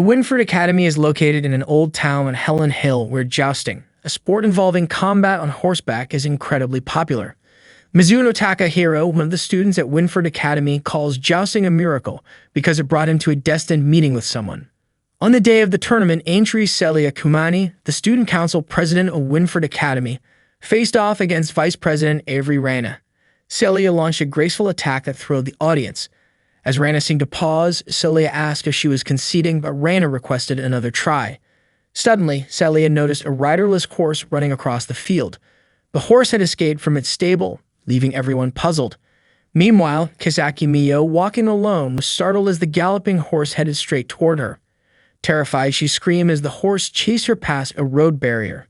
The Winford Academy is located in an old town on Helen Hill where jousting, a sport involving combat on horseback, is incredibly popular. Mizuno Takahiro, one of the students at Winford Academy, calls jousting a miracle because it brought him to a destined meeting with someone. On the day of the tournament, Aintree Celia Kumani, the student council president of Winford Academy, faced off against Vice President Avery Rana. Celia launched a graceful attack that thrilled the audience. As Rana seemed to pause, Celia asked if she was conceding, but Rana requested another try. Suddenly, Celia noticed a riderless horse running across the field. The horse had escaped from its stable, leaving everyone puzzled. Meanwhile, Kisaki Miyo, walking alone, was startled as the galloping horse headed straight toward her. Terrified, she screamed as the horse chased her past a road barrier.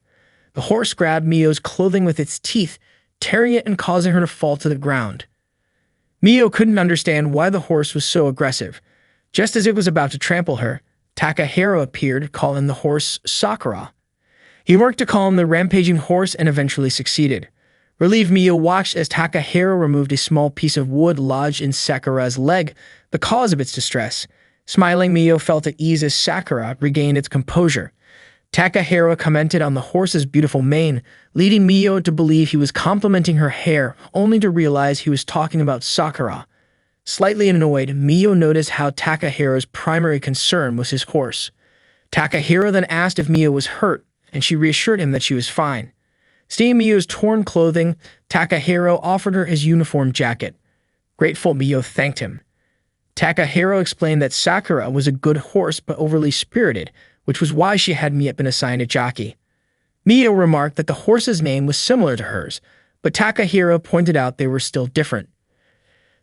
The horse grabbed Miyo's clothing with its teeth, tearing it and causing her to fall to the ground. Miyo couldn't understand why the horse was so aggressive. Just as it was about to trample her, Takahiro appeared, calling the horse Sakura. He worked to calm the rampaging horse and eventually succeeded. Relieved, Miyo watched as Takahiro removed a small piece of wood lodged in Sakura's leg, the cause of its distress. Smiling, Miyo felt at ease as Sakura regained its composure. Takahiro commented on the horse's beautiful mane, leading Miyo to believe he was complimenting her hair, only to realize he was talking about Sakura. Slightly annoyed, Miyo noticed how Takahiro's primary concern was his horse. Takahiro then asked if Miyo was hurt, and she reassured him that she was fine. Seeing Miyo's torn clothing, Takahiro offered her his uniform jacket. Grateful, Miyo thanked him. Takahiro explained that Sakura was a good horse but overly spirited, which was why she hadn't yet been assigned a jockey. Miyo remarked that the horse's name was similar to hers, but Takahiro pointed out they were still different.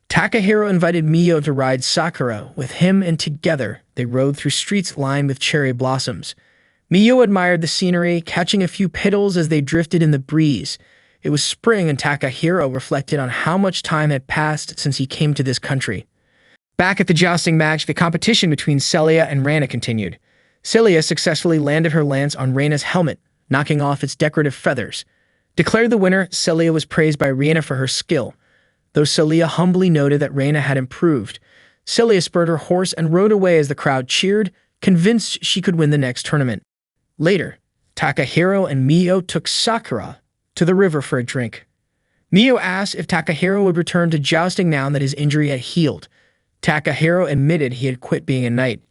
Takahiro invited Miyo to ride Sakura with him, and together they rode through streets lined with cherry blossoms. Miyo admired the scenery, catching a few petals as they drifted in the breeze. It was spring, and Takahiro reflected on how much time had passed since he came to this country. Back at the jousting match, the competition between Celia and Rana continued. Celia successfully landed her lance on Rana's helmet, knocking off its decorative feathers. Declared the winner, Celia was praised by Rana for her skill, though Celia humbly noted that Rana had improved. Celia spurred her horse and rode away as the crowd cheered, convinced she could win the next tournament. Later, Takahiro and Miyo took Sakura to the river for a drink. Miyo asked if Takahiro would return to jousting now that his injury had healed. Takahiro admitted he had quit being a knight.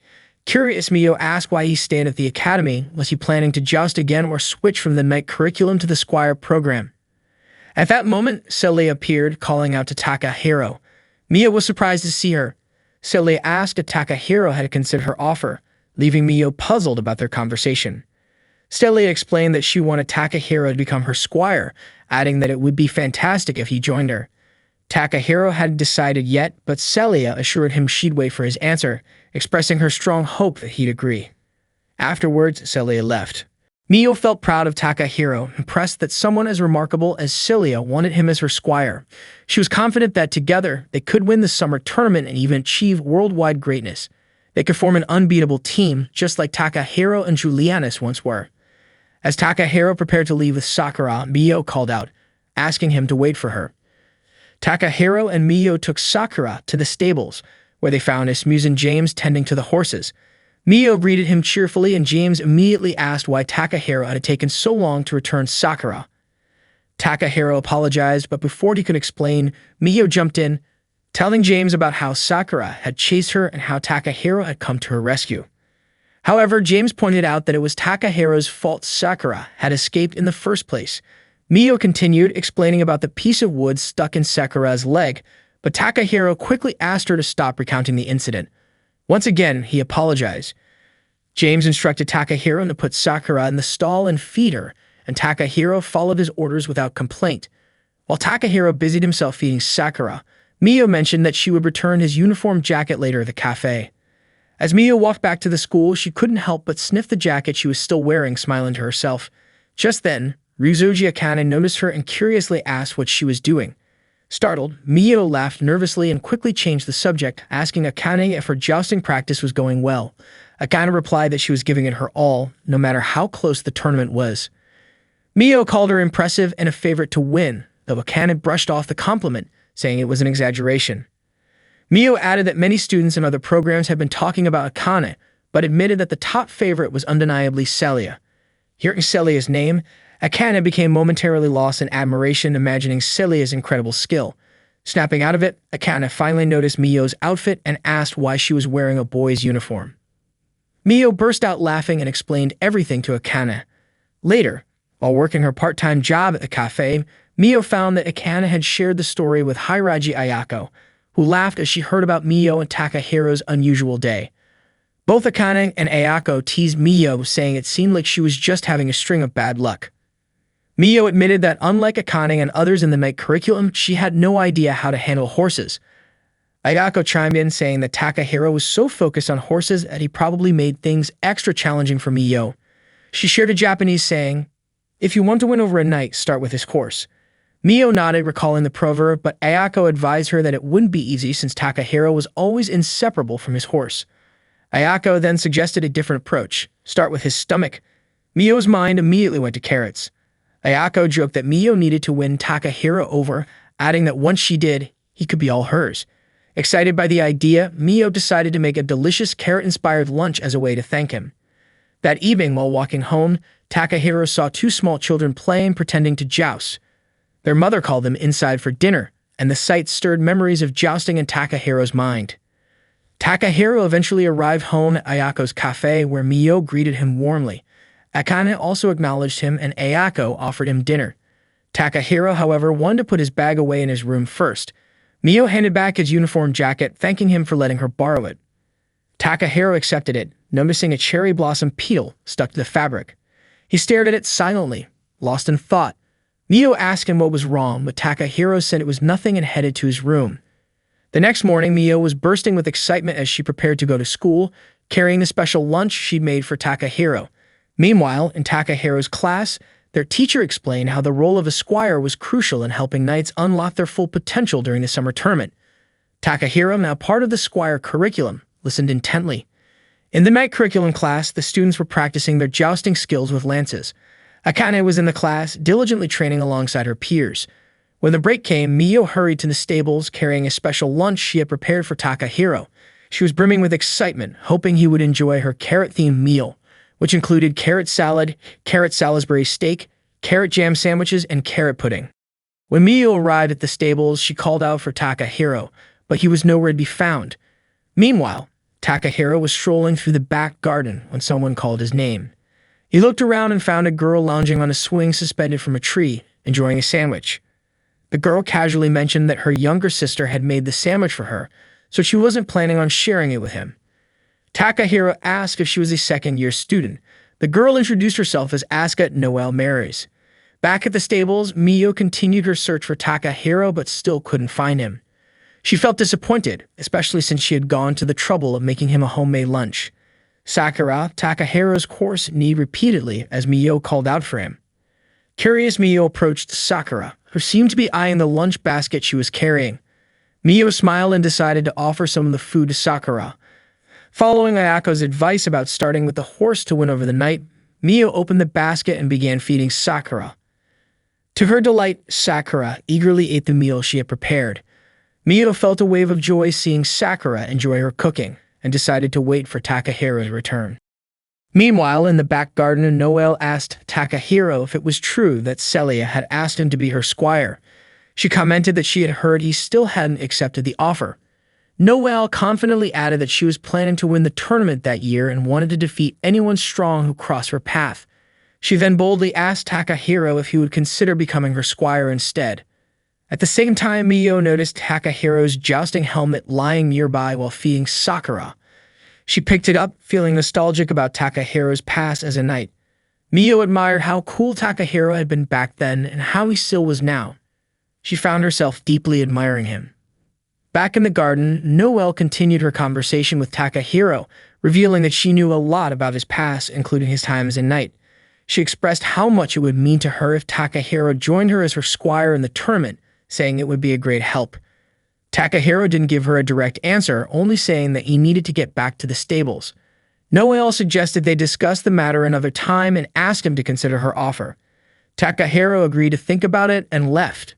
Curious, Miyo asked why he stayed at the academy. Was he planning to joust again or switch from the knight curriculum to the squire program? At that moment, Celia appeared, calling out to Takahiro. Miyo was surprised to see her. Celia asked if Takahiro had considered her offer, leaving Miyo puzzled about their conversation. Celia explained that she wanted Takahiro to become her squire, adding that it would be fantastic if he joined her. Takahiro hadn't decided yet, but Celia assured him she'd wait for his answer, expressing her strong hope that he'd agree. Afterwards, Celia left. Miyo felt proud of Takahiro, impressed that someone as remarkable as Celia wanted him as her squire. She was confident that together they could win the summer tournament and even achieve worldwide greatness. They could form an unbeatable team, just like Takahiro and Julianus once were. As Takahiro prepared to leave with Sakura, Miyo called out, asking him to wait for her. Takahiro and Miyo took Sakura to the stables, where they found Asmussen James tending to the horses. Miyo greeted him cheerfully, and James immediately asked why Takahiro had taken so long to return Sakura. Takahiro apologized, but before he could explain, Miyo jumped in, telling James about how Sakura had chased her and how Takahiro had come to her rescue. However, James pointed out that it was Takahiro's fault Sakura had escaped in the first place. Miyo continued, explaining about the piece of wood stuck in Sakura's leg, but Takahiro quickly asked her to stop recounting the incident. Once again, he apologized. James instructed Takahiro to put Sakura in the stall and feed her, and Takahiro followed his orders without complaint. While Takahiro busied himself feeding Sakura, Miyo mentioned that she would return his uniform jacket later at the cafe. As Miyo walked back to the school, she couldn't help but sniff the jacket she was still wearing, smiling to herself. Just then, Ryuzoji Akane noticed her and curiously asked what she was doing. Startled, Miyo laughed nervously and quickly changed the subject, asking Akane if her jousting practice was going well. Akane replied that she was giving it her all, no matter how close the tournament was. Miyo called her impressive and a favorite to win, though Akane brushed off the compliment, saying it was an exaggeration. Miyo added that many students in other programs had been talking about Akane, but admitted that the top favorite was undeniably Celia. Hearing Celia's name, Akane became momentarily lost in admiration, imagining Celia's incredible skill. Snapping out of it, Akane finally noticed Mio's outfit and asked why she was wearing a boy's uniform. Mio burst out laughing and explained everything to Akane. Later, while working her part-time job at the cafe, Mio found that Akane had shared the story with Hiraji Ayako, who laughed as she heard about Mio and Takahiro's unusual day. Both Akane and Ayako teased Mio, saying it seemed like she was just having a string of bad luck. Mio admitted that unlike Akane and others in the night curriculum, she had no idea how to handle horses. Ayako chimed in, saying that Takahiro was so focused on horses that he probably made things extra challenging for Mio. She shared a Japanese saying, "If you want to win over a knight, start with his horse." Mio nodded, recalling the proverb, but Ayako advised her that it wouldn't be easy since Takahiro was always inseparable from his horse. Ayako then suggested a different approach, start with his stomach. Mio's mind immediately went to carrots. Ayako joked that Mio needed to win Takahiro over, adding that once she did, he could be all hers. Excited by the idea, Mio decided to make a delicious carrot-inspired lunch as a way to thank him. That evening, while walking home, Takahiro saw two small children playing, pretending to joust. Their mother called them inside for dinner, and the sight stirred memories of jousting in Takahiro's mind. Takahiro eventually arrived home at Ayako's cafe, where Mio greeted him warmly. Akane also acknowledged him, and Ayako offered him dinner. Takahiro, however, wanted to put his bag away in his room first. Mio handed back his uniform jacket, thanking him for letting her borrow it. Takahiro accepted it, noticing a cherry blossom petal stuck to the fabric. He stared at it silently, lost in thought. Mio asked him what was wrong, but Takahiro said it was nothing and headed to his room. The next morning, Mio was bursting with excitement as she prepared to go to school, carrying the special lunch she'd made for Takahiro. Meanwhile, in Takahiro's class, their teacher explained how the role of a squire was crucial in helping knights unlock their full potential during the summer tournament. Takahiro, now part of the squire curriculum, listened intently. In the night curriculum class, the students were practicing their jousting skills with lances. Akane was in the class, diligently training alongside her peers. When the break came, Mio hurried to the stables, carrying a special lunch she had prepared for Takahiro. She was brimming with excitement, hoping he would enjoy her carrot-themed meal, which included carrot salad, carrot Salisbury steak, carrot jam sandwiches, and carrot pudding. When Mio arrived at the stables, she called out for Takahiro, but he was nowhere to be found. Meanwhile, Takahiro was strolling through the back garden when someone called his name. He looked around and found a girl lounging on a swing suspended from a tree, enjoying a sandwich. The girl casually mentioned that her younger sister had made the sandwich for her, so she wasn't planning on sharing it with him. Takahiro asked if she was a second-year student. The girl introduced herself as Asuka Noelle Marys. Back at the stables, Mio continued her search for Takahiro but still couldn't find him. She felt disappointed, especially since she had gone to the trouble of making him a homemade lunch. Sakura, Takahiro's course, kneed repeatedly as Mio called out for him. Curious, Mio approached Sakura, who seemed to be eyeing the lunch basket she was carrying. Mio smiled and decided to offer some of the food to Sakura. Following Ayako's advice about starting with the horse to win over the knight, Mio opened the basket and began feeding Sakura. To her delight, Sakura eagerly ate the meal she had prepared. Mio felt a wave of joy seeing Sakura enjoy her cooking and decided to wait for Takahiro's return. Meanwhile, in the back garden, Noelle asked Takahiro if it was true that Celia had asked him to be her squire. She commented that she had heard he still hadn't accepted the offer. Noelle confidently added that she was planning to win the tournament that year and wanted to defeat anyone strong who crossed her path. She then boldly asked Takahiro if he would consider becoming her squire instead. At the same time, Mio noticed Takahiro's jousting helmet lying nearby while feeding Sakura. She picked it up, feeling nostalgic about Takahiro's past as a knight. Mio admired how cool Takahiro had been back then and how he still was now. She found herself deeply admiring him. Back in the garden, Noelle continued her conversation with Takahiro, revealing that she knew a lot about his past, including his time as a knight. She expressed how much it would mean to her if Takahiro joined her as her squire in the tournament, saying it would be a great help. Takahiro didn't give her a direct answer, only saying that he needed to get back to the stables. Noelle suggested they discuss the matter another time and asked him to consider her offer. Takahiro agreed to think about it and left.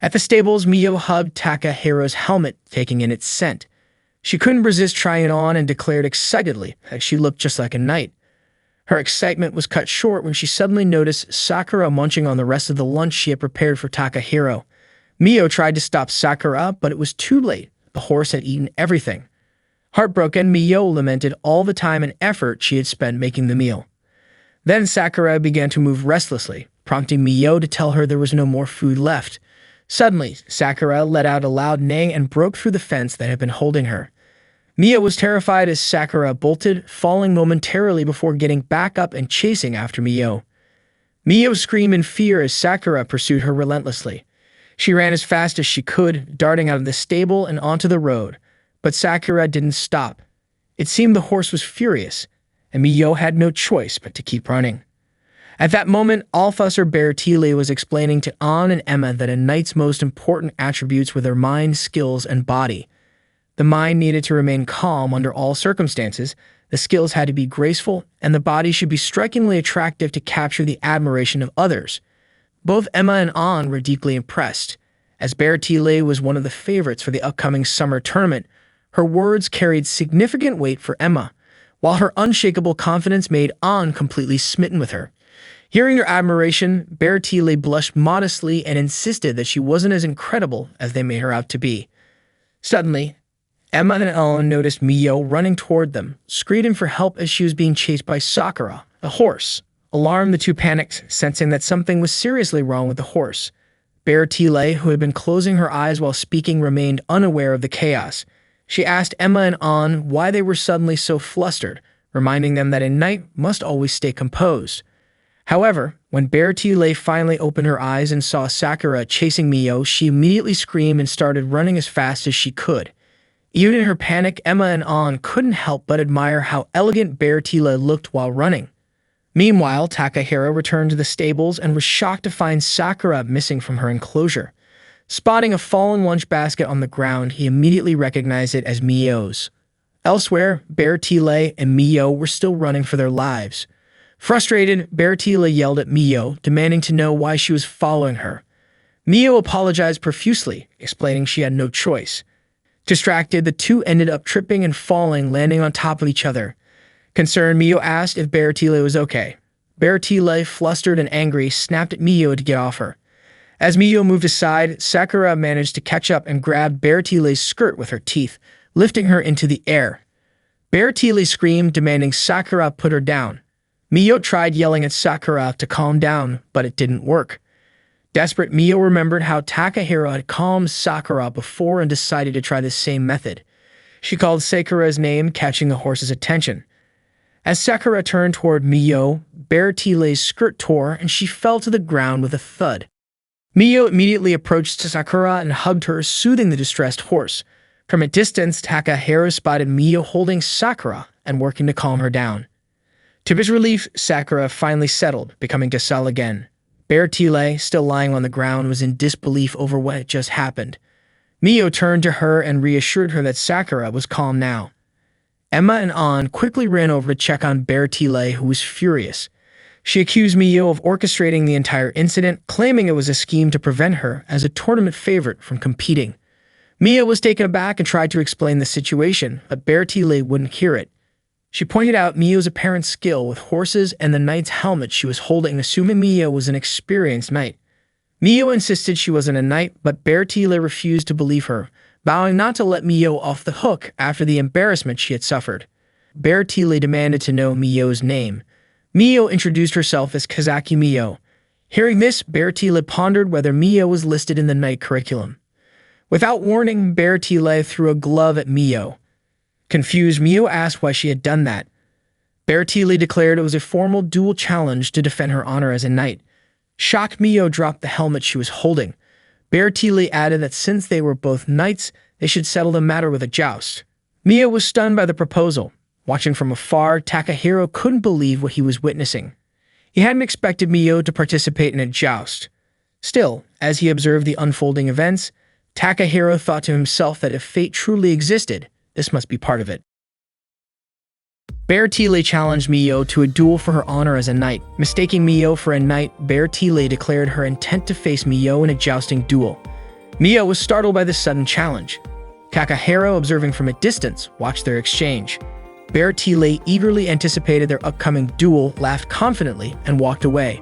At the stables, Mio hugged Takahiro's helmet, taking in its scent. She couldn't resist trying it on and declared excitedly that she looked just like a knight. Her excitement was cut short when she suddenly noticed Sakura munching on the rest of the lunch she had prepared for Takahiro. Mio tried to stop Sakura, but it was too late. The horse had eaten everything. Heartbroken, Mio lamented all the time and effort she had spent making the meal. Then Sakura began to move restlessly, prompting Mio to tell her there was no more food left. Suddenly, Sakura let out a loud neigh and broke through the fence that had been holding her. Mio was terrified as Sakura bolted, falling momentarily before getting back up and chasing after Mio. Mio screamed in fear as Sakura pursued her relentlessly. She ran as fast as she could, darting out of the stable and onto the road, but Sakura didn't stop. It seemed the horse was furious, and Mio had no choice but to keep running. At that moment, Officer Bertile was explaining to Ann and Emma that a knight's most important attributes were their mind, skills, and body. The mind needed to remain calm under all circumstances, the skills had to be graceful, and the body should be strikingly attractive to capture the admiration of others. Both Emma and Ann were deeply impressed. As Bertile was one of the favorites for the upcoming summer tournament, her words carried significant weight for Emma, while her unshakable confidence made Ann completely smitten with her. Hearing their admiration, Bertile blushed modestly and insisted that she wasn't as incredible as they made her out to be. Suddenly, Emma and Ellen noticed Mio running toward them, screaming for help as she was being chased by Sakura, the horse. Alarmed, the two panicked, sensing that something was seriously wrong with the horse. Bertile, who had been closing her eyes while speaking, remained unaware of the chaos. She asked Emma and Ann why they were suddenly so flustered, reminding them that a knight must always stay composed. However, when Bertile finally opened her eyes and saw Sakura chasing Mio, she immediately screamed and started running as fast as she could. Even in her panic, Emma and Ann couldn't help but admire how elegant Bertile looked while running. Meanwhile, Takahiro returned to the stables and was shocked to find Sakura missing from her enclosure. Spotting a fallen lunch basket on the ground, he immediately recognized it as Mio's. Elsewhere, Bertile and Mio were still running for their lives. Frustrated, Bertile yelled at Mio, demanding to know why she was following her. Mio apologized profusely, explaining she had no choice. Distracted, the two ended up tripping and falling, landing on top of each other. Concerned, Mio asked if Bertile was okay. Bertile, flustered and angry, snapped at Mio to get off her. As Mio moved aside, Sakura managed to catch up and grabbed Bertile's skirt with her teeth, lifting her into the air. Bertile screamed, demanding Sakura put her down. Mio tried yelling at Sakura to calm down, but it didn't work. Desperate, Mio remembered how Takahiro had calmed Sakura before and decided to try the same method. She called Sakura's name, catching the horse's attention. As Sakura turned toward Mio, Bertile's skirt tore and she fell to the ground with a thud. Mio immediately approached Sakura and hugged her, soothing the distressed horse. From a distance, Takahiro spotted Mio holding Sakura and working to calm her down. To his relief, Sakura finally settled, becoming docile again. Bertile, still lying on the ground, was in disbelief over what had just happened. Mio turned to her and reassured her that Sakura was calm now. Emma and Ann quickly ran over to check on Bertile, who was furious. She accused Mio of orchestrating the entire incident, claiming it was a scheme to prevent her, as a tournament favorite, from competing. Mio was taken aback and tried to explain the situation, but Bertile wouldn't hear it. She pointed out Mio's apparent skill with horses and the knight's helmet she was holding, assuming Mio was an experienced knight. Mio insisted she wasn't a knight, but Bertile refused to believe her, vowing not to let Mio off the hook after the embarrassment she had suffered. Bertile demanded to know Mio's name. Mio introduced herself as Kazaki Mio. Hearing this, Bertile pondered whether Mio was listed in the knight curriculum. Without warning, Bertile threw a glove at Mio. Confused, Mio asked why she had done that. Bertile declared it was a formal duel challenge to defend her honor as a knight. Shocked, Mio dropped the helmet she was holding. Bertile added that since they were both knights, they should settle the matter with a joust. Mio was stunned by the proposal. Watching from afar, Takahiro couldn't believe what he was witnessing. He hadn't expected Mio to participate in a joust. Still, as he observed the unfolding events, Takahiro thought to himself that if fate truly existed, this must be part of it. Bertile challenged Mio to a duel for her honor as a knight. Mistaking Mio for a knight, Bertile declared her intent to face Mio in a jousting duel. Mio was startled by this sudden challenge. Takahiro, observing from a distance, watched their exchange. Bear Tile eagerly anticipated their upcoming duel, laughed confidently, and walked away.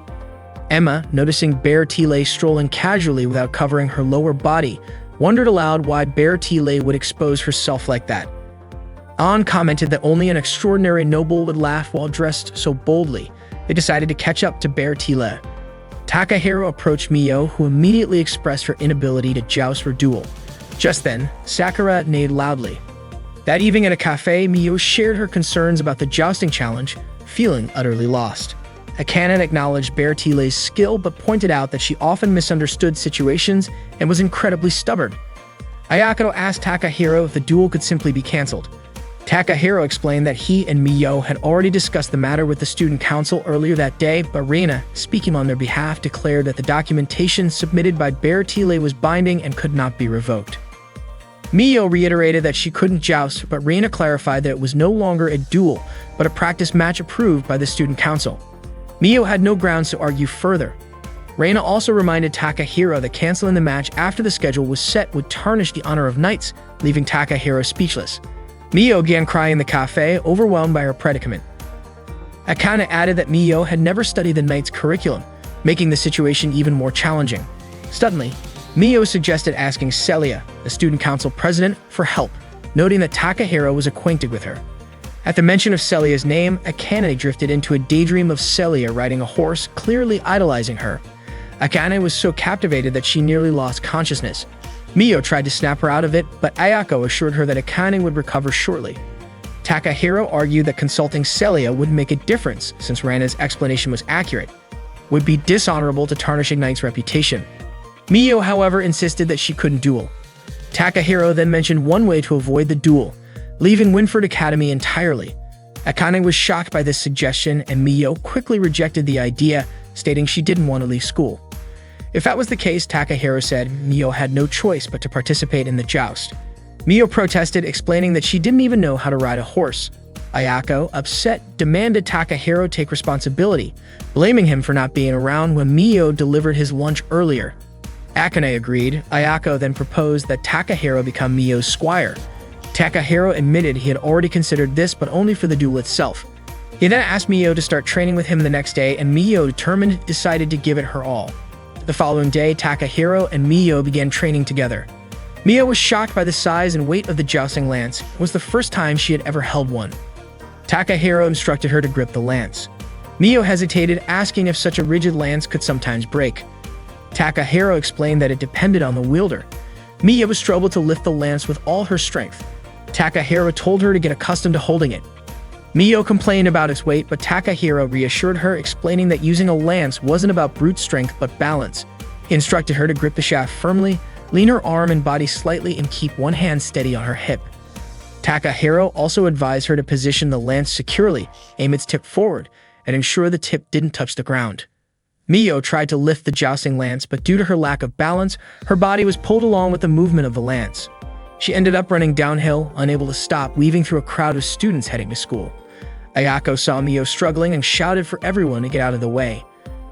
Emma, noticing Bear Tile strolling casually without covering her lower body, wondered aloud why Bear Tile would expose herself like that. An commented that only an extraordinary noble would laugh while dressed so boldly. They decided to catch up to Bear Tile. Takahiro approached Mio, who immediately expressed her inability to joust or duel. Just then, Sakura neighed loudly. That evening at a cafe, Mio shared her concerns about the jousting challenge, feeling utterly lost. Akane acknowledged Bear Tile's skill but pointed out that she often misunderstood situations and was incredibly stubborn. Ayako asked Takahiro if the duel could simply be cancelled. Takahiro explained that he and Mio had already discussed the matter with the student council earlier that day, but Reina, speaking on their behalf, declared that the documentation submitted by Bear Tile was binding and could not be revoked. Mio reiterated that she couldn't joust, but Reina clarified that it was no longer a duel, but a practice match approved by the student council. Mio had no grounds to argue further. Reina also reminded Takahiro that canceling the match after the schedule was set would tarnish the honor of knights, leaving Takahiro speechless. Mio began crying in the cafe, overwhelmed by her predicament. Akane added that Mio had never studied the knight's curriculum, making the situation even more challenging. Suddenly, Mio suggested asking Celia, the student council president, for help, noting that Takahiro was acquainted with her. At the mention of Celia's name, Akane drifted into a daydream of Celia riding a horse, clearly idolizing her. Akane was so captivated that she nearly lost consciousness. Mio tried to snap her out of it, but Ayako assured her that Akane would recover shortly. Takahiro argued that consulting Celia wouldn't make a difference since Reina's explanation was accurate. Would be dishonorable to tarnish Ignite's reputation. Mio, however, insisted that she couldn't duel. Takahiro then mentioned one way to avoid the duel, leaving Winford Academy entirely. Akane was shocked by this suggestion, and Mio quickly rejected the idea, stating she didn't want to leave school. If that was the case, Takahiro said, Mio had no choice but to participate in the joust. Mio protested, explaining that she didn't even know how to ride a horse. Ayako, upset, demanded Takahiro take responsibility, blaming him for not being around when Mio delivered his lunch earlier. Akane agreed. Ayako then proposed that Takahiro become Mio's squire. Takahiro admitted he had already considered this, but only for the duel itself. He then asked Mio to start training with him the next day, and Mio, determined, decided to give it her all. The following day, Takahiro and Mio began training together. Mio was shocked by the size and weight of the jousting lance. It was the first time she had ever held one. Takahiro instructed her to grip the lance. Mio hesitated, asking if such a rigid lance could sometimes break. Takahiro explained that it depended on the wielder. Mio struggled to lift the lance with all her strength. Takahiro told her to get accustomed to holding it. Mio complained about its weight, but Takahiro reassured her, explaining that using a lance wasn't about brute strength but balance. He instructed her to grip the shaft firmly, lean her arm and body slightly, and keep one hand steady on her hip. Takahiro also advised her to position the lance securely, aim its tip forward, and ensure the tip didn't touch the ground. Mio tried to lift the jousting lance, but due to her lack of balance, her body was pulled along with the movement of the lance. She ended up running downhill, unable to stop, weaving through a crowd of students heading to school. Ayako saw Mio struggling and shouted for everyone to get out of the way.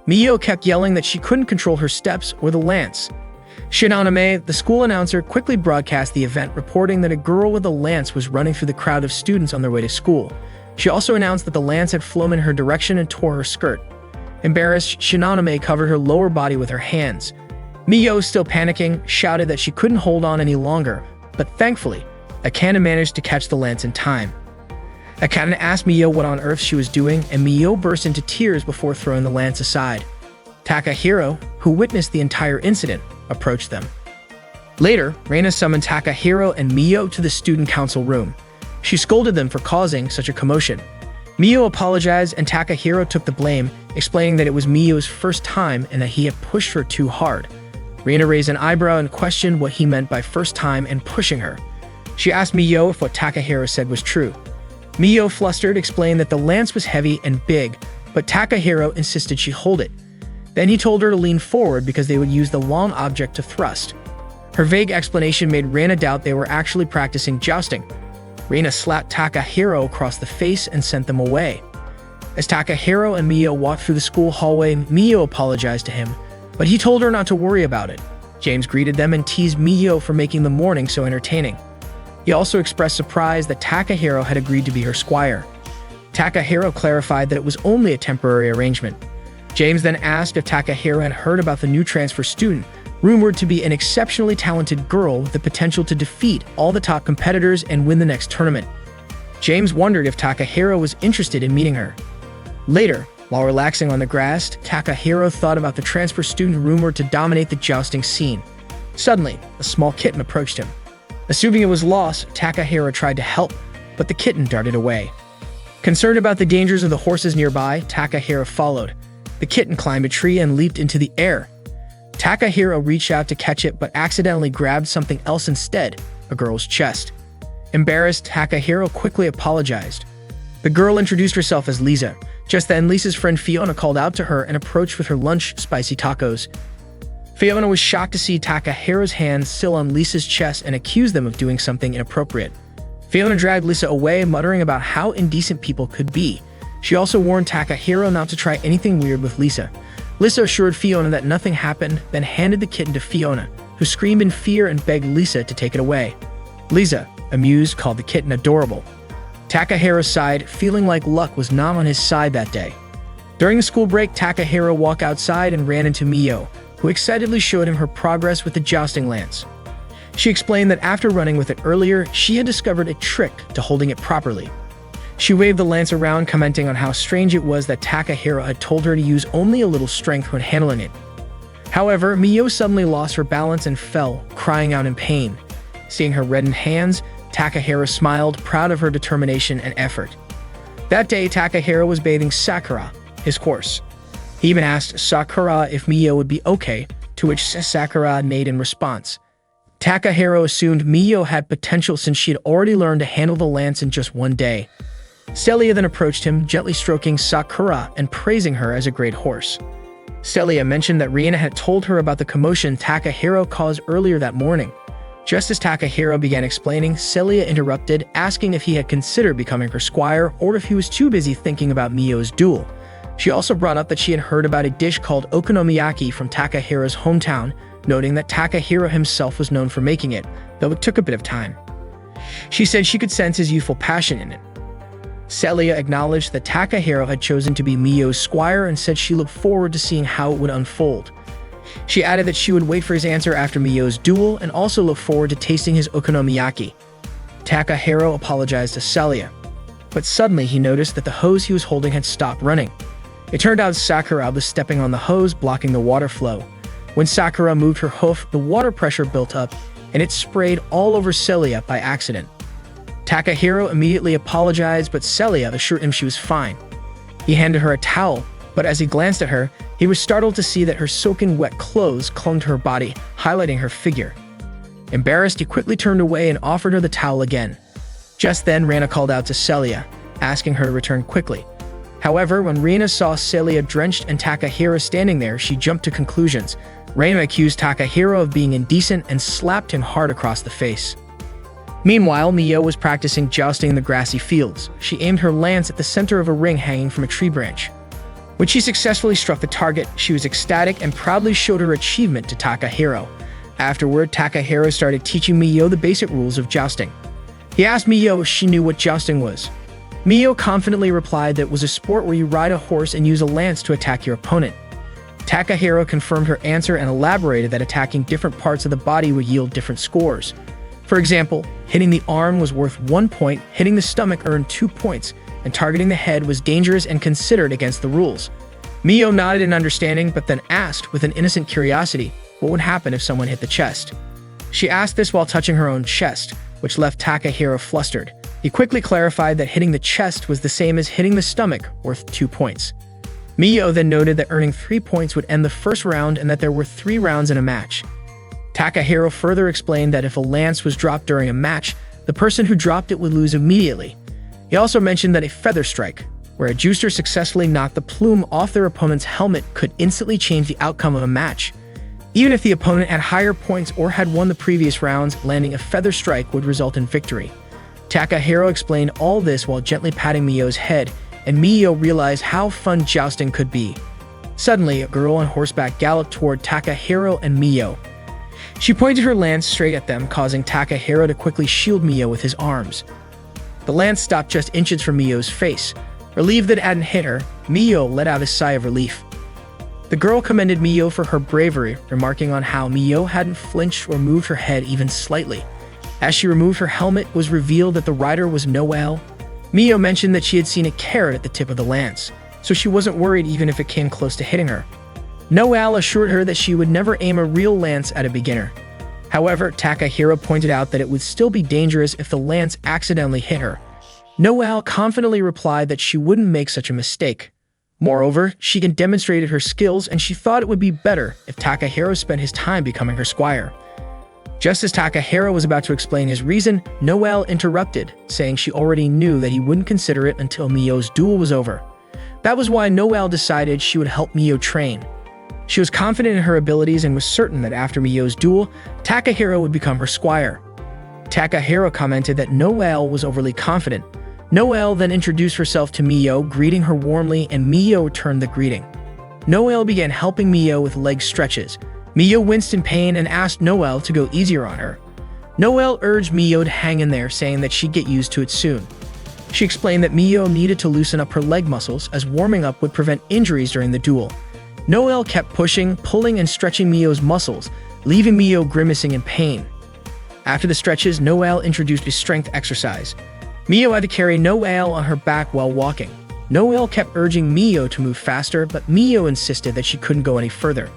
Mio kept yelling that she couldn't control her steps or the lance. Shinonome, the school announcer, quickly broadcast the event, reporting that a girl with a lance was running through the crowd of students on their way to school. She also announced that the lance had flown in her direction and tore her skirt. Embarrassed, Shinonome covered her lower body with her hands. Mio, still panicking, shouted that she couldn't hold on any longer, but thankfully, Akane managed to catch the lance in time. Akane asked Mio what on earth she was doing, and Mio burst into tears before throwing the lance aside. Takahiro, who witnessed the entire incident, approached them. Later, Reina summoned Takahiro and Mio to the student council room. She scolded them for causing such a commotion. Mio apologized and Takahiro took the blame, explaining that it was Mio's first time and that he had pushed her too hard. Reina raised an eyebrow and questioned what he meant by first time and pushing her. She asked Mio if what Takahiro said was true. Mio, flustered, explained that the lance was heavy and big, but Takahiro insisted she hold it. Then he told her to lean forward because they would use the long object to thrust. Her vague explanation made Reina doubt they were actually practicing jousting. Reina slapped Takahiro across the face and sent them away. As Takahiro and Mio walked through the school hallway, Mio apologized to him, but he told her not to worry about it. James greeted them and teased Mio for making the morning so entertaining. He also expressed surprise that Takahiro had agreed to be her squire. Takahiro clarified that it was only a temporary arrangement. James then asked if Takahiro had heard about the new transfer student, rumored to be an exceptionally talented girl with the potential to defeat all the top competitors and win the next tournament. James wondered if Takahiro was interested in meeting her. Later, while relaxing on the grass, Takahiro thought about the transfer student rumored to dominate the jousting scene. Suddenly, a small kitten approached him. Assuming it was lost, Takahiro tried to help, but the kitten darted away. Concerned about the dangers of the horses nearby, Takahiro followed. The kitten climbed a tree and leaped into the air. Takahiro reached out to catch it but accidentally grabbed something else instead, a girl's chest. Embarrassed, Takahiro quickly apologized. The girl introduced herself as Lisa. Just then, Lisa's friend Fiona called out to her and approached with her lunch, spicy tacos. Fiona was shocked to see Takahiro's hands still on Lisa's chest and accused them of doing something inappropriate. Fiona dragged Lisa away, muttering about how indecent people could be. She also warned Takahiro not to try anything weird with Lisa. Lisa assured Fiona that nothing happened, then handed the kitten to Fiona, who screamed in fear and begged Lisa to take it away. Lisa, amused, called the kitten adorable. Takahiro sighed, feeling like luck was not on his side that day. During the school break, Takahiro walked outside and ran into Mio, who excitedly showed him her progress with the jousting lance. She explained that after running with it earlier, she had discovered a trick to holding it properly. She waved the lance around, commenting on how strange it was that Takahiro had told her to use only a little strength when handling it. However, Mio suddenly lost her balance and fell, crying out in pain. Seeing her reddened hands, Takahiro smiled, proud of her determination and effort. That day, Takahiro was bathing Sakura, his horse. He even asked Sakura if Mio would be okay, to which Sakura made in response. Takahiro assumed Mio had potential since she had already learned to handle the lance in just one day. Celia then approached him, gently stroking Sakura and praising her as a great horse. Celia mentioned that Riina had told her about the commotion Takahiro caused earlier that morning. Just as Takahiro began explaining, Celia interrupted, asking if he had considered becoming her squire or if he was too busy thinking about Mio's duel. She also brought up that she had heard about a dish called okonomiyaki from Takahiro's hometown, noting that Takahiro himself was known for making it, though it took a bit of time. She said she could sense his youthful passion in it. Celia acknowledged that Takahiro had chosen to be Mio's squire and said she looked forward to seeing how it would unfold. She added that she would wait for his answer after Mio's duel and also look forward to tasting his okonomiyaki. Takahiro apologized to Celia, but suddenly he noticed that the hose he was holding had stopped running. It turned out Sakura was stepping on the hose, blocking the water flow. When Sakura moved her hoof, the water pressure built up, and it sprayed all over Celia by accident. Takahiro immediately apologized, but Celia assured him she was fine. He handed her a towel, but as he glanced at her, he was startled to see that her soaking wet clothes clung to her body, highlighting her figure. Embarrassed, he quickly turned away and offered her the towel again. Just then, Rana called out to Celia, asking her to return quickly. However, when Rina saw Celia drenched and Takahiro standing there, she jumped to conclusions. Rina accused Takahiro of being indecent and slapped him hard across the face. Meanwhile, Mio was practicing jousting in the grassy fields. She aimed her lance at the center of a ring hanging from a tree branch. When she successfully struck the target, she was ecstatic and proudly showed her achievement to Takahiro. Afterward, Takahiro started teaching Mio the basic rules of jousting. He asked Mio if she knew what jousting was. Mio confidently replied that it was a sport where you ride a horse and use a lance to attack your opponent. Takahiro confirmed her answer and elaborated that attacking different parts of the body would yield different scores. For example, hitting the arm was worth 1 point, hitting the stomach earned 2 points, and targeting the head was dangerous and considered against the rules. Mio nodded in understanding, but then asked with an innocent curiosity what would happen if someone hit the chest. She asked this while touching her own chest, which left Takahiro flustered. He quickly clarified that hitting the chest was the same as hitting the stomach, worth 2 points. Mio then noted that earning 3 points would end the first round and that there were 3 rounds in a match. Takahiro further explained that if a lance was dropped during a match, the person who dropped it would lose immediately. He also mentioned that a feather strike, where a juicer successfully knocked the plume off their opponent's helmet, could instantly change the outcome of a match. Even if the opponent had higher points or had won the previous rounds, landing a feather strike would result in victory. Takahiro explained all this while gently patting Mio's head, and Mio realized how fun jousting could be. Suddenly, a girl on horseback galloped toward Takahiro and Mio. She pointed her lance straight at them, causing Takahiro to quickly shield Mio with his arms. The lance stopped just inches from Mio's face. Relieved that it hadn't hit her, Mio let out a sigh of relief. The girl commended Mio for her bravery, remarking on how Mio hadn't flinched or moved her head even slightly. As she removed her helmet, it was revealed that the rider was Noelle. Mio mentioned that she had seen a carrot at the tip of the lance, so she wasn't worried even if it came close to hitting her. Noelle assured her that she would never aim a real lance at a beginner. However, Takahiro pointed out that it would still be dangerous if the lance accidentally hit her. Noelle confidently replied that she wouldn't make such a mistake. Moreover, she had demonstrated her skills and she thought it would be better if Takahiro spent his time becoming her squire. Just as Takahiro was about to explain his reason, Noelle interrupted, saying she already knew that he wouldn't consider it until Mio's duel was over. That was why Noelle decided she would help Mio train. She was confident in her abilities and was certain that after Mio's duel, Takahiro would become her squire. Takahiro commented that Noelle was overly confident. Noelle then introduced herself to Mio, greeting her warmly, and Mio returned the greeting. Noelle began helping Mio with leg stretches. Mio winced in pain and asked Noelle to go easier on her. Noelle urged Mio to hang in there, saying that she'd get used to it soon. She explained that Mio needed to loosen up her leg muscles as warming up would prevent injuries during the duel. Noelle kept pushing, pulling, and stretching Mio's muscles, leaving Mio grimacing in pain. After the stretches, Noelle introduced a strength exercise. Mio had to carry Noelle on her back while walking. Noelle kept urging Mio to move faster, but Mio insisted that she couldn't go any further.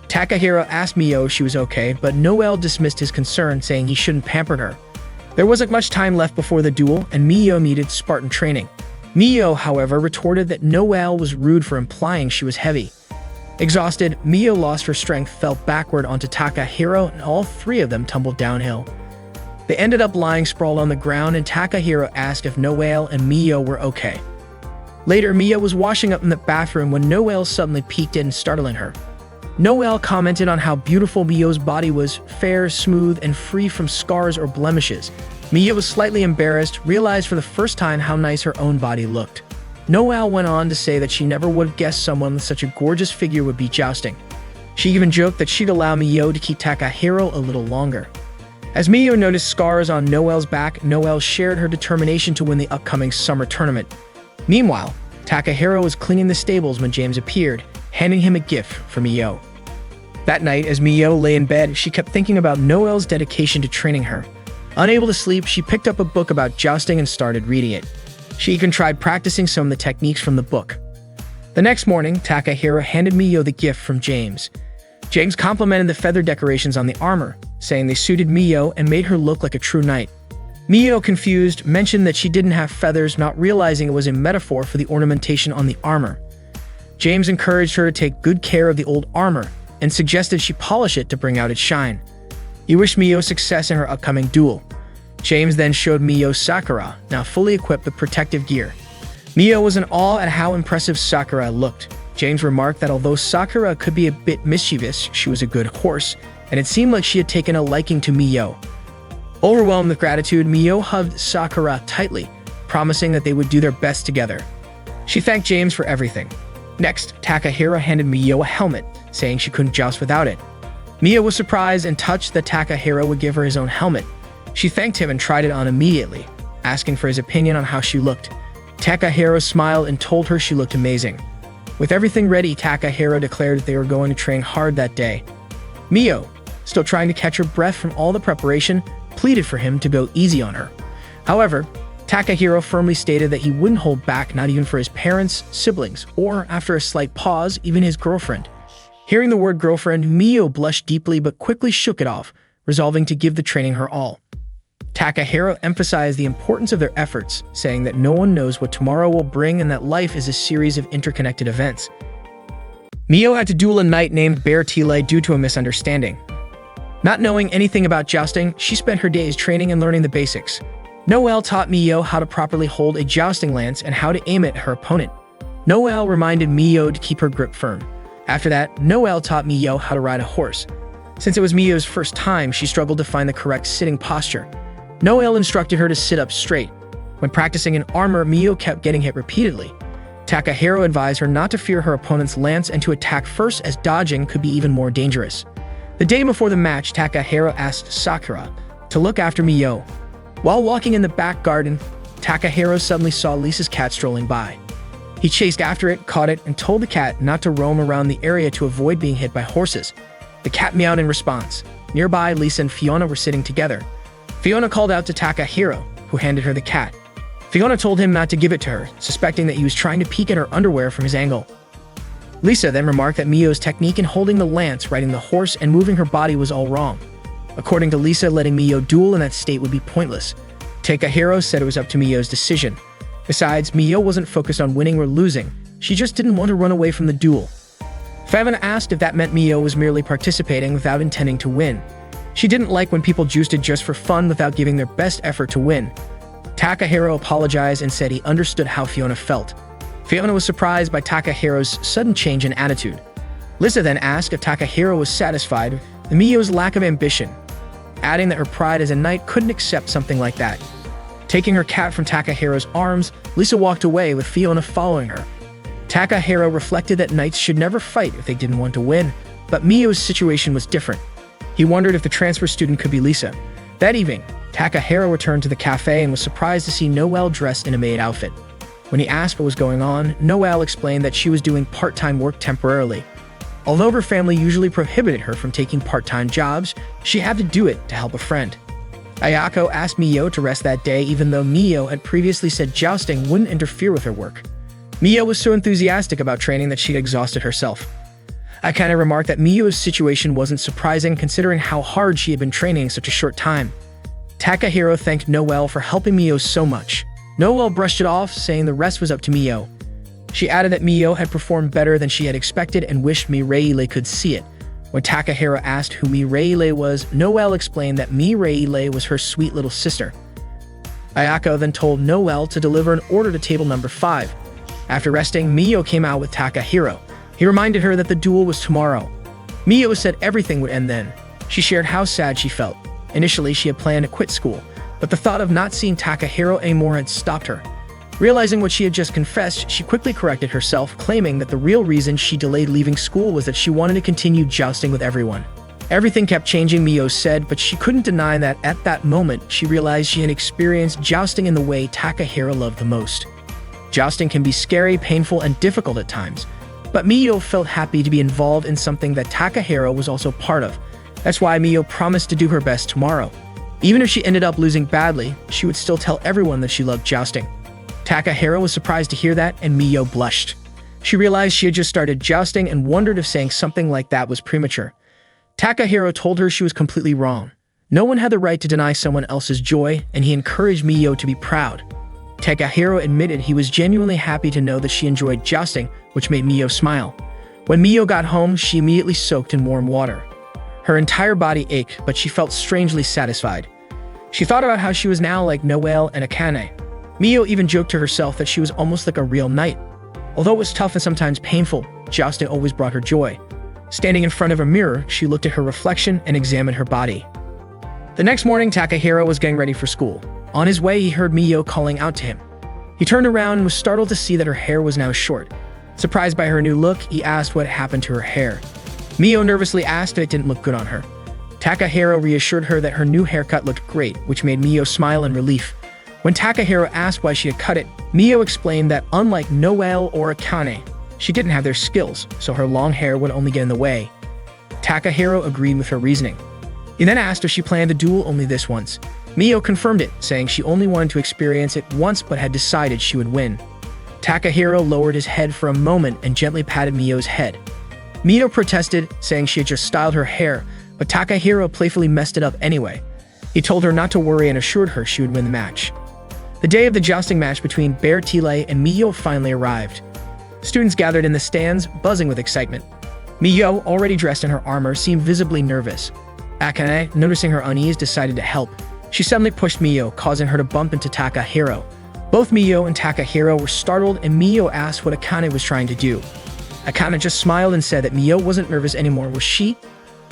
Takahiro asked Mio if she was okay, but Noelle dismissed his concern, saying he shouldn't pamper her. There wasn't much time left before the duel, and Mio needed Spartan training. Mio, however, retorted that Noelle was rude for implying she was heavy. Exhausted, Mio lost her strength, fell backward onto Takahiro, and all three of them tumbled downhill. They ended up lying sprawled on the ground, and Takahiro asked if Noelle and Mio were okay. Later, Mio was washing up in the bathroom when Noelle suddenly peeked in, startling her. Noelle commented on how beautiful Mio's body was, fair, smooth, and free from scars or blemishes. Mio was slightly embarrassed, realized for the first time how nice her own body looked. Noelle went on to say that she never would have guessed someone with such a gorgeous figure would be jousting. She even joked that she'd allow Mio to keep Takahiro a little longer. As Mio noticed scars on Noelle's back, Noelle shared her determination to win the upcoming summer tournament. Meanwhile, Takahiro was cleaning the stables when James appeared, handing him a gift for Mio. That night, as Mio lay in bed, she kept thinking about Noelle's dedication to training her. Unable to sleep, she picked up a book about jousting and started reading it. She even tried practicing some of the techniques from the book. The next morning, Takahiro handed Mio the gift from James. James complimented the feather decorations on the armor, saying they suited Mio and made her look like a true knight. Mio, confused, mentioned that she didn't have feathers, not realizing it was a metaphor for the ornamentation on the armor. James encouraged her to take good care of the old armor and suggested she polish it to bring out its shine. He wished Mio success in her upcoming duel. James then showed Mio Sakura, now fully equipped with protective gear. Mio was in awe at how impressive Sakura looked. James remarked that although Sakura could be a bit mischievous, she was a good horse, and it seemed like she had taken a liking to Mio. Overwhelmed with gratitude, Mio hugged Sakura tightly, promising that they would do their best together. She thanked James for everything. Next, Takahiro handed Mio a helmet, saying she couldn't joust without it. Mio was surprised and touched that Takahiro would give her his own helmet. She thanked him and tried it on immediately, asking for his opinion on how she looked. Takahiro smiled and told her she looked amazing. With everything ready, Takahiro declared that they were going to train hard that day. Mio, still trying to catch her breath from all the preparation, pleaded for him to go easy on her. However, Takahiro firmly stated that he wouldn't hold back, not even for his parents, siblings, or, after a slight pause, even his girlfriend. Hearing the word girlfriend, Mio blushed deeply but quickly shook it off, resolving to give the training her all. Takahiro emphasized the importance of their efforts, saying that no one knows what tomorrow will bring and that life is a series of interconnected events. Mio had to duel a knight named Bertile due to a misunderstanding. Not knowing anything about jousting, she spent her days training and learning the basics. Noelle taught Mio how to properly hold a jousting lance and how to aim it at her opponent. Noelle reminded Mio to keep her grip firm. After that, Noelle taught Mio how to ride a horse. Since it was Mio's first time, she struggled to find the correct sitting posture. Noelle instructed her to sit up straight. When practicing in armor, Mio kept getting hit repeatedly. Takahiro advised her not to fear her opponent's lance and to attack first, as dodging could be even more dangerous. The day before the match, Takahiro asked Sakura to look after Mio. While walking in the back garden, Takahiro suddenly saw Lisa's cat strolling by. He chased after it, caught it, and told the cat not to roam around the area to avoid being hit by horses. The cat meowed in response. Nearby, Lisa and Fiona were sitting together. Fiona called out to Takahiro, who handed her the cat. Fiona told him not to give it to her, suspecting that he was trying to peek at her underwear from his angle. Lisa then remarked that Mio's technique in holding the lance, riding the horse, and moving her body was all wrong. According to Lisa, letting Mio duel in that state would be pointless. Takahiro said it was up to Mio's decision. Besides, Mio wasn't focused on winning or losing. She just didn't want to run away from the duel. Fiona asked if that meant Mio was merely participating without intending to win. She didn't like when people juiced just for fun without giving their best effort to win. Takahiro apologized and said he understood how Fiona felt. Fiona was surprised by Takahiro's sudden change in attitude. Lisa then asked if Takahiro was satisfied with Mio's lack of ambition, adding that her pride as a knight couldn't accept something like that. Taking her cat from Takahiro's arms, Lisa walked away with Fiona following her. Takahiro reflected that knights should never fight if they didn't want to win, but Mio's situation was different. He wondered if the transfer student could be Lisa. That evening, Takahiro returned to the cafe and was surprised to see Noelle dressed in a maid outfit. When he asked what was going on, Noelle explained that she was doing part-time work temporarily. Although her family usually prohibited her from taking part-time jobs, she had to do it to help a friend. Ayako asked Mio to rest that day even though Mio had previously said jousting wouldn't interfere with her work. Mio was so enthusiastic about training that she'd exhausted herself. Akane remarked that Mio's situation wasn't surprising considering how hard she had been training in such a short time. Takahiro thanked Noelle for helping Mio so much. Noelle brushed it off, saying the rest was up to Mio. She added that Mio had performed better than she had expected and wished Mireille could see it. When Takahiro asked who Mireille was, Noelle explained that Mireille was her sweet little sister. Ayako then told Noelle to deliver an order to table number 5. After resting, Mio came out with Takahiro. He reminded her that the duel was tomorrow. Mio said everything would end then. She shared how sad she felt. Initially, she had planned to quit school, but the thought of not seeing Takahiro anymore had stopped her. Realizing what she had just confessed, she quickly corrected herself, claiming that the real reason she delayed leaving school was that she wanted to continue jousting with everyone. Everything kept changing, Mio said, but she couldn't deny that at that moment, she realized she had experienced jousting in the way Takahiro loved the most. Jousting can be scary, painful, and difficult at times, but Mio felt happy to be involved in something that Takahiro was also part of. That's why Mio promised to do her best tomorrow. Even if she ended up losing badly, she would still tell everyone that she loved jousting. Takahiro was surprised to hear that, and Mio blushed. She realized she had just started jousting and wondered if saying something like that was premature. Takahiro told her she was completely wrong. No one had the right to deny someone else's joy, and he encouraged Mio to be proud. Takahiro admitted he was genuinely happy to know that she enjoyed jousting, which made Mio smile. When Mio got home, she immediately soaked in warm water. Her entire body ached, but she felt strangely satisfied. She thought about how she was now like Noelle and Akane. Mio even joked to herself that she was almost like a real knight. Although it was tough and sometimes painful, jousting always brought her joy. Standing in front of a mirror, she looked at her reflection and examined her body. The next morning, Takahiro was getting ready for school. On his way, he heard Mio calling out to him. He turned around and was startled to see that her hair was now short. Surprised by her new look, he asked what had happened to her hair. Mio nervously asked if it didn't look good on her. Takahiro reassured her that her new haircut looked great, which made Mio smile in relief. When Takahiro asked why she had cut it, Mio explained that unlike Noelle or Akane, she didn't have their skills, so her long hair would only get in the way. Takahiro agreed with her reasoning. He then asked if she planned the duel only this once. Mio confirmed it, saying she only wanted to experience it once but had decided she would win. Takahiro lowered his head for a moment and gently patted Mio's head. Mio protested, saying she had just styled her hair, but Takahiro playfully messed it up anyway. He told her not to worry and assured her she would win the match. The day of the jousting match between Beartile and Mio finally arrived. Students gathered in the stands, buzzing with excitement. Mio, already dressed in her armor, seemed visibly nervous. Akane, noticing her unease, decided to help. She suddenly pushed Mio, causing her to bump into Takahiro. Both Mio and Takahiro were startled, and Mio asked what Akane was trying to do. Akane just smiled and said that Mio wasn't nervous anymore, was she?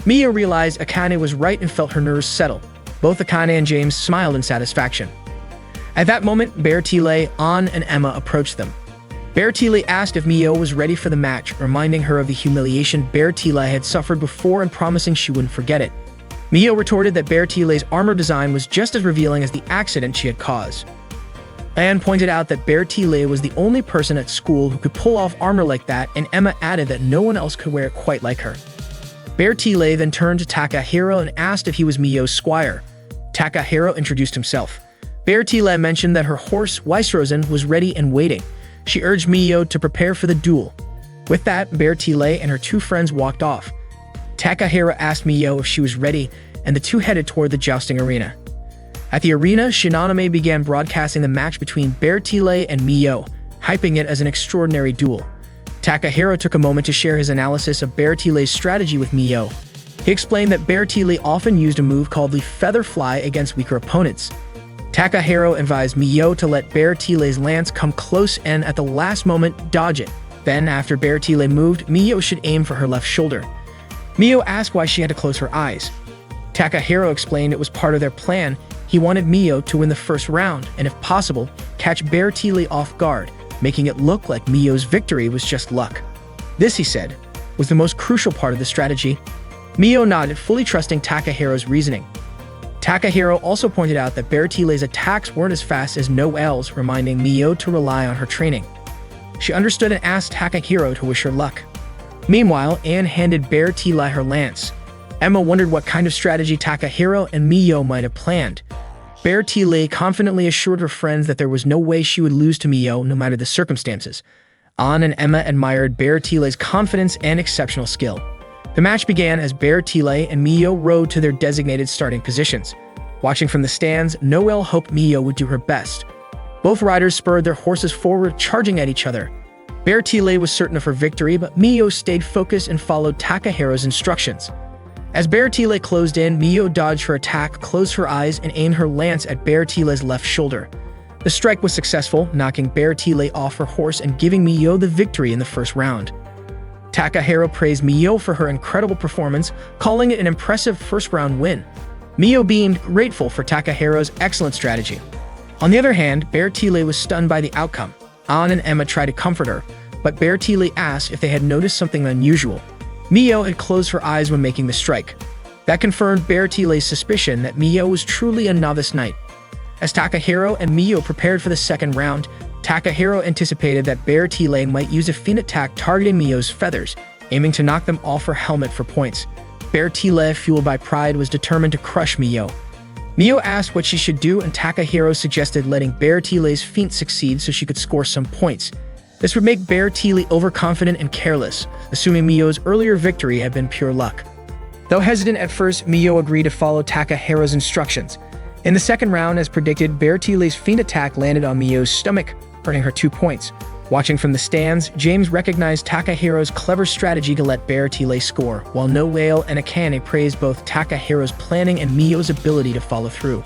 Mio realized Akane was right and felt her nerves settle. Both Akane and James smiled in satisfaction. At that moment, Beartile, An, and Emma approached them. Bertile asked if Mio was ready for the match, reminding her of the humiliation Bertile had suffered before and promising she wouldn't forget it. Mio retorted that Bertile's armor design was just as revealing as the accident she had caused. Anne pointed out that Bertile was the only person at school who could pull off armor like that, and Emma added that no one else could wear it quite like her. Bertile then turned to Takahiro and asked if he was Mio's squire. Takahiro introduced himself. Bertile mentioned that her horse, Weissrosen, was ready and waiting. She urged Mio to prepare for the duel. With that, Bertile and her two friends walked off. Takahiro asked Mio if she was ready, and the two headed toward the jousting arena. At the arena, Shinonome began broadcasting the match between Bertile and Mio, hyping it as an extraordinary duel. Takahiro took a moment to share his analysis of Bertile's strategy with Mio. He explained that Bertile often used a move called the feather fly against weaker opponents. Takahiro advised Mio to let Bertile's lance come close and, at the last moment, dodge it. Then, after Bertile moved, Mio should aim for her left shoulder. Mio asked why she had to close her eyes. Takahiro explained it was part of their plan. He wanted Mio to win the first round and, if possible, catch Bertile off guard, making it look like Mio's victory was just luck. This, he said, was the most crucial part of the strategy. Mio nodded, fully trusting Takahiro's reasoning. Takahiro also pointed out that Bertile's attacks weren't as fast as Noelle's, reminding Mio to rely on her training. She understood and asked Takahiro to wish her luck. Meanwhile, Anne handed Bertile her lance. Emma wondered what kind of strategy Takahiro and Mio might have planned. Bertile confidently assured her friends that there was no way she would lose to Mio no matter the circumstances. Anne and Emma admired Bertile's confidence and exceptional skill. The match began as Bertile and Mio rode to their designated starting positions. Watching from the stands, Noelle hoped Mio would do her best. Both riders spurred their horses forward, charging at each other. Bertile was certain of her victory, but Mio stayed focused and followed Takahiro's instructions. As Bertile closed in, Mio dodged her attack, closed her eyes, and aimed her lance at Bertile's left shoulder. The strike was successful, knocking Bertile off her horse and giving Mio the victory in the first round. Takahiro praised Mio for her incredible performance, calling it an impressive first-round win. Mio beamed, grateful for Takahiro's excellent strategy. On the other hand, Bertile was stunned by the outcome. Anne and Emma tried to comfort her, but Bertile asked if they had noticed something unusual. Mio had closed her eyes when making the strike. That confirmed Bertile's suspicion that Mio was truly a novice knight. As Takahiro and Mio prepared for the second round, Takahiro anticipated that Bertile might use a feint attack targeting Mio's feathers, aiming to knock them off her helmet for points. Bertile, fueled by pride, was determined to crush Mio. Mio asked what she should do, and Takahiro suggested letting Bertile's feint succeed so she could score some points. This would make Bertile overconfident and careless, assuming Mio's earlier victory had been pure luck. Though hesitant at first, Mio agreed to follow Takahiro's instructions. In the second round, as predicted, Bertile's feint attack landed on Mio's stomach, earning her 2 points. Watching from the stands, James recognized Takahiro's clever strategy to let Bertile score, while Noelle and Akane praised both Takahiro's planning and Mio's ability to follow through.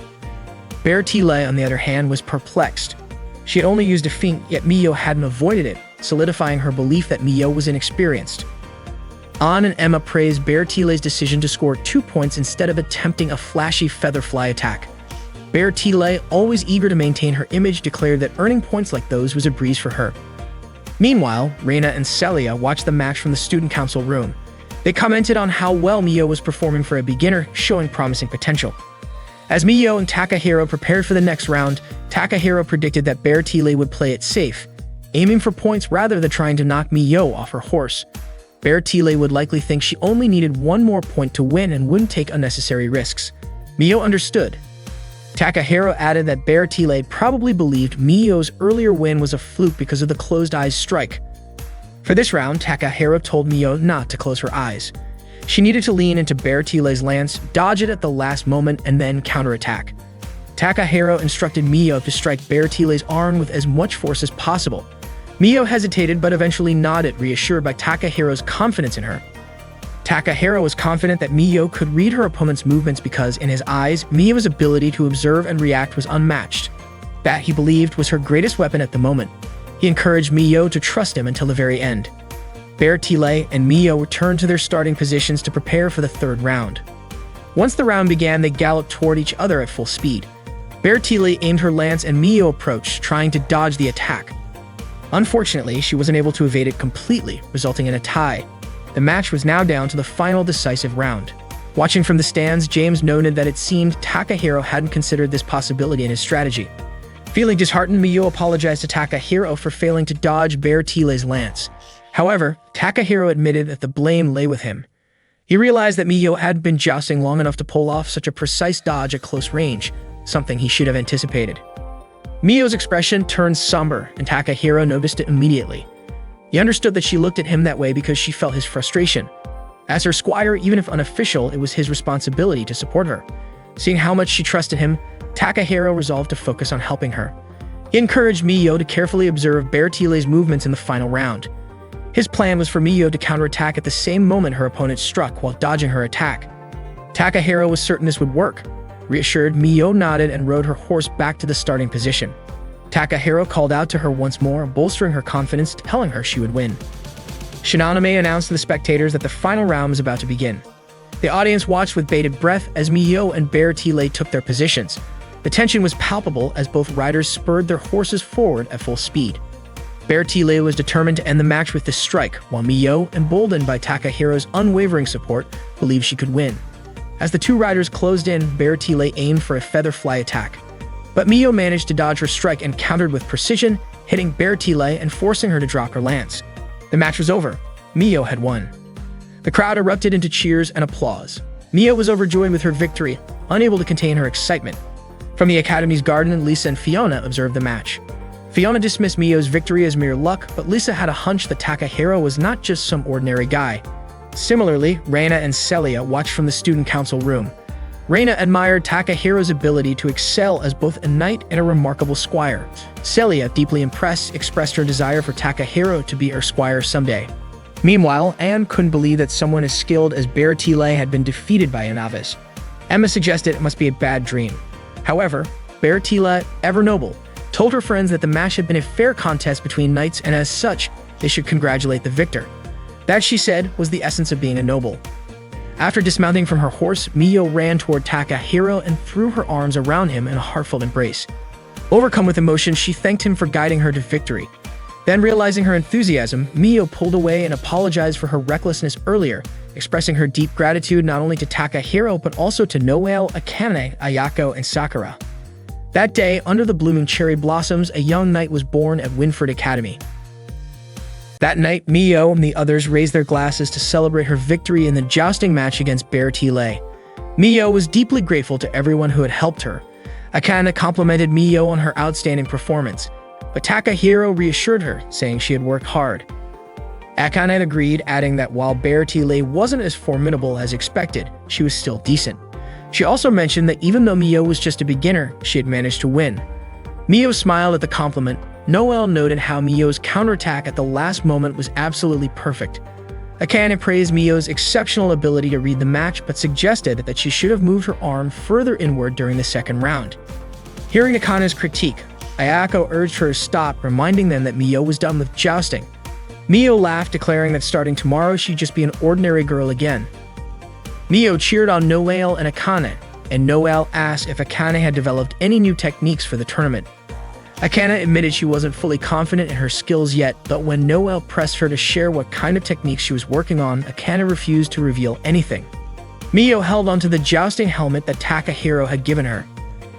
Bertile, on the other hand, was perplexed. She had only used a feint, yet Mio hadn't avoided it, solidifying her belief that Mio was inexperienced. Anne and Emma praised Bertile's decision to score 2 points instead of attempting a flashy feather fly attack. Bertile, always eager to maintain her image, declared that earning points like those was a breeze for her. Meanwhile, Reina and Celia watched the match from the student council room. They commented on how well Mio was performing for a beginner, showing promising potential. As Mio and Takahiro prepared for the next round, Takahiro predicted that Bertile would play it safe, aiming for points rather than trying to knock Mio off her horse. Bertile would likely think she only needed 1 more point to win and wouldn't take unnecessary risks. Mio understood. Takahiro added that Bertile probably believed Mio's earlier win was a fluke because of the closed eyes strike. For this round, Takahiro told Mio not to close her eyes. She needed to lean into Bertile's lance, dodge it at the last moment, and then counterattack. Takahiro instructed Mio to strike Bertile's arm with as much force as possible. Mio hesitated but eventually nodded, reassured by Takahiro's confidence in her. Takahiro was confident that Mio could read her opponent's movements because, in his eyes, Mio's ability to observe and react was unmatched. That, he believed, was her greatest weapon at the moment. He encouraged Mio to trust him until the very end. Bertile and Mio returned to their starting positions to prepare for the third round. Once the round began, they galloped toward each other at full speed. Bertile aimed her lance and Mio approached, trying to dodge the attack. Unfortunately, she wasn't able to evade it completely, resulting in a tie. The match was now down to the final decisive round. Watching from the stands, James noted that it seemed Takahiro hadn't considered this possibility in his strategy. Feeling disheartened, Miyo apologized to Takahiro for failing to dodge Bear Tile's lance. However, Takahiro admitted that the blame lay with him. He realized that Miyo hadn't been jousting long enough to pull off such a precise dodge at close range, something he should have anticipated. Miyo's expression turned somber, and Takahiro noticed it immediately. He understood that she looked at him that way because she felt his frustration. As her squire, even if unofficial, it was his responsibility to support her. Seeing how much she trusted him, Takahiro resolved to focus on helping her. He encouraged Miyo to carefully observe Bear Tile's movements in the final round. His plan was for Miyo to counterattack at the same moment her opponent struck while dodging her attack. Takahiro was certain this would work. Reassured, Miyo nodded and rode her horse back to the starting position. Takahiro called out to her once more, bolstering her confidence, telling her she would win. Shinonome announced to the spectators that the final round was about to begin. The audience watched with bated breath as Miyo and Bear Tile took their positions. The tension was palpable as both riders spurred their horses forward at full speed. Bear Tile was determined to end the match with this strike, while Miyo, emboldened by Takahiro's unwavering support, believed she could win. As the two riders closed in, Bear Tile aimed for a feather fly attack. But Miyo managed to dodge her strike and countered with precision, hitting Bear Tile and forcing her to drop her lance. The match was over. Miyo had won. The crowd erupted into cheers and applause. Miyo was overjoyed with her victory, unable to contain her excitement. From the Academy's garden, Lisa and Fiona observed the match. Fiona dismissed Miyo's victory as mere luck, but Lisa had a hunch that Takahiro was not just some ordinary guy. Similarly, Reina and Celia watched from the student council room. Reina admired Takahiro's ability to excel as both a knight and a remarkable squire. Celia, deeply impressed, expressed her desire for Takahiro to be her squire someday. Meanwhile, Anne couldn't believe that someone as skilled as Bear Tile had been defeated by a novice. Emma suggested it must be a bad dream. However, Bear Tile, ever noble, told her friends that the match had been a fair contest between knights and as such, they should congratulate the victor. That, she said, was the essence of being a noble. After dismounting from her horse, Miyo ran toward Takahiro and threw her arms around him in a heartfelt embrace. Overcome with emotion, she thanked him for guiding her to victory. Then, realizing her enthusiasm, Miyo pulled away and apologized for her recklessness earlier, expressing her deep gratitude not only to Takahiro but also to Noelle, Akane, Ayako, and Sakura. That day, under the blooming cherry blossoms, a young knight was born at Winford Academy. That night, Miyo and the others raised their glasses to celebrate her victory in the jousting match against Bear Tile. Miyo was deeply grateful to everyone who had helped her. Akane complimented Miyo on her outstanding performance, but Takahiro reassured her, saying she had worked hard. Akane agreed, adding that while Bear Tile wasn't as formidable as expected, she was still decent. She also mentioned that even though Miyo was just a beginner, she had managed to win. Miyo smiled at the compliment. Noelle noted how Miyo's counterattack at the last moment was absolutely perfect. Akane praised Miyo's exceptional ability to read the match, but suggested that she should have moved her arm further inward during the second round. Hearing Akane's critique, Ayako urged her to stop, reminding them that Miyo was done with jousting. Miyo laughed, declaring that starting tomorrow she'd just be an ordinary girl again. Miyo cheered on Noelle and Akane, and Noelle asked if Akane had developed any new techniques for the tournament. Akane admitted she wasn't fully confident in her skills yet, but when Noelle pressed her to share what kind of techniques she was working on, Akane refused to reveal anything. Miyo held onto the jousting helmet that Takahiro had given her.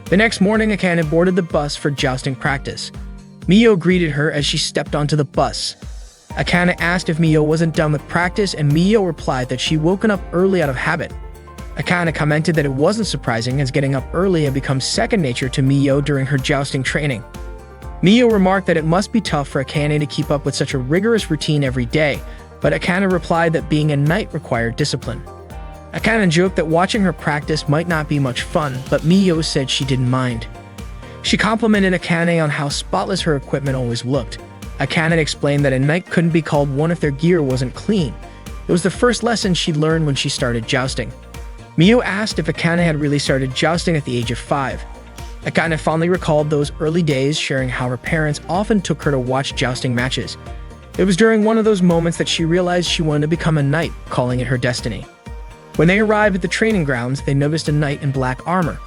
The next morning, Akane boarded the bus for jousting practice. Miyo greeted her as she stepped onto the bus. Akane asked if Miyo wasn't done with practice, and Miyo replied that she'd woken up early out of habit. Akane commented that it wasn't surprising, as getting up early had become second nature to Miyo during her jousting training. Miyo remarked that it must be tough for Akane to keep up with such a rigorous routine every day, but Akane replied that being a knight required discipline. Akane joked that watching her practice might not be much fun, but Miyo said she didn't mind. She complimented Akane on how spotless her equipment always looked. Akane explained that a knight couldn't be called one if their gear wasn't clean. It was the first lesson she'd learned when she started jousting. Miyo asked if Akane had really started jousting at the age of 5. Akane fondly recalled those early days, sharing how her parents often took her to watch jousting matches. It was during one of those moments that she realized she wanted to become a knight, calling it her destiny. When they arrived at the training grounds, they noticed a knight in black armor.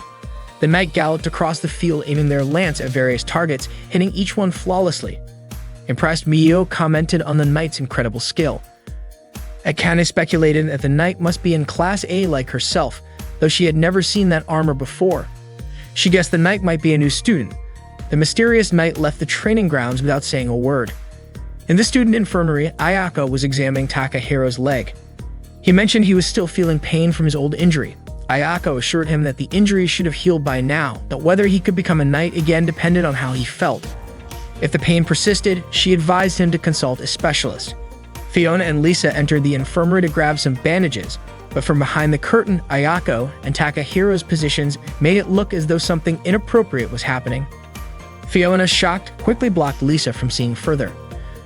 The knight galloped across the field, aiming their lance at various targets, hitting each one flawlessly. Impressed, Mio commented on the knight's incredible skill. Akane speculated that the knight must be in Class A like herself, though she had never seen that armor before. She guessed the knight might be a new student. The mysterious knight left the training grounds without saying a word. In the student infirmary, Ayako was examining Takahiro's leg. He mentioned he was still feeling pain from his old injury. Ayako assured him that the injury should have healed by now, but whether he could become a knight again depended on how he felt. If the pain persisted, she advised him to consult a specialist. Fiona and Lisa entered the infirmary to grab some bandages, but from behind the curtain, Ayako and Takahiro's positions made it look as though something inappropriate was happening. Fiona, shocked, quickly blocked Lisa from seeing further.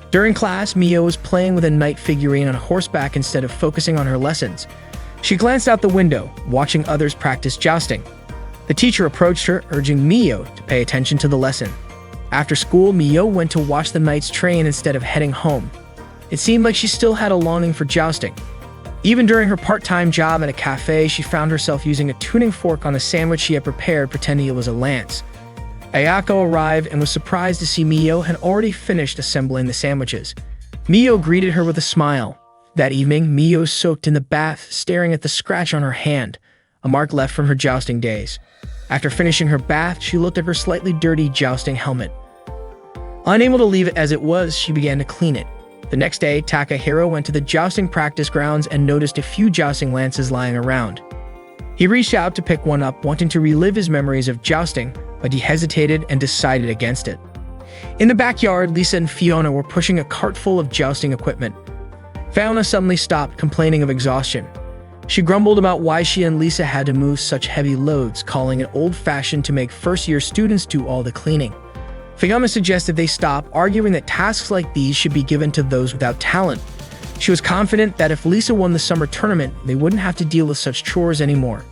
During class, Mio was playing with a knight figurine on horseback instead of focusing on her lessons. She glanced out the window, watching others practice jousting. The teacher approached her, urging Mio to pay attention to the lesson. After school, Mio went to watch the knights train instead of heading home. It seemed like she still had a longing for jousting. Even during her part-time job at a cafe, she found herself using a tuning fork on a sandwich she had prepared, pretending it was a lance. Ayako arrived and was surprised to see Mio had already finished assembling the sandwiches. Mio greeted her with a smile. That evening, Mio soaked in the bath, staring at the scratch on her hand, a mark left from her jousting days. After finishing her bath, she looked at her slightly dirty jousting helmet. Unable to leave it as it was, she began to clean it. The next day, Takahiro went to the jousting practice grounds and noticed a few jousting lances lying around. He reached out to pick one up, wanting to relive his memories of jousting, but he hesitated and decided against it. In the backyard, Lisa and Fiona were pushing a cart full of jousting equipment. Fiona suddenly stopped, complaining of exhaustion. She grumbled about why she and Lisa had to move such heavy loads, calling it old-fashioned to make first-year students do all the cleaning. Fiona suggested they stop, arguing that tasks like these should be given to those without talent. She was confident that if Lisa won the summer tournament, they wouldn't have to deal with such chores anymore.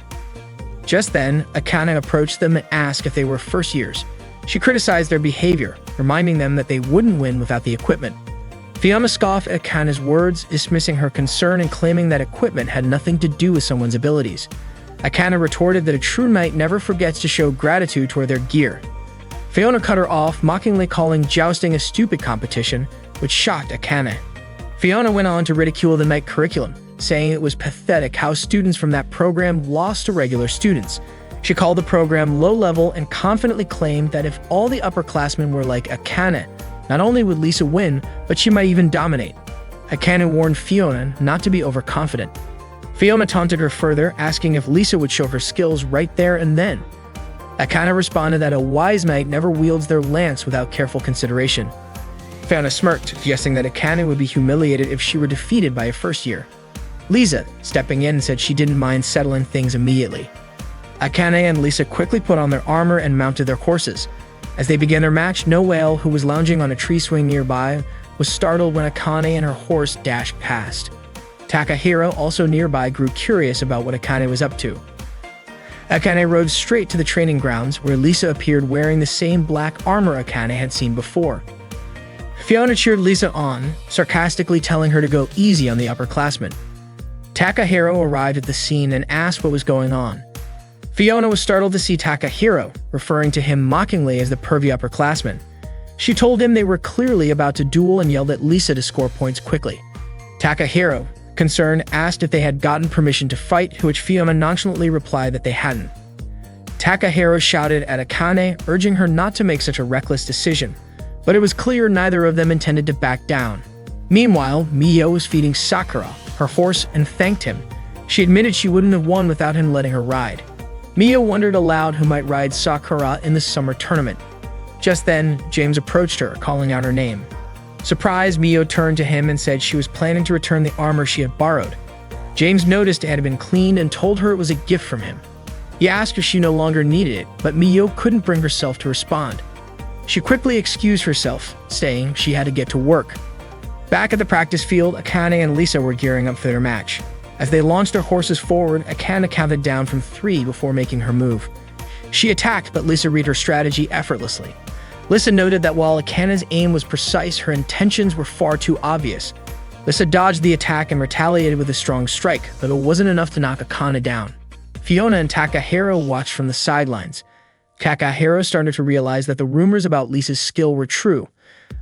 Just then, Akane approached them and asked if they were first years. She criticized their behavior, reminding them that they wouldn't win without the equipment. Fiona scoffed at Akane's words, dismissing her concern and claiming that equipment had nothing to do with someone's abilities. Akane retorted that a true knight never forgets to show gratitude toward their gear. Fiona cut her off, mockingly calling jousting a stupid competition, which shocked Akane. Fiona went on to ridicule the knight curriculum, saying it was pathetic how students from that program lost to regular students. She called the program low-level and confidently claimed that if all the upperclassmen were like Akane, not only would Lisa win, but she might even dominate. Akane warned Fiona not to be overconfident. Fiona taunted her further, asking if Lisa would show her skills right there and then. Akane responded that a wise knight never wields their lance without careful consideration. Fiona smirked, guessing that Akane would be humiliated if she were defeated by a first year. Lisa, stepping in, said she didn't mind settling things immediately. Akane and Lisa quickly put on their armor and mounted their horses. As they began their match, Noelle, who was lounging on a tree swing nearby, was startled when Akane and her horse dashed past. Takahiro, also nearby, grew curious about what Akane was up to. Akane rode straight to the training grounds, where Lisa appeared wearing the same black armor Akane had seen before. Fiona cheered Lisa on, sarcastically telling her to go easy on the upperclassmen. Takahiro arrived at the scene and asked what was going on. Fiona was startled to see Takahiro, referring to him mockingly as the pervy upperclassman. She told him they were clearly about to duel and yelled at Lisa to score points quickly. Takahiro, concerned, asked if they had gotten permission to fight, to which Fiona nonchalantly replied that they hadn't. Takahiro shouted at Akane, urging her not to make such a reckless decision, but it was clear neither of them intended to back down. Meanwhile, Mio was feeding Sakura, her horse, and thanked him. She admitted she wouldn't have won without him letting her ride. Mio wondered aloud who might ride Sakura in the summer tournament. Just then, James approached her, calling out her name. Surprised, Mio turned to him and said she was planning to return the armor she had borrowed. James noticed it had been cleaned and told her it was a gift from him. He asked if she no longer needed it, but Mio couldn't bring herself to respond. She quickly excused herself, saying she had to get to work. Back at the practice field, Akane and Lisa were gearing up for their match. As they launched their horses forward, Akane counted down from 3 before making her move. She attacked, but Lisa read her strategy effortlessly. Lisa noted that while Akane's aim was precise, her intentions were far too obvious. Lisa dodged the attack and retaliated with a strong strike, but it wasn't enough to knock Akane down. Fiona and Takahiro watched from the sidelines. Takahiro started to realize that the rumors about Lisa's skill were true.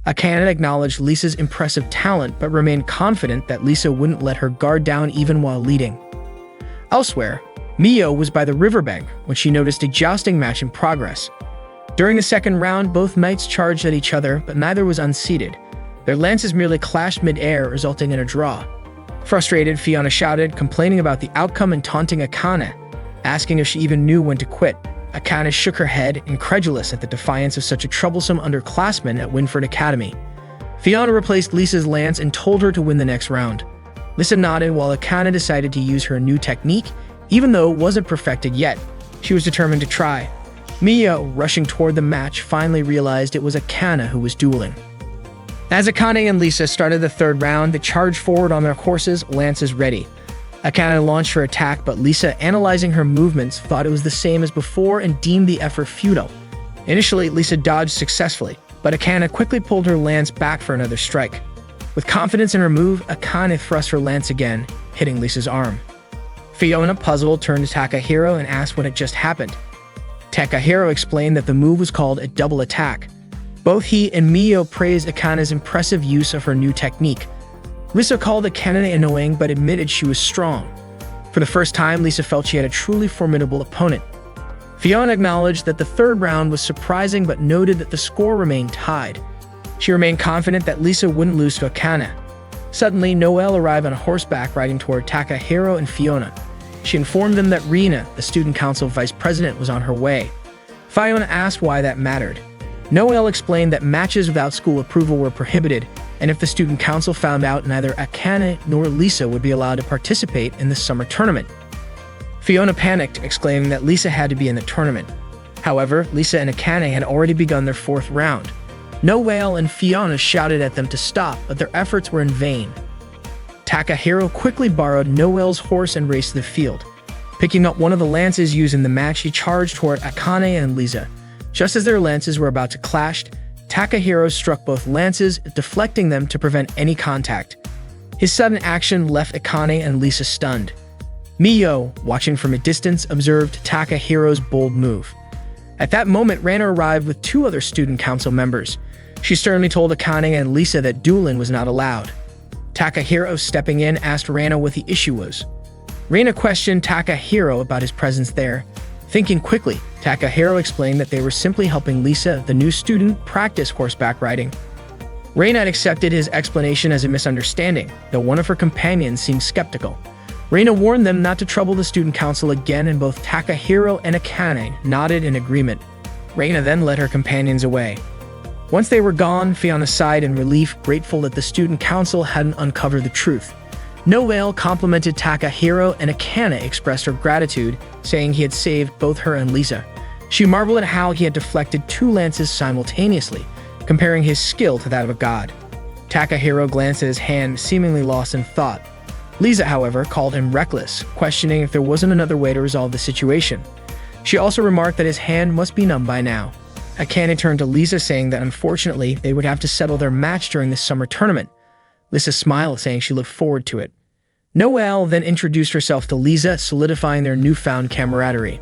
Akane acknowledged Lisa's impressive talent but remained confident that Lisa wouldn't let her guard down even while leading. Elsewhere, Mio was by the riverbank when she noticed a jousting match in progress. During the second round, both knights charged at each other, but neither was unseated. Their lances merely clashed mid-air, resulting in a draw. Frustrated, Fiona shouted, complaining about the outcome and taunting Akane, asking if she even knew when to quit. Akane shook her head, incredulous at the defiance of such a troublesome underclassman at Winford Academy. Fiona replaced Lisa's lance and told her to win the next round. Lisa nodded while Akane decided to use her new technique, even though it wasn't perfected yet. She was determined to try. Mio, rushing toward the match, finally realized it was Akane who was dueling. As Akane and Lisa started the third round, they charged forward on their horses, lances ready. Akane launched her attack, but Lisa, analyzing her movements, thought it was the same as before and deemed the effort futile. Initially, Lisa dodged successfully, but Akane quickly pulled her lance back for another strike. With confidence in her move, Akane thrust her lance again, hitting Lisa's arm. Fiona, puzzled, turned to Takahiro and asked what had just happened. Takahiro explained that the move was called a double attack. Both he and Mio praised Akane's impressive use of her new technique. Lisa called Akane annoying but admitted she was strong. For the first time, Lisa felt she had a truly formidable opponent. Fiona acknowledged that the third round was surprising but noted that the score remained tied. She remained confident that Lisa wouldn't lose to Akane. Suddenly, Noelle arrived on horseback riding toward Takahiro and Fiona. She informed them that Rina, the student council vice president, was on her way. Fiona asked why that mattered. Noelle explained that matches without school approval were prohibited, and if the student council found out, neither Akane nor Lisa would be allowed to participate in the summer tournament. Fiona panicked, exclaiming that Lisa had to be in the tournament. However, Lisa and Akane had already begun their fourth round. Noelle and Fiona shouted at them to stop, but their efforts were in vain. Takahiro quickly borrowed Noelle's horse and raced to the field. Picking up one of the lances used in the match, he charged toward Akane and Lisa. Just as their lances were about to clash, Takahiro struck both lances, deflecting them to prevent any contact. His sudden action left Akane and Lisa stunned. Mio, watching from a distance, observed Takahiro's bold move. At that moment, Rana arrived with two other student council members. She sternly told Akane and Lisa that dueling was not allowed. Takahiro, stepping in, asked Rana what the issue was. Rana questioned Takahiro about his presence there. Thinking quickly, Takahiro explained that they were simply helping Lisa, the new student, practice horseback riding. Rana had accepted his explanation as a misunderstanding, though one of her companions seemed skeptical. Rana warned them not to trouble the student council again, and both Takahiro and Akane nodded in agreement. Rana then led her companions away. Once they were gone, Fiona sighed in relief, grateful that the student council hadn't uncovered the truth. Noelle complimented Takahiro, and Akane expressed her gratitude, saying he had saved both her and Lisa. She marveled at how he had deflected two lances simultaneously, comparing his skill to that of a god. Takahiro glanced at his hand, seemingly lost in thought. Lisa, however, called him reckless, questioning if there wasn't another way to resolve the situation. She also remarked that his hand must be numb by now. Akane turned to Lisa, saying that unfortunately they would have to settle their match during the summer tournament. Lisa smiled, saying she looked forward to it. Noelle then introduced herself to Lisa, solidifying their newfound camaraderie.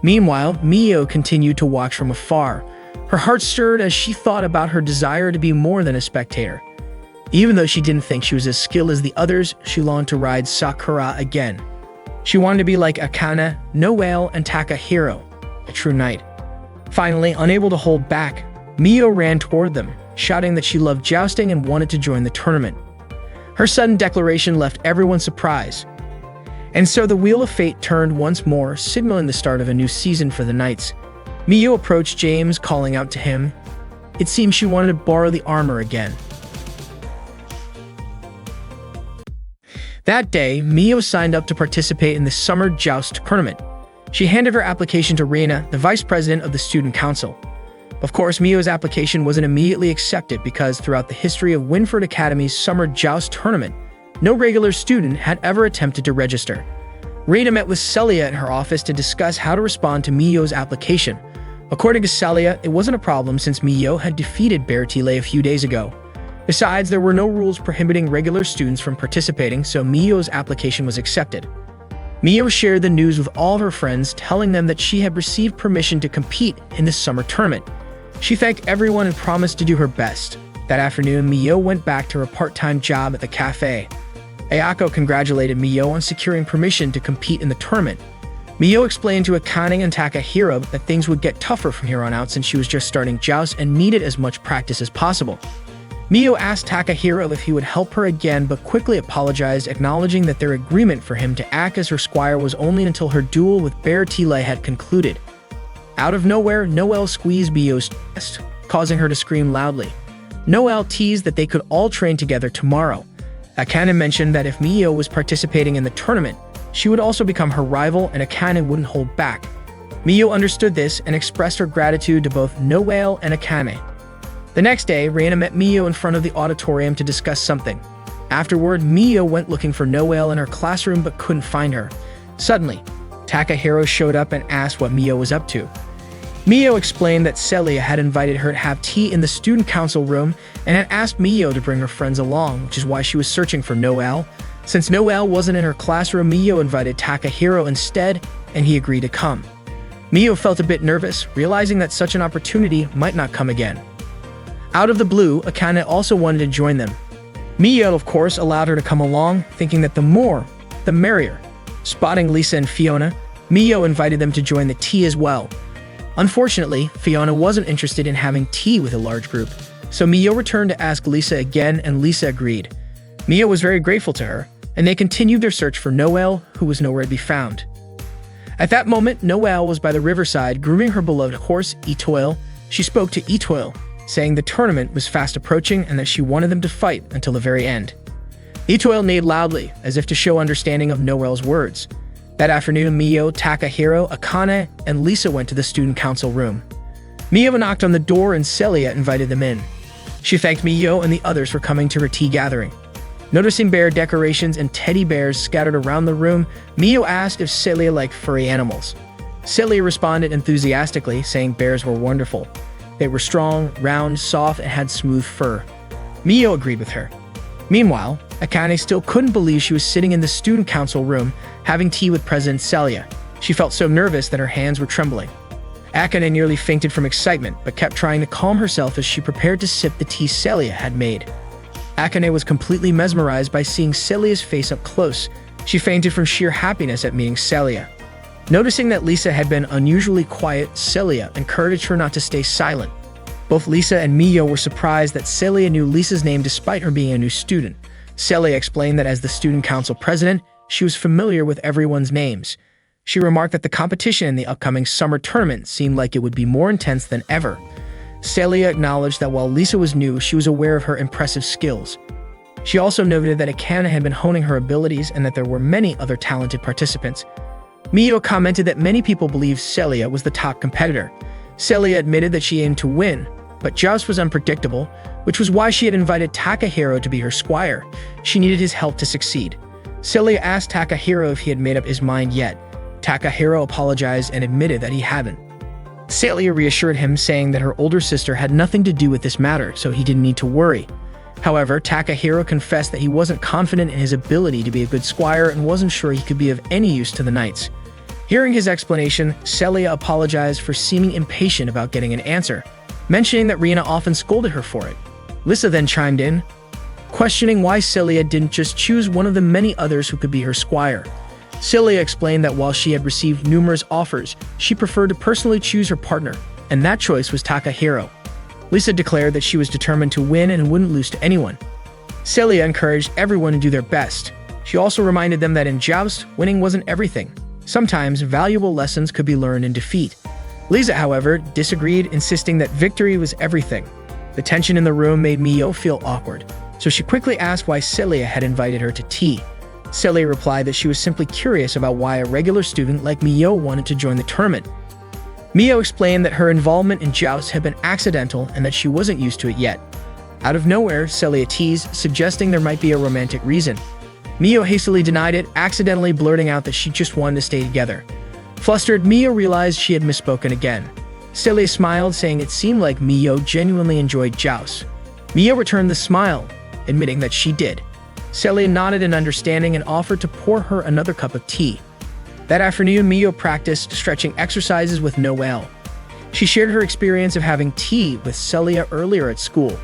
Meanwhile, Mio continued to watch from afar. Her heart stirred as she thought about her desire to be more than a spectator. Even though she didn't think she was as skilled as the others, she longed to ride Sakura again. She wanted to be like Akane, Noelle, and Takahiro, a true knight. Finally, unable to hold back, Mio ran toward them, shouting that she loved jousting and wanted to join the tournament. Her sudden declaration left everyone surprised. And so the wheel of fate turned once more, signaling the start of a new season for the Knights. Mio approached James, calling out to him. It seemed she wanted to borrow the armor again. That day, Mio signed up to participate in the summer joust tournament. She handed her application to Rina, the vice president of the student council. Of course, Mio's application wasn't immediately accepted because throughout the history of Winford Academy's summer joust tournament, no regular student had ever attempted to register. Rina met with Celia in her office to discuss how to respond to Mio's application. According to Celia, it wasn't a problem since Mio had defeated Bertile a few days ago. Besides, there were no rules prohibiting regular students from participating, so Mio's application was accepted. Mio shared the news with all of her friends, telling them that she had received permission to compete in the summer tournament. She thanked everyone and promised to do her best. That afternoon, Mio went back to her part-time job at the cafe. Ayako congratulated Mio on securing permission to compete in the tournament. Mio explained to Akane and Takahiro that things would get tougher from here on out since she was just starting joust and needed as much practice as possible. Mio asked Takahiro if he would help her again, but quickly apologized, acknowledging that their agreement for him to act as her squire was only until her duel with Bear Tile had concluded. Out of nowhere, Noelle squeezed Mio's chest, causing her to scream loudly. Noelle teased that they could all train together tomorrow. Akane mentioned that if Mio was participating in the tournament, she would also become her rival and Akane wouldn't hold back. Mio understood this and expressed her gratitude to both Noelle and Akane. The next day, Reina met Mio in front of the auditorium to discuss something. Afterward, Mio went looking for Noelle in her classroom but couldn't find her. Suddenly, Takahiro showed up and asked what Mio was up to. Mio explained that Celia had invited her to have tea in the student council room and had asked Mio to bring her friends along, which is why she was searching for Noelle. Since Noelle wasn't in her classroom, Mio invited Takahiro instead, and he agreed to come. Mio felt a bit nervous, realizing that such an opportunity might not come again. Out of the blue, Akane also wanted to join them. Mio, of course, allowed her to come along, thinking that the more, the merrier. Spotting Lisa and Fiona, Mio invited them to join the tea as well. Unfortunately, Fiona wasn't interested in having tea with a large group, so Mio returned to ask Lisa again, and Lisa agreed. Mio was very grateful to her, and they continued their search for Noelle, who was nowhere to be found. At that moment, Noelle was by the riverside grooming her beloved horse, Etoile. She spoke to Etoile, saying the tournament was fast approaching and that she wanted them to fight until the very end. Etoile neighed loudly, as if to show understanding of Noelle's words. That afternoon, Mio, Takahiro, Akane, and Lisa went to the student council room. Mio knocked on the door and Celia invited them in. She thanked Mio and the others for coming to her tea gathering. Noticing bear decorations and teddy bears scattered around the room, Mio asked if Celia liked furry animals. Celia responded enthusiastically, saying bears were wonderful. They were strong, round, soft, and had smooth fur. Mio agreed with her. Meanwhile, Akane still couldn't believe she was sitting in the student council room, having tea with President Celia. She felt so nervous that her hands were trembling. Akane nearly fainted from excitement, but kept trying to calm herself as she prepared to sip the tea Celia had made. Akane was completely mesmerized by seeing Celia's face up close. She fainted from sheer happiness at meeting Celia. Noticing that Lisa had been unusually quiet, Celia encouraged her not to stay silent. Both Lisa and Mio were surprised that Celia knew Lisa's name despite her being a new student. Celia explained that as the student council president, she was familiar with everyone's names. She remarked that the competition in the upcoming summer tournament seemed like it would be more intense than ever. Celia acknowledged that while Lisa was new, she was aware of her impressive skills. She also noted that Akane had been honing her abilities and that there were many other talented participants. Mio commented that many people believed Celia was the top competitor. Celia admitted that she aimed to win, but Joust was unpredictable, which was why she had invited Takahiro to be her squire. She needed his help to succeed. Celia asked Takahiro if he had made up his mind yet. Takahiro apologized and admitted that he hadn't. Celia reassured him, saying that her older sister had nothing to do with this matter, so he didn't need to worry. However, Takahiro confessed that he wasn't confident in his ability to be a good squire and wasn't sure he could be of any use to the knights. Hearing his explanation, Celia apologized for seeming impatient about getting an answer, mentioning that Reina often scolded her for it. Lisa then chimed in, questioning why Celia didn't just choose one of the many others who could be her squire. Celia explained that while she had received numerous offers, she preferred to personally choose her partner, and that choice was Takahiro. Lisa declared that she was determined to win and wouldn't lose to anyone. Celia encouraged everyone to do their best. She also reminded them that in Joust, winning wasn't everything. Sometimes valuable lessons could be learned in defeat. Lisa, however, disagreed, insisting that victory was everything. The tension in the room made Mio feel awkward, so she quickly asked why Celia had invited her to tea. Celia replied that she was simply curious about why a regular student like Mio wanted to join the tournament. Mio explained that her involvement in Joust had been accidental and that she wasn't used to it yet. Out of nowhere, Celia teased, suggesting there might be a romantic reason. Mio hastily denied it, accidentally blurting out that she just wanted to stay together. Flustered, Mio realized she had misspoken again. Celia smiled, saying it seemed like Mio genuinely enjoyed Joust. Mio returned the smile, admitting that she did. Celia nodded in understanding and offered to pour her another cup of tea. That afternoon, Mio practiced stretching exercises with Noelle. She shared her experience of having tea with Celia earlier at school.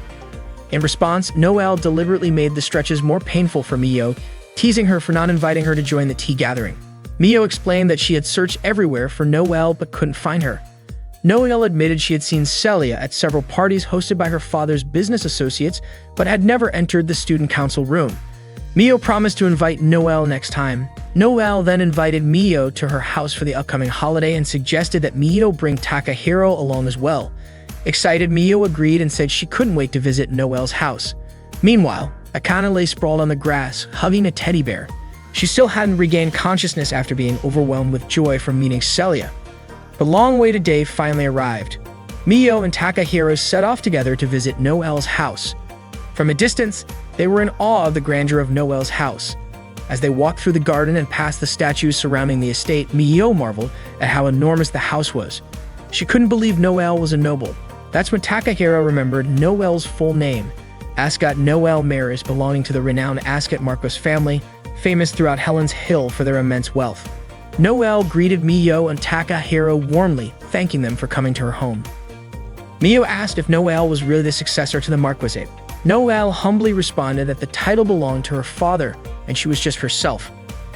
In response, Noelle deliberately made the stretches more painful for Mio, teasing her for not inviting her to join the tea gathering. Mio explained that she had searched everywhere for Noelle but couldn't find her. Noelle admitted she had seen Celia at several parties hosted by her father's business associates but had never entered the student council room. Mio promised to invite Noelle next time. Noelle then invited Mio to her house for the upcoming holiday and suggested that Mio bring Takahiro along as well. Excited, Mio agreed and said she couldn't wait to visit Noelle's house. Meanwhile, Akane lay sprawled on the grass, hugging a teddy bear. She still hadn't regained consciousness after being overwhelmed with joy from meeting Celia. The long-awaited day finally arrived. Mio and Takahiro set off together to visit Noelle's house. From a distance, they were in awe of the grandeur of Noelle's house. As they walked through the garden and past the statues surrounding the estate, Mio marveled at how enormous the house was. She couldn't believe Noelle was a noble. That's when Takahiro remembered Noelle's full name, Ascot Noelle Maris, belonging to the renowned Ascot Marcos family, famous throughout Helen's Hill for their immense wealth. Noelle greeted Mio and Takahiro warmly, thanking them for coming to her home. Mio asked if Noelle was really the successor to the Marquisate. Noelle humbly responded that the title belonged to her father and she was just herself.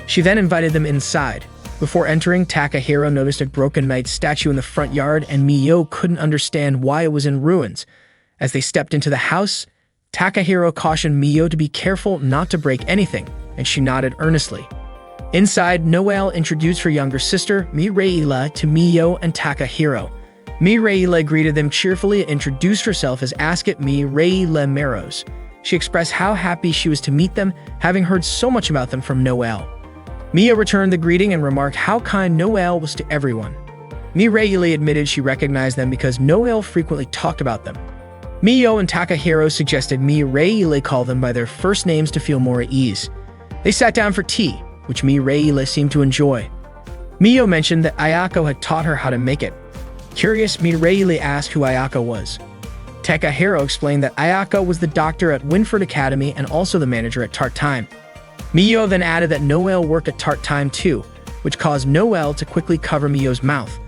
She then invited them inside. Before entering, Takahiro noticed a broken knight statue in the front yard and Mio couldn't understand why it was in ruins. As they stepped into the house, Takahiro cautioned Mio to be careful not to break anything, and she nodded earnestly. Inside, Noelle introduced her younger sister, Mireille, to Mio and Takahiro. Mireille greeted them cheerfully and introduced herself as Ascot Mireille Maros. She expressed how happy she was to meet them, having heard so much about them from Noelle. Mio returned the greeting and remarked how kind Noelle was to everyone. Mireille admitted she recognized them because Noelle frequently talked about them. Mio and Takahiro suggested Mireille call them by their first names to feel more at ease. They sat down for tea, which Mireille seemed to enjoy. Mio mentioned that Ayako had taught her how to make it. Curious, Mireille asked who Ayako was. Takahiro explained that Ayako was the doctor at Winford Academy and also the manager at Tart Time. Mio then added that Noelle worked at Tart Time too, which caused Noelle to quickly cover Mio's mouth.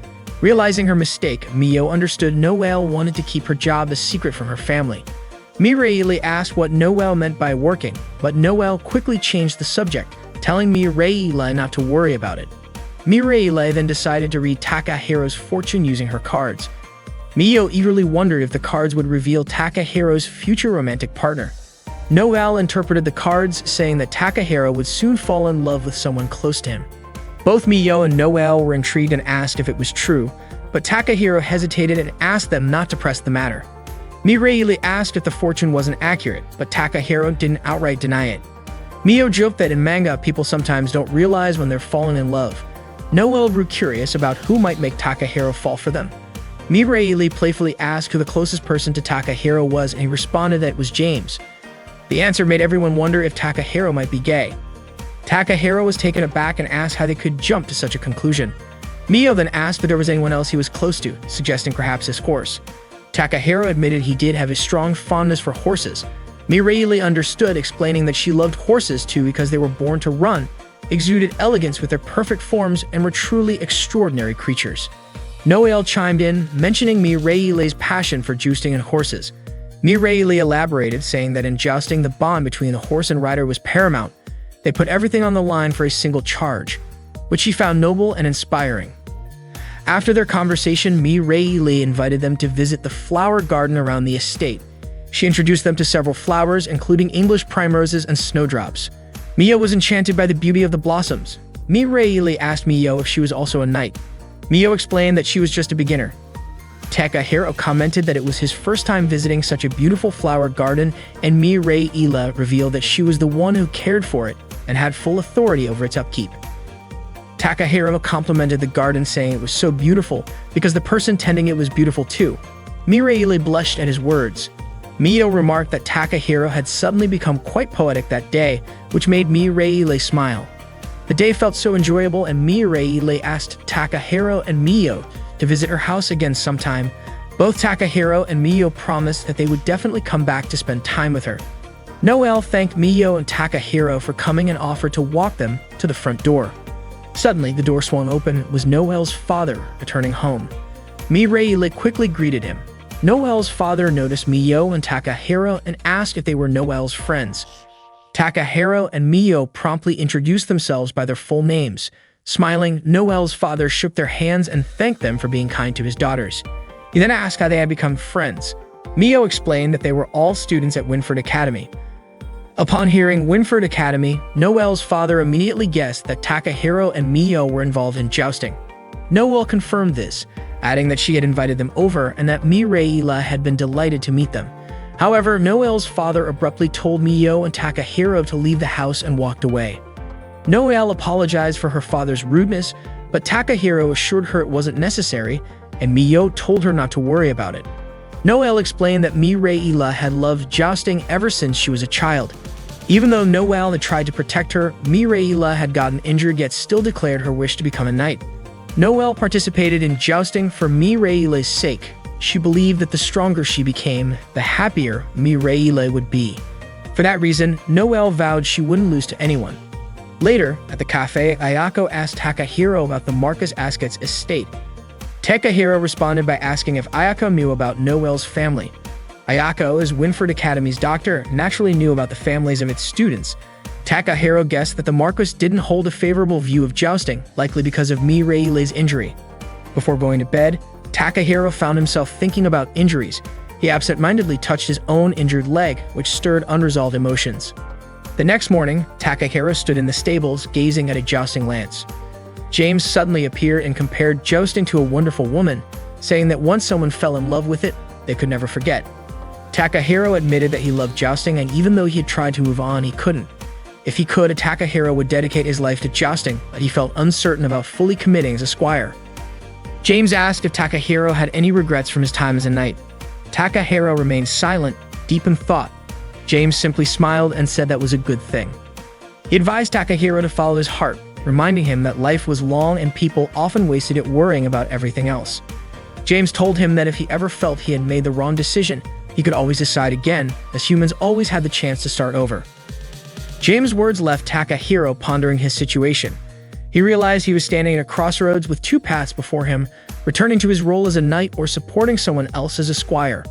Realizing her mistake, Mio understood Noelle wanted to keep her job a secret from her family. Mireille asked what Noelle meant by working, but Noelle quickly changed the subject, telling Mireille not to worry about it. Mireille then decided to read Takahiro's fortune using her cards. Mio eagerly wondered if the cards would reveal Takahiro's future romantic partner. Noelle interpreted the cards, saying that Takahiro would soon fall in love with someone close to him. Both Mio and Noelle were intrigued and asked if it was true, but Takahiro hesitated and asked them not to press the matter. Mireille asked if the fortune wasn't accurate, but Takahiro didn't outright deny it. Mio joked that in manga, people sometimes don't realize when they're falling in love. Noelle grew curious about who might make Takahiro fall for them. Mireille playfully asked who the closest person to Takahiro was, and he responded that it was James. The answer made everyone wonder if Takahiro might be gay. Takahiro was taken aback and asked how they could jump to such a conclusion. Mio then asked if there was anyone else he was close to, suggesting perhaps his horse. Takahiro admitted he did have a strong fondness for horses. Mireille understood, explaining that she loved horses too because they were born to run, exuded elegance with their perfect forms, and were truly extraordinary creatures. Noelle chimed in, mentioning Mireille's passion for jousting and horses. Mireille elaborated, saying that in jousting, the bond between the horse and rider was paramount. They put everything on the line for a single charge, which she found noble and inspiring. After their conversation, Mireille invited them to visit the flower garden around the estate. She introduced them to several flowers, including English primroses and snowdrops. Mio was enchanted by the beauty of the blossoms. Mireille asked Mio if she was also a knight. Mio explained that she was just a beginner. Takahiro commented that it was his first time visiting such a beautiful flower garden, and Mireille revealed that she was the one who cared for it and had full authority over its upkeep. Takahiro complimented the garden, saying it was so beautiful because the person tending it was beautiful too. Mireille blushed at his words. Mio remarked that Takahiro had suddenly become quite poetic that day, which made Mireille smile. The day felt so enjoyable, and Mireille asked Takahiro and Mio to visit her house again sometime. Both Takahiro and Mio promised that they would definitely come back to spend time with her. Noelle thanked Mio and Takahiro for coming and offered to walk them to the front door. Suddenly, the door swung open. It was Noelle's father returning home. Mireille quickly greeted him. Noelle's father noticed Miyo and Takahiro and asked if they were Noelle's friends. Takahiro and Miyo promptly introduced themselves by their full names. Smiling, Noelle's father shook their hands and thanked them for being kind to his daughters. He then asked how they had become friends. Miyo explained that they were all students at Winford Academy. Upon hearing Winford Academy, Noelle's father immediately guessed that Takahiro and Miyo were involved in jousting. Noelle confirmed this, adding that she had invited them over and that Mireille had been delighted to meet them. However, Noelle's father abruptly told Miyo and Takahiro to leave the house and walked away. Noelle apologized for her father's rudeness, but Takahiro assured her it wasn't necessary, and Miyo told her not to worry about it. Noelle explained that Mireille had loved jousting ever since she was a child. Even though Noelle had tried to protect her, Mireille had gotten injured yet still declared her wish to become a knight. Noelle participated in jousting for Mireille's sake. She believed that the stronger she became, the happier Mireille would be. For that reason, Noelle vowed she wouldn't lose to anyone. Later, at the cafe, Ayako asked Takahiro about the Marcus Ascot's estate. Takahiro responded by asking if Ayako knew about Noelle's family. Ayako, as Winford Academy's doctor, naturally knew about the families of its students. Takahiro guessed that the Marcus didn't hold a favorable view of jousting, likely because of Mireille's injury. Before going to bed, Takahiro found himself thinking about injuries. He absent-mindedly touched his own injured leg, which stirred unresolved emotions. The next morning, Takahiro stood in the stables, gazing at a jousting lance. James suddenly appeared and compared jousting to a wonderful woman, saying that once someone fell in love with it, they could never forget. Takahiro admitted that he loved jousting, and even though he had tried to move on, he couldn't. If he could, Takahiro would dedicate his life to jousting, but he felt uncertain about fully committing as a squire. James asked if Takahiro had any regrets from his time as a knight. Takahiro remained silent, deep in thought. James simply smiled and said that was a good thing. He advised Takahiro to follow his heart, reminding him that life was long and people often wasted it worrying about everything else. James told him that if he ever felt he had made the wrong decision, he could always decide again, as humans always had the chance to start over. James' words left Takahiro pondering his situation. He realized he was standing at a crossroads with two paths before him, returning to his role as a knight or supporting someone else as a squire.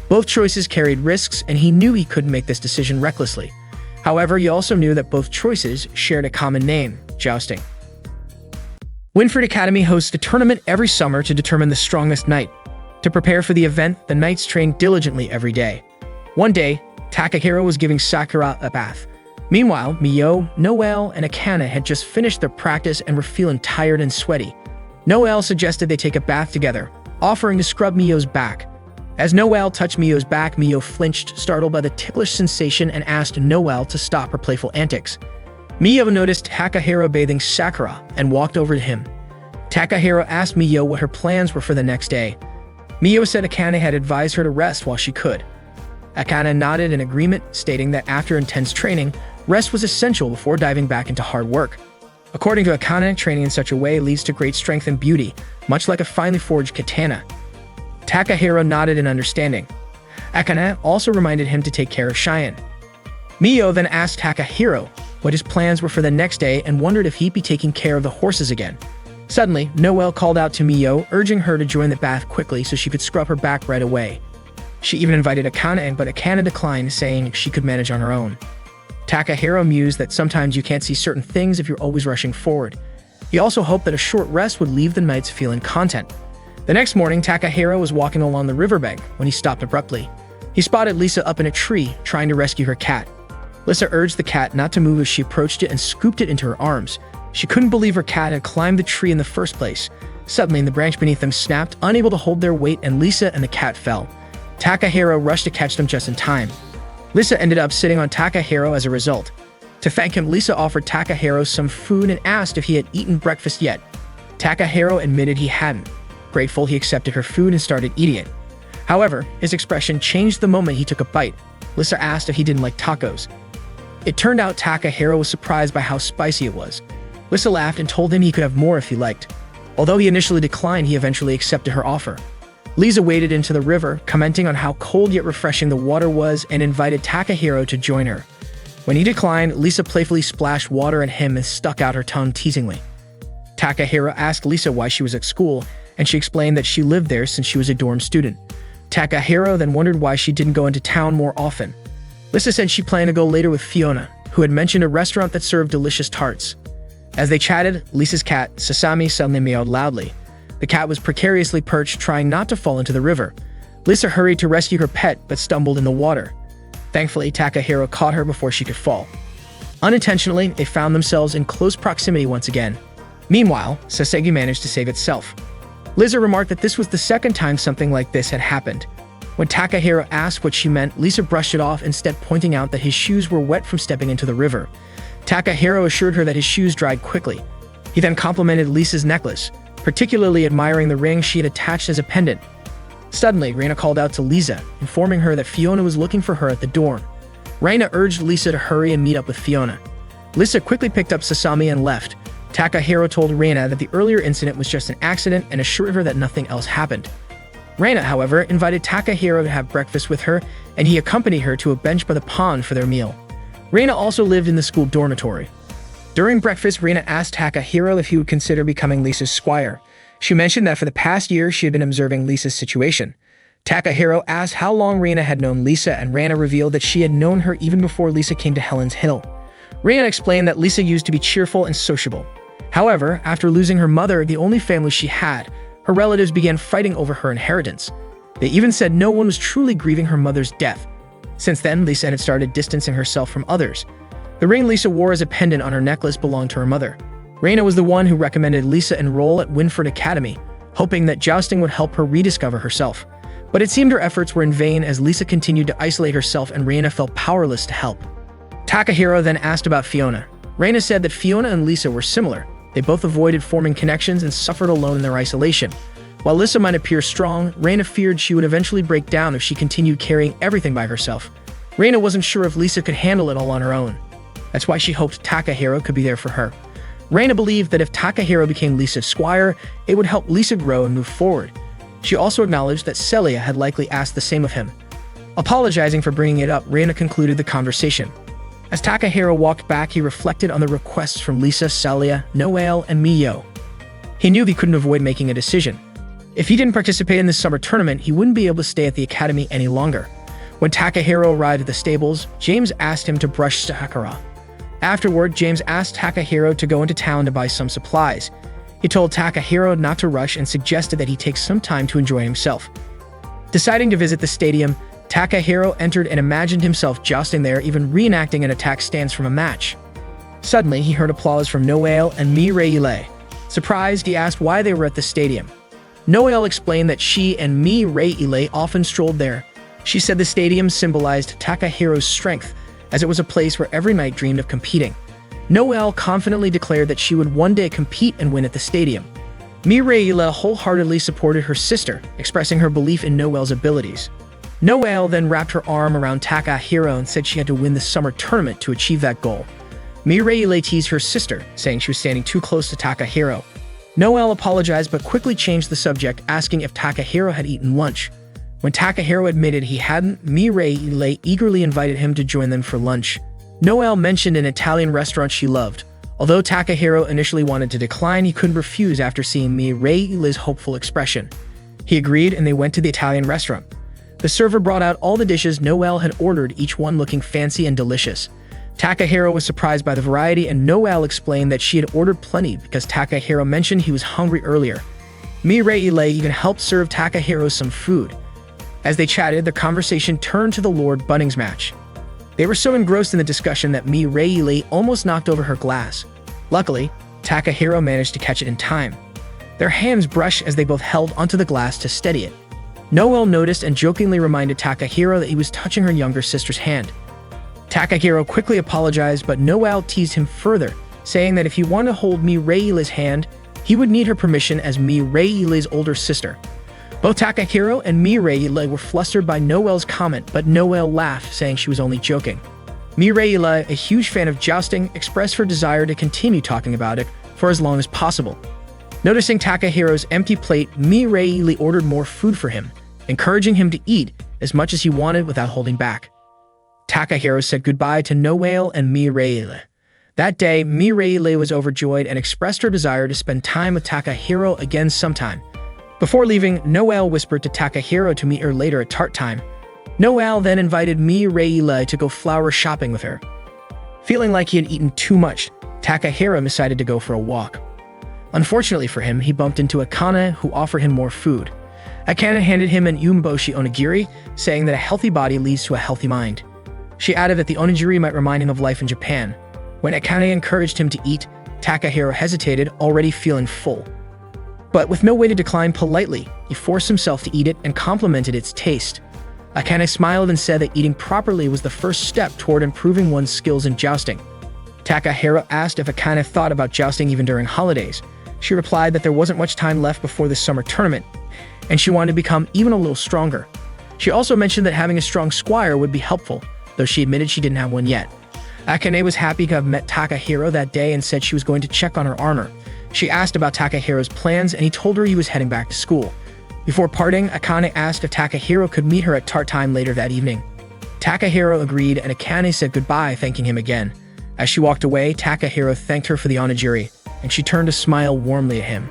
Both choices carried risks, and he knew he couldn't make this decision recklessly. However, he also knew that both choices shared a common name: jousting. Winford Academy hosts a tournament every summer to determine the strongest knight. To prepare for the event, the knights train diligently every day. One day, Takahiro was giving Sakura a bath. Meanwhile, Miyo, Noelle, and Akane had just finished their practice and were feeling tired and sweaty. Noelle suggested they take a bath together, offering to scrub Miyo's back. As Noelle touched Miyo's back, Miyo flinched, startled by the ticklish sensation, and asked Noelle to stop her playful antics. Miyo noticed Takahiro bathing Sakura and walked over to him. Takahiro asked Miyo what her plans were for the next day. Miyo said Akane had advised her to rest while she could. Akane nodded in agreement, stating that after intense training, rest was essential before diving back into hard work. According to Akane, training in such a way leads to great strength and beauty, much like a finely forged katana. Takahiro nodded in understanding. Akane also reminded him to take care of Cheyenne. Miyo then asked Takahiro what his plans were for the next day and wondered if he'd be taking care of the horses again. Suddenly, Noelle called out to Miyo, urging her to join the bath quickly so she could scrub her back right away. She even invited Akane, but Akane declined, saying she could manage on her own. Takahiro mused that sometimes you can't see certain things if you're always rushing forward. He also hoped that a short rest would leave the knights feeling content. The next morning, Takahiro was walking along the riverbank when he stopped abruptly. He spotted Lisa up in a tree, trying to rescue her cat. Lisa urged the cat not to move as she approached it and scooped it into her arms. She couldn't believe her cat had climbed the tree in the first place. Suddenly, the branch beneath them snapped, unable to hold their weight, and Lisa and the cat fell. Takahiro rushed to catch them just in time. Lisa ended up sitting on Takahiro as a result. To thank him, Lisa offered Takahiro some food and asked if he had eaten breakfast yet. Takahiro admitted he hadn't. Grateful, he accepted her food and started eating it. However, his expression changed the moment he took a bite. Lisa asked if he didn't like tacos. It turned out Takahiro was surprised by how spicy it was. Lisa laughed and told him he could have more if he liked. Although he initially declined, he eventually accepted her offer. Lisa waded into the river, commenting on how cold yet refreshing the water was, and invited Takahiro to join her. When he declined, Lisa playfully splashed water at him and stuck out her tongue teasingly. Takahiro asked Lisa why she was at school, and she explained that she lived there since she was a dorm student. Takahiro then wondered why she didn't go into town more often. Lisa said she planned to go later with Fiona, who had mentioned a restaurant that served delicious tarts. As they chatted, Lisa's cat, Sasami, suddenly meowed loudly. The cat was precariously perched, trying not to fall into the river. Lisa hurried to rescue her pet, but stumbled in the water. Thankfully, Takahiro caught her before she could fall. Unintentionally, they found themselves in close proximity once again. Meanwhile, Sasegi managed to save itself. Lisa remarked that this was the second time something like this had happened. When Takahiro asked what she meant, Lisa brushed it off, instead pointing out that his shoes were wet from stepping into the river. Takahiro assured her that his shoes dried quickly. He then complimented Lisa's necklace, particularly admiring the ring she had attached as a pendant. Suddenly, Reina called out to Lisa, informing her that Fiona was looking for her at the dorm. Reina urged Lisa to hurry and meet up with Fiona. Lisa quickly picked up Sasami and left. Takahiro told Reina that the earlier incident was just an accident and assured her that nothing else happened. Reina, however, invited Takahiro to have breakfast with her, and he accompanied her to a bench by the pond for their meal. Reina also lived in the school dormitory. During breakfast, Reina asked Takahiro if he would consider becoming Lisa's squire. She mentioned that for the past year, she had been observing Lisa's situation. Takahiro asked how long Reina had known Lisa, and Reina revealed that she had known her even before Lisa came to Helen's Hill. Reina explained that Lisa used to be cheerful and sociable. However, after losing her mother, the only family she had, her relatives began fighting over her inheritance. They even said no one was truly grieving her mother's death. Since then, Lisa had started distancing herself from others. The ring Lisa wore as a pendant on her necklace belonged to her mother. Reina was the one who recommended Lisa enroll at Winford Academy, hoping that jousting would help her rediscover herself. But it seemed her efforts were in vain as Lisa continued to isolate herself and Reina felt powerless to help. Takahiro then asked about Fiona. Reina said that Fiona and Lisa were similar. They both avoided forming connections and suffered alone in their isolation. While Lisa might appear strong, Reina feared she would eventually break down if she continued carrying everything by herself. Reina wasn't sure if Lisa could handle it all on her own. That's why she hoped Takahiro could be there for her. Reina believed that if Takahiro became Lisa's squire, it would help Lisa grow and move forward. She also acknowledged that Celia had likely asked the same of him. Apologizing for bringing it up, Reina concluded the conversation. As Takahiro walked back, he reflected on the requests from Lisa, Celia, Noelle, and Miyo. He knew he couldn't avoid making a decision. If he didn't participate in this summer tournament, he wouldn't be able to stay at the academy any longer. When Takahiro arrived at the stables, James asked him to brush Sakura. Afterward, James asked Takahiro to go into town to buy some supplies. He told Takahiro not to rush and suggested that he take some time to enjoy himself. Deciding to visit the stadium, Takahiro entered and imagined himself jousting there, even reenacting an attack stance from a match. Suddenly, he heard applause from Noelle and Mireille. Surprised, he asked why they were at the stadium. Noelle explained that she and Mireille often strolled there. She said the stadium symbolized Takahiro's strength, as it was a place where every knight dreamed of competing. Noelle confidently declared that she would one day compete and win at the stadium. Mireille wholeheartedly supported her sister, expressing her belief in Noelle's abilities. Noelle then wrapped her arm around Takahiro and said she had to win the summer tournament to achieve that goal. Mireille teased her sister, saying she was standing too close to Takahiro. Noelle apologized but quickly changed the subject, asking if Takahiro had eaten lunch. When Takahiro admitted he hadn't, Mireille eagerly invited him to join them for lunch. Noelle mentioned an Italian restaurant she loved. Although Takahiro initially wanted to decline, he couldn't refuse after seeing Mireille's hopeful expression. He agreed and they went to the Italian restaurant. The server brought out all the dishes Noelle had ordered, each one looking fancy and delicious. Takahiro was surprised by the variety, and Noelle explained that she had ordered plenty because Takahiro mentioned he was hungry earlier. Mireille even helped serve Takahiro some food. As they chatted, the conversation turned to the Lord Bunnings match. They were so engrossed in the discussion that Mireille almost knocked over her glass. Luckily, Takahiro managed to catch it in time. Their hands brushed as they both held onto the glass to steady it. Noelle noticed and jokingly reminded Takahiro that he was touching her younger sister's hand. Takahiro quickly apologized, but Noelle teased him further, saying that if he wanted to hold Mireille's hand, he would need her permission as Mireille's older sister. Both Takahiro and Mireille were flustered by Noelle's comment, but Noelle laughed, saying she was only joking. Mireille, a huge fan of jousting, expressed her desire to continue talking about it for as long as possible. Noticing Takahiro's empty plate, Mireille ordered more food for him, encouraging him to eat as much as he wanted without holding back. Takahiro said goodbye to Noelle and Mireille. That day, Mireille was overjoyed and expressed her desire to spend time with Takahiro again sometime. Before leaving, Noelle whispered to Takahiro to meet her later at tart time. Noelle then invited Mireille to go flower shopping with her. Feeling like he had eaten too much, Takahiro decided to go for a walk. Unfortunately for him, he bumped into Akane, who offered him more food. Akane handed him an umeboshi onigiri, saying that a healthy body leads to a healthy mind. She added that the onigiri might remind him of life in Japan. When Akane encouraged him to eat, Takahiro hesitated, already feeling full. But with no way to decline politely, he forced himself to eat it and complimented its taste. Akane smiled and said that eating properly was the first step toward improving one's skills in jousting. Takahiro asked if Akane thought about jousting even during holidays. She replied that there wasn't much time left before the summer tournament, and she wanted to become even a little stronger. She also mentioned that having a strong squire would be helpful, though she admitted she didn't have one yet. Akane was happy to have met Takahiro that day and said she was going to check on her armor. She asked about Takahiro's plans, and he told her he was heading back to school. Before parting, Akane asked if Takahiro could meet her at tart time later that evening. Takahiro agreed, and Akane said goodbye, thanking him again. As she walked away, Takahiro thanked her for the onigiri, and she turned to smile warmly at him.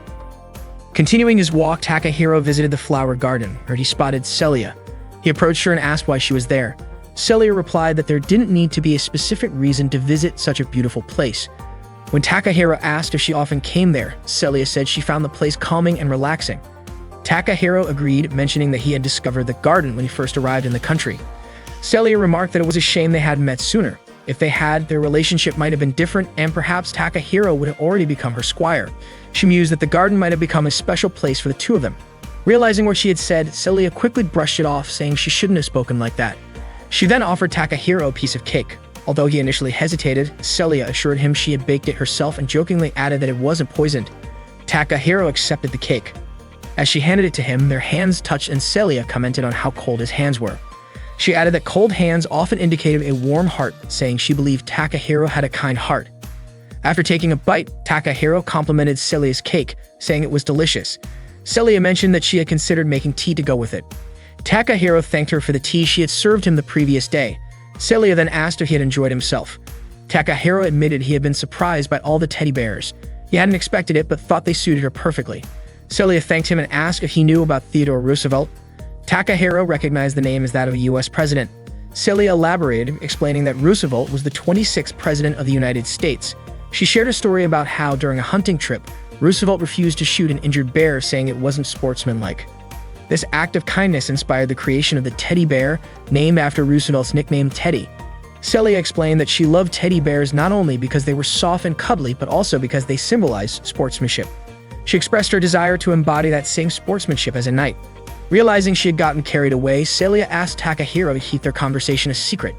Continuing his walk, Takahiro visited the flower garden, where he spotted Celia. He approached her and asked why she was there. Celia replied that there didn't need to be a specific reason to visit such a beautiful place. When Takahiro asked if she often came there, Celia said she found the place calming and relaxing. Takahiro agreed, mentioning that he had discovered the garden when he first arrived in the country. Celia remarked that it was a shame they hadn't met sooner. If they had, their relationship might have been different, and perhaps Takahiro would have already become her squire. She mused that the garden might have become a special place for the two of them. Realizing what she had said, Celia quickly brushed it off, saying she shouldn't have spoken like that. She then offered Takahiro a piece of cake. Although he initially hesitated, Celia assured him she had baked it herself and jokingly added that it wasn't poisoned. Takahiro accepted the cake. As she handed it to him, their hands touched, and Celia commented on how cold his hands were. She added that cold hands often indicated a warm heart, saying she believed Takahiro had a kind heart. After taking a bite, Takahiro complimented Celia's cake, saying it was delicious. Celia mentioned that she had considered making tea to go with it. Takahiro thanked her for the tea she had served him the previous day. Celia then asked if he had enjoyed himself. Takahiro admitted he had been surprised by all the teddy bears. He hadn't expected it, but thought they suited her perfectly. Celia thanked him and asked if he knew about Theodore Roosevelt. Takahiro recognized the name as that of a U.S. president. Celia elaborated, explaining that Roosevelt was the 26th president of the United States. She shared a story about how, during a hunting trip, Roosevelt refused to shoot an injured bear, saying it wasn't sportsmanlike. This act of kindness inspired the creation of the teddy bear, named after Roosevelt's nickname Teddy. Celia explained that she loved teddy bears not only because they were soft and cuddly, but also because they symbolized sportsmanship. She expressed her desire to embody that same sportsmanship as a knight. Realizing she had gotten carried away, Celia asked Takahiro to keep their conversation a secret.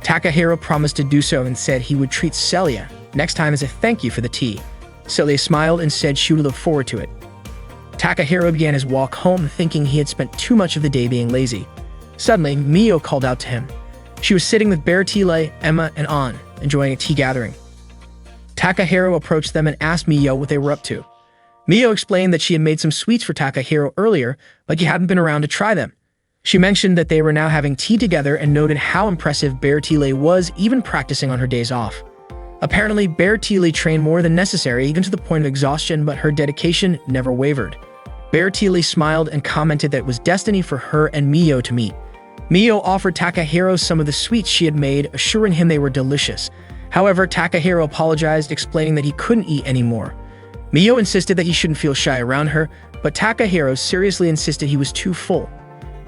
Takahiro promised to do so and said he would treat Celia next time as a thank you for the tea. Celia smiled and said she would look forward to it. Takahiro began his walk home, thinking he had spent too much of the day being lazy. Suddenly, Mio called out to him. She was sitting with Bertile, Emma, and An, enjoying a tea gathering. Takahiro approached them and asked Mio what they were up to. Mio explained that she had made some sweets for Takahiro earlier, but he hadn't been around to try them. She mentioned that they were now having tea together and noted how impressive Bertile was, even practicing on her days off. Apparently, Bertile trained more than necessary, even to the point of exhaustion, but her dedication never wavered. Bertile smiled and commented that it was destiny for her and Mio to meet. Mio offered Takahiro some of the sweets she had made, assuring him they were delicious. However, Takahiro apologized, explaining that he couldn't eat anymore. Mio insisted that he shouldn't feel shy around her, but Takahiro seriously insisted he was too full.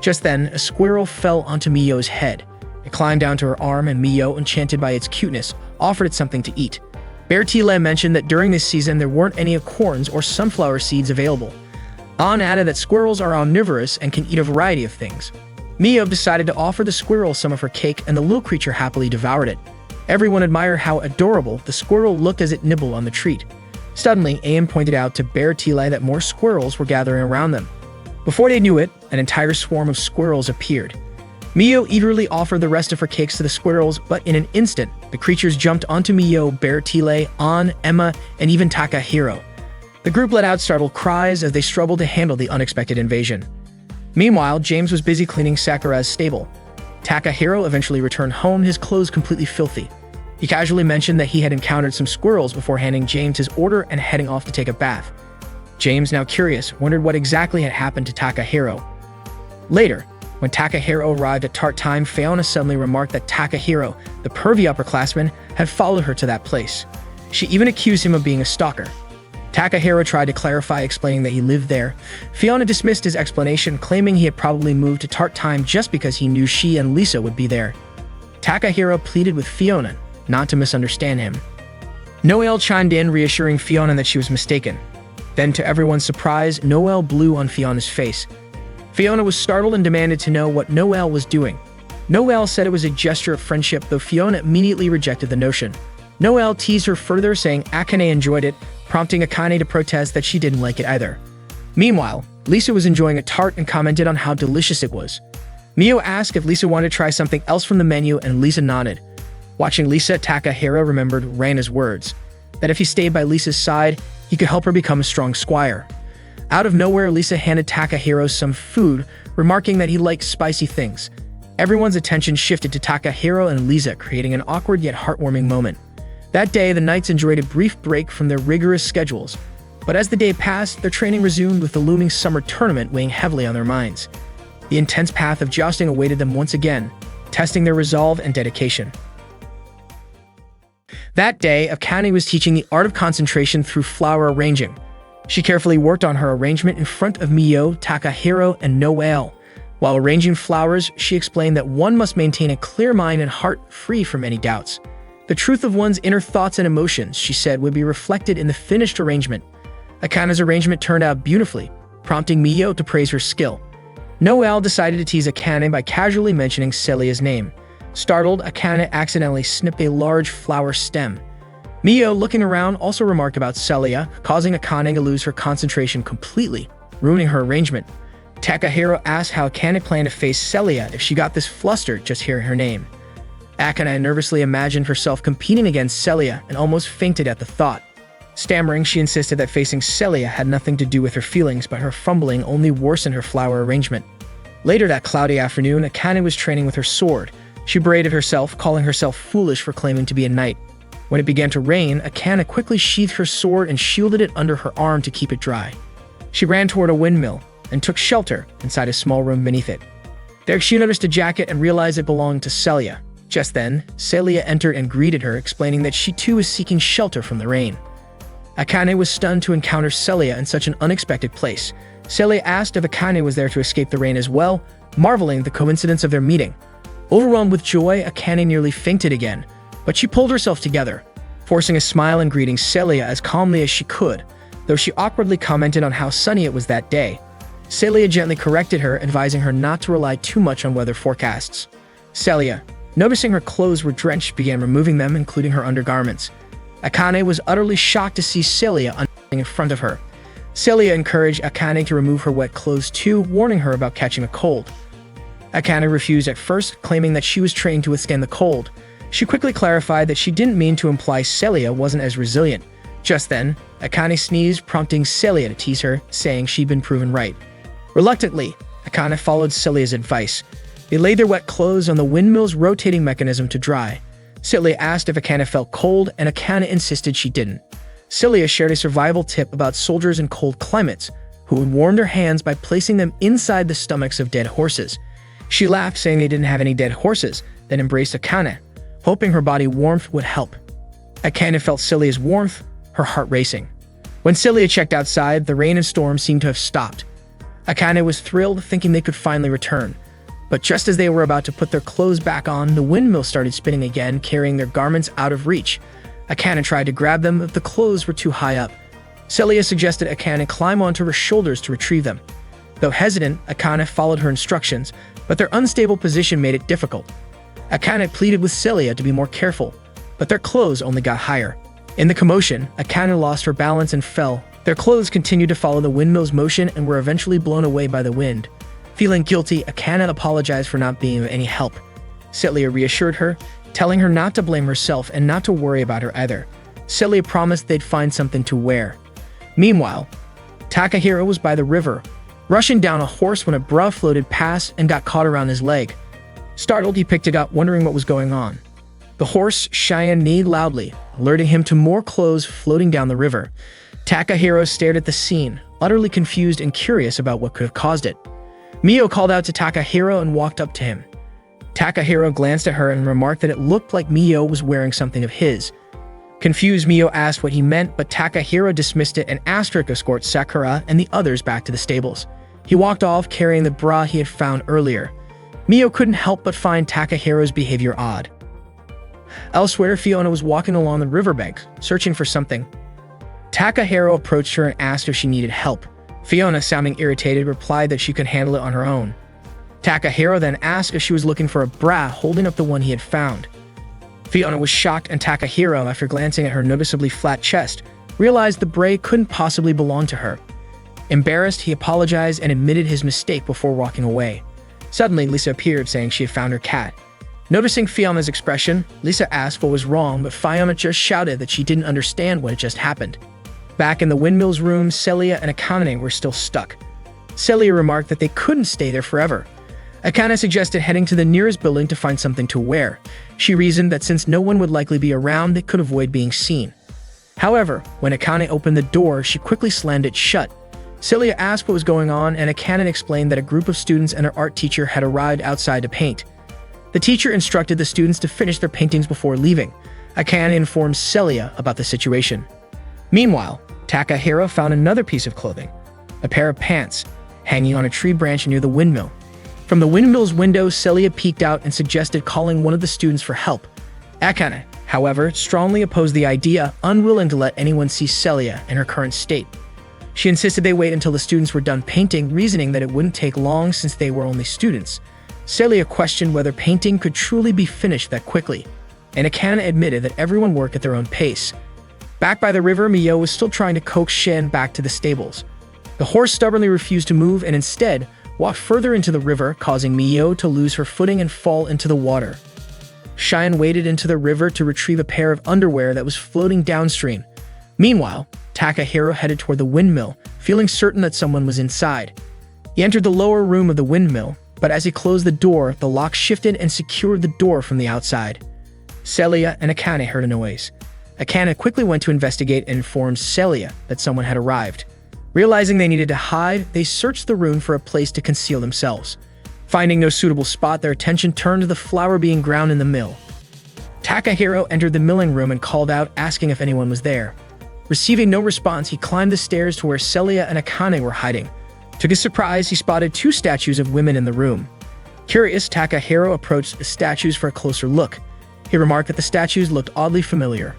Just then, a squirrel fell onto Mio's head. It climbed down to her arm, and Mio, enchanted by its cuteness, offered it something to eat. Bertile mentioned that during this season there weren't any acorns or sunflower seeds available. An added that squirrels are omnivorous and can eat a variety of things. Mio decided to offer the squirrel some of her cake, and the little creature happily devoured it. Everyone admired how adorable the squirrel looked as it nibbled on the treat. Suddenly, Aim pointed out to Bertile that more squirrels were gathering around them. Before they knew it, an entire swarm of squirrels appeared. Mio eagerly offered the rest of her cakes to the squirrels, but in an instant, the creatures jumped onto Mio, Bertile, An, Emma, and even Takahiro. The group let out startled cries as they struggled to handle the unexpected invasion. Meanwhile, James was busy cleaning Sakura's stable. Takahiro eventually returned home, his clothes completely filthy. He casually mentioned that he had encountered some squirrels before handing James his order and heading off to take a bath. James, now curious, wondered what exactly had happened to Takahiro. Later, when Takahiro arrived at tart time, Fiona suddenly remarked that Takahiro, the pervy upperclassman, had followed her to that place. She even accused him of being a stalker. Takahiro tried to clarify, explaining that he lived there. Fiona dismissed his explanation, claiming he had probably moved to tart time just because he knew she and Lisa would be there. Takahiro pleaded with Fiona not to misunderstand him. Noelle chimed in, reassuring Fiona that she was mistaken. Then, to everyone's surprise, Noelle blew on Fiona's face. Fiona was startled and demanded to know what Noelle was doing. Noelle said it was a gesture of friendship, though Fiona immediately rejected the notion. Noelle teased her further, saying Akane enjoyed it, prompting Akane to protest that she didn't like it either. Meanwhile, Lisa was enjoying a tart and commented on how delicious it was. Mio asked if Lisa wanted to try something else from the menu, and Lisa nodded. Watching Lisa, Takahiro remembered Reina's words, that if he stayed by Lisa's side, he could help her become a strong squire. Out of nowhere, Lisa handed Takahiro some food, remarking that he liked spicy things. Everyone's attention shifted to Takahiro and Lisa, creating an awkward yet heartwarming moment. That day, the knights enjoyed a brief break from their rigorous schedules. But as the day passed, their training resumed, with the looming summer tournament weighing heavily on their minds. The intense path of jousting awaited them once again, testing their resolve and dedication. That day, Akane was teaching the art of concentration through flower arranging. She carefully worked on her arrangement in front of Mio, Takahiro, and Noelle. While arranging flowers, she explained that one must maintain a clear mind and heart free from any doubts. The truth of one's inner thoughts and emotions, she said, would be reflected in the finished arrangement. Akane's arrangement turned out beautifully, prompting Mio to praise her skill. Noelle decided to tease Akane by casually mentioning Celia's name. Startled, Akane accidentally snipped a large flower stem. Mio, looking around, also remarked about Celia, causing Akane to lose her concentration completely, ruining her arrangement. Takahiro asked how Akane planned to face Celia if she got this flustered just hearing her name. Akane nervously imagined herself competing against Celia and almost fainted at the thought. Stammering, she insisted that facing Celia had nothing to do with her feelings, but her fumbling only worsened her flower arrangement. Later that cloudy afternoon, Akane was training with her sword. She berated herself, calling herself foolish for claiming to be a knight. When it began to rain, Akane quickly sheathed her sword and shielded it under her arm to keep it dry. She ran toward a windmill and took shelter inside a small room beneath it. There she noticed a jacket and realized it belonged to Celia. Just then, Celia entered and greeted her, explaining that she too was seeking shelter from the rain. Akane was stunned to encounter Celia in such an unexpected place. Celia asked if Akane was there to escape the rain as well, marveling at the coincidence of their meeting. Overwhelmed with joy, Akane nearly fainted again, but she pulled herself together, forcing a smile and greeting Celia as calmly as she could, though she awkwardly commented on how sunny it was that day. Celia gently corrected her, advising her not to rely too much on weather forecasts. Celia, noticing her clothes were drenched, began removing them, including her undergarments. Akane was utterly shocked to see Celia in front of her. Celia encouraged Akane to remove her wet clothes too, warning her about catching a cold. Akane refused at first, claiming that she was trained to withstand the cold. She quickly clarified that she didn't mean to imply Celia wasn't as resilient. Just then, Akane sneezed, prompting Celia to tease her, saying she'd been proven right. Reluctantly, Akane followed Celia's advice. They laid their wet clothes on the windmill's rotating mechanism to dry. Celia asked if Akane felt cold, and Akane insisted she didn't. Celia shared a survival tip about soldiers in cold climates, who would warm their hands by placing them inside the stomachs of dead horses. She laughed, saying they didn't have any dead horses, then embraced Akane, hoping her body warmth would help. Akane felt Celia's warmth, her heart racing. When Celia checked outside, the rain and storm seemed to have stopped. Akane was thrilled, thinking they could finally return. But just as they were about to put their clothes back on, the windmill started spinning again, carrying their garments out of reach. Akane tried to grab them, but the clothes were too high up. Celia suggested Akane climb onto her shoulders to retrieve them. Though hesitant, Akane followed her instructions, but their unstable position made it difficult. Akane pleaded with Celia to be more careful, but their clothes only got higher. In the commotion, Akane lost her balance and fell. Their clothes continued to follow the windmill's motion and were eventually blown away by the wind. Feeling guilty, Akane apologized for not being of any help. Celia reassured her, telling her not to blame herself and not to worry about her either. Celia promised they'd find something to wear. Meanwhile, Takahiro was by the river, rushing down a horse when a bra floated past and got caught around his leg. Startled, he picked it up, wondering what was going on. The horse, Cheyenne, neighed loudly, alerting him to more clothes floating down the river. Takahiro stared at the scene, utterly confused and curious about what could have caused it. Mio called out to Takahiro and walked up to him. Takahiro glanced at her and remarked that it looked like Mio was wearing something of his. Confused, Mio asked what he meant, but Takahiro dismissed it and asked her to escort Sakura and the others back to the stables. He walked off carrying the bra he had found earlier. Mio couldn't help but find Takahiro's behavior odd. Elsewhere, Fiona was walking along the riverbank, searching for something. Takahiro approached her and asked if she needed help. Fiona, sounding irritated, replied that she could handle it on her own. Takahiro then asked if she was looking for a bra, holding up the one he had found. Fiona was shocked, and Takahiro, after glancing at her noticeably flat chest, realized the bra couldn't possibly belong to her. Embarrassed, he apologized and admitted his mistake before walking away. Suddenly, Lisa appeared, saying she had found her cat. Noticing Fiona's expression, Lisa asked what was wrong, but Fiona just shouted that she didn't understand what had just happened. Back in the windmill's room, Celia and Akane were still stuck. Celia remarked that they couldn't stay there forever. Akane suggested heading to the nearest building to find something to wear. She reasoned that since no one would likely be around, they could avoid being seen. However, when Akane opened the door, she quickly slammed it shut. Celia asked what was going on, and Akane explained that a group of students and her art teacher had arrived outside to paint. The teacher instructed the students to finish their paintings before leaving. Akane informed Celia about the situation. Meanwhile, Takahiro found another piece of clothing, a pair of pants, hanging on a tree branch near the windmill. From the windmill's window, Celia peeked out and suggested calling one of the students for help. Akane, however, strongly opposed the idea, unwilling to let anyone see Celia in her current state. She insisted they wait until the students were done painting, reasoning that it wouldn't take long since they were only students. Celia questioned whether painting could truly be finished that quickly, and Akane admitted that everyone worked at their own pace. Back by the river, Mio was still trying to coax Shen back to the stables. The horse stubbornly refused to move and instead walked further into the river, causing Mio to lose her footing and fall into the water. Cheyenne waded into the river to retrieve a pair of underwear that was floating downstream. Meanwhile, Takahiro headed toward the windmill, feeling certain that someone was inside. He entered the lower room of the windmill, but as he closed the door, the lock shifted and secured the door from the outside. Celia and Akane heard a noise. Akane quickly went to investigate and informed Celia that someone had arrived. Realizing they needed to hide, they searched the room for a place to conceal themselves. Finding no suitable spot, their attention turned to the flour being ground in the mill. Takahiro entered the milling room and called out, asking if anyone was there. Receiving no response, he climbed the stairs to where Celia and Akane were hiding. To his surprise, he spotted two statues of women in the room. Curious, Takahiro approached the statues for a closer look. He remarked that the statues looked oddly familiar.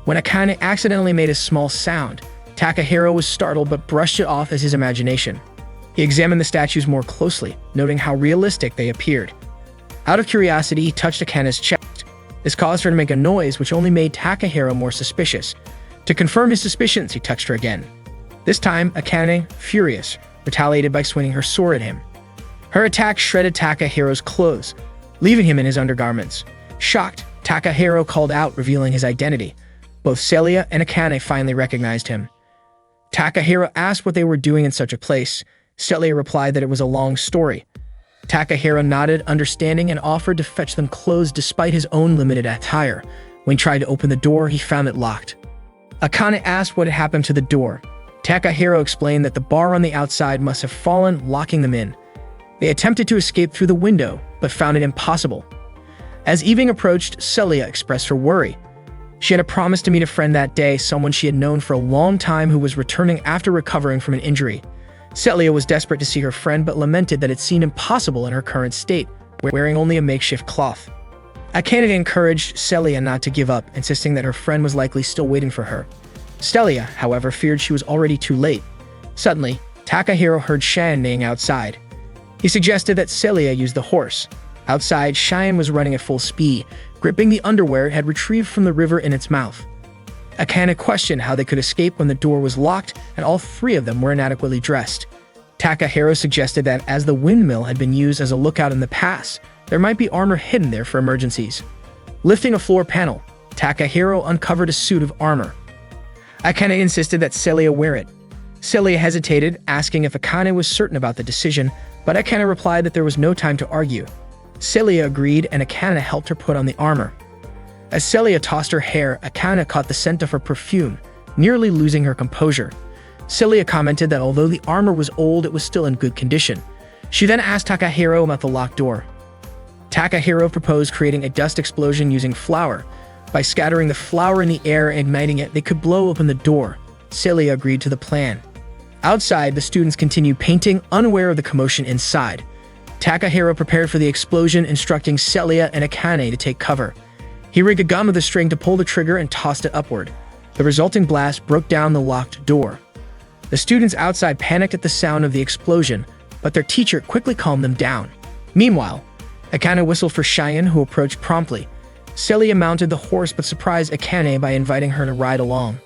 When Akane accidentally made a small sound, Takahiro was startled but brushed it off as his imagination. He examined the statues more closely, noting how realistic they appeared. Out of curiosity, he touched Akane's chest. This caused her to make a noise, which only made Takahiro more suspicious. To confirm his suspicions, he touched her again. This time, Akane, furious, retaliated by swinging her sword at him. Her attack shredded Takahiro's clothes, leaving him in his undergarments. Shocked, Takahiro called out, revealing his identity. Both Celia and Akane finally recognized him. Takahiro asked what they were doing in such a place. Celia replied that it was a long story. Takahiro nodded, understanding, and offered to fetch them clothes despite his own limited attire. When he tried to open the door, he found it locked. Akane asked what had happened to the door. Takahiro explained that the bar on the outside must have fallen, locking them in. They attempted to escape through the window, but found it impossible. As evening approached, Celia expressed her worry. She had a promise to meet a friend that day, someone she had known for a long time who was returning after recovering from an injury. Celia was desperate to see her friend, but lamented that it seemed impossible in her current state, wearing only a makeshift cloth. Akane encouraged Celia not to give up, insisting that her friend was likely still waiting for her. Celia, however, feared she was already too late. Suddenly, Takahiro heard Cheyenne neighing outside. He suggested that Celia use the horse. Outside, Cheyenne was running at full speed, gripping the underwear it had retrieved from the river in its mouth. Akane questioned how they could escape when the door was locked and all three of them were inadequately dressed. Takahiro suggested that as the windmill had been used as a lookout in the past, there might be armor hidden there for emergencies. Lifting a floor panel, Takahiro uncovered a suit of armor. Akane insisted that Celia wear it. Celia hesitated, asking if Akane was certain about the decision, but Akane replied that there was no time to argue. Celia agreed, and Akane helped her put on the armor. As Celia tossed her hair, Akane caught the scent of her perfume, nearly losing her composure. Celia commented that although the armor was old, it was still in good condition. She then asked Takahiro about the locked door. Takahiro proposed creating a dust explosion using flour. By scattering the flour in the air and igniting it, they could blow open the door. Celia agreed to the plan. Outside, the students continued painting, unaware of the commotion inside. Takahiro prepared for the explosion, instructing Celia and Akane to take cover. He rigged a gun with a string to pull the trigger and tossed it upward. The resulting blast broke down the locked door. The students outside panicked at the sound of the explosion, but their teacher quickly calmed them down. Meanwhile, Akane whistled for Cheyenne, who approached promptly. Celia mounted the horse but surprised Akane by inviting her to ride along.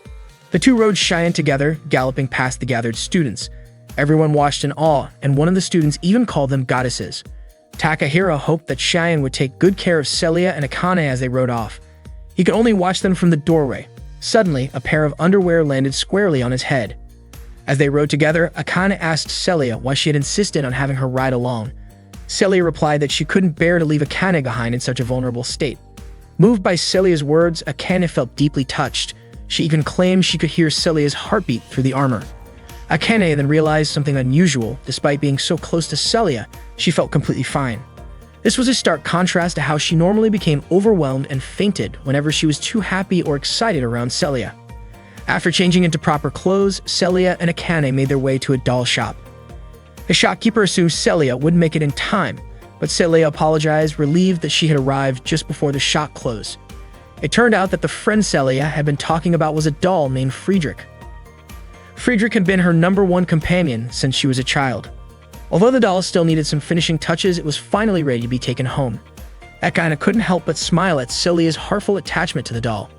The two rode Cheyenne together, galloping past the gathered students. Everyone watched in awe, and one of the students even called them goddesses. Takahiro hoped that Cheyenne would take good care of Celia and Akane as they rode off. He could only watch them from the doorway. Suddenly, a pair of underwear landed squarely on his head. As they rode together, Akane asked Celia why she had insisted on having her ride along. Celia replied that she couldn't bear to leave Akane behind in such a vulnerable state. Moved by Celia's words, Akane felt deeply touched. She even claimed she could hear Celia's heartbeat through the armor. Akane then realized something unusual. Despite being so close to Celia, she felt completely fine. This was a stark contrast to how she normally became overwhelmed and fainted whenever she was too happy or excited around Celia. After changing into proper clothes, Celia and Akane made their way to a doll shop. The shopkeeper assumed Celia wouldn't make it in time, but Celia apologized, relieved that she had arrived just before the shop closed. It turned out that the friend Celia had been talking about was a doll named Friedrich. Friedrich had been her #1 companion since she was a child. Although the doll still needed some finishing touches, it was finally ready to be taken home. Akane couldn't help but smile at Celia's heartful attachment to the doll.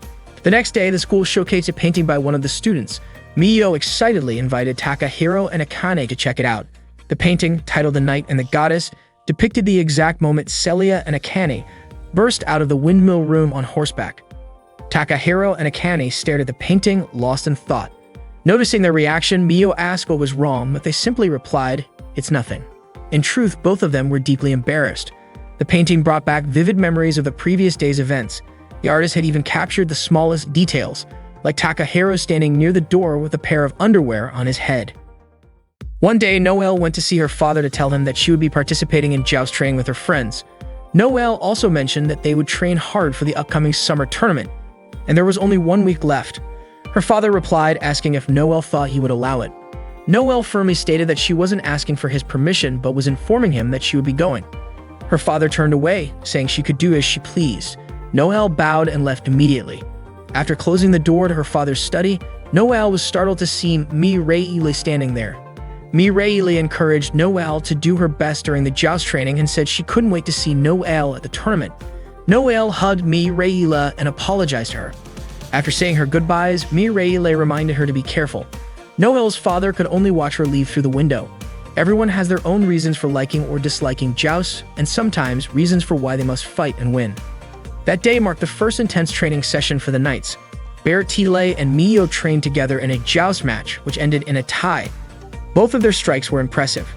The next day, the school showcased a painting by one of the students. Miyo excitedly invited Takahiro and Akane to check it out. The painting, titled The Knight and the Goddess, depicted the exact moment Celia and Akane burst out of the windmill room on horseback. Takahiro and Akane stared at the painting, lost in thought. Noticing their reaction, Miyo asked what was wrong, but they simply replied, "It's nothing." In truth, both of them were deeply embarrassed. The painting brought back vivid memories of the previous day's events. The artist had even captured the smallest details, like Takahiro standing near the door with a pair of underwear on his head. One day, Noelle went to see her father to tell him that she would be participating in joust training with her friends. Noelle also mentioned that they would train hard for the upcoming summer tournament, and there was only 1 week left. Her father replied, asking if Noelle thought he would allow it. Noelle firmly stated that she wasn't asking for his permission, but was informing him that she would be going. Her father turned away, saying she could do as she pleased. Noelle bowed and left immediately. After closing the door to her father's study, Noelle was startled to see Mireille standing there. Mireille encouraged Noelle to do her best during the joust training and said she couldn't wait to see Noelle at the tournament. Noelle hugged Mireille and apologized to her. After saying her goodbyes, Mireille reminded her to be careful. Noelle's father could only watch her leave through the window. Everyone has their own reasons for liking or disliking jousts, and sometimes reasons for why they must fight and win. That day marked the first intense training session for the Knights. Bertile and Miyo trained together in a joust match, which ended in a tie. Both of their strikes were impressive.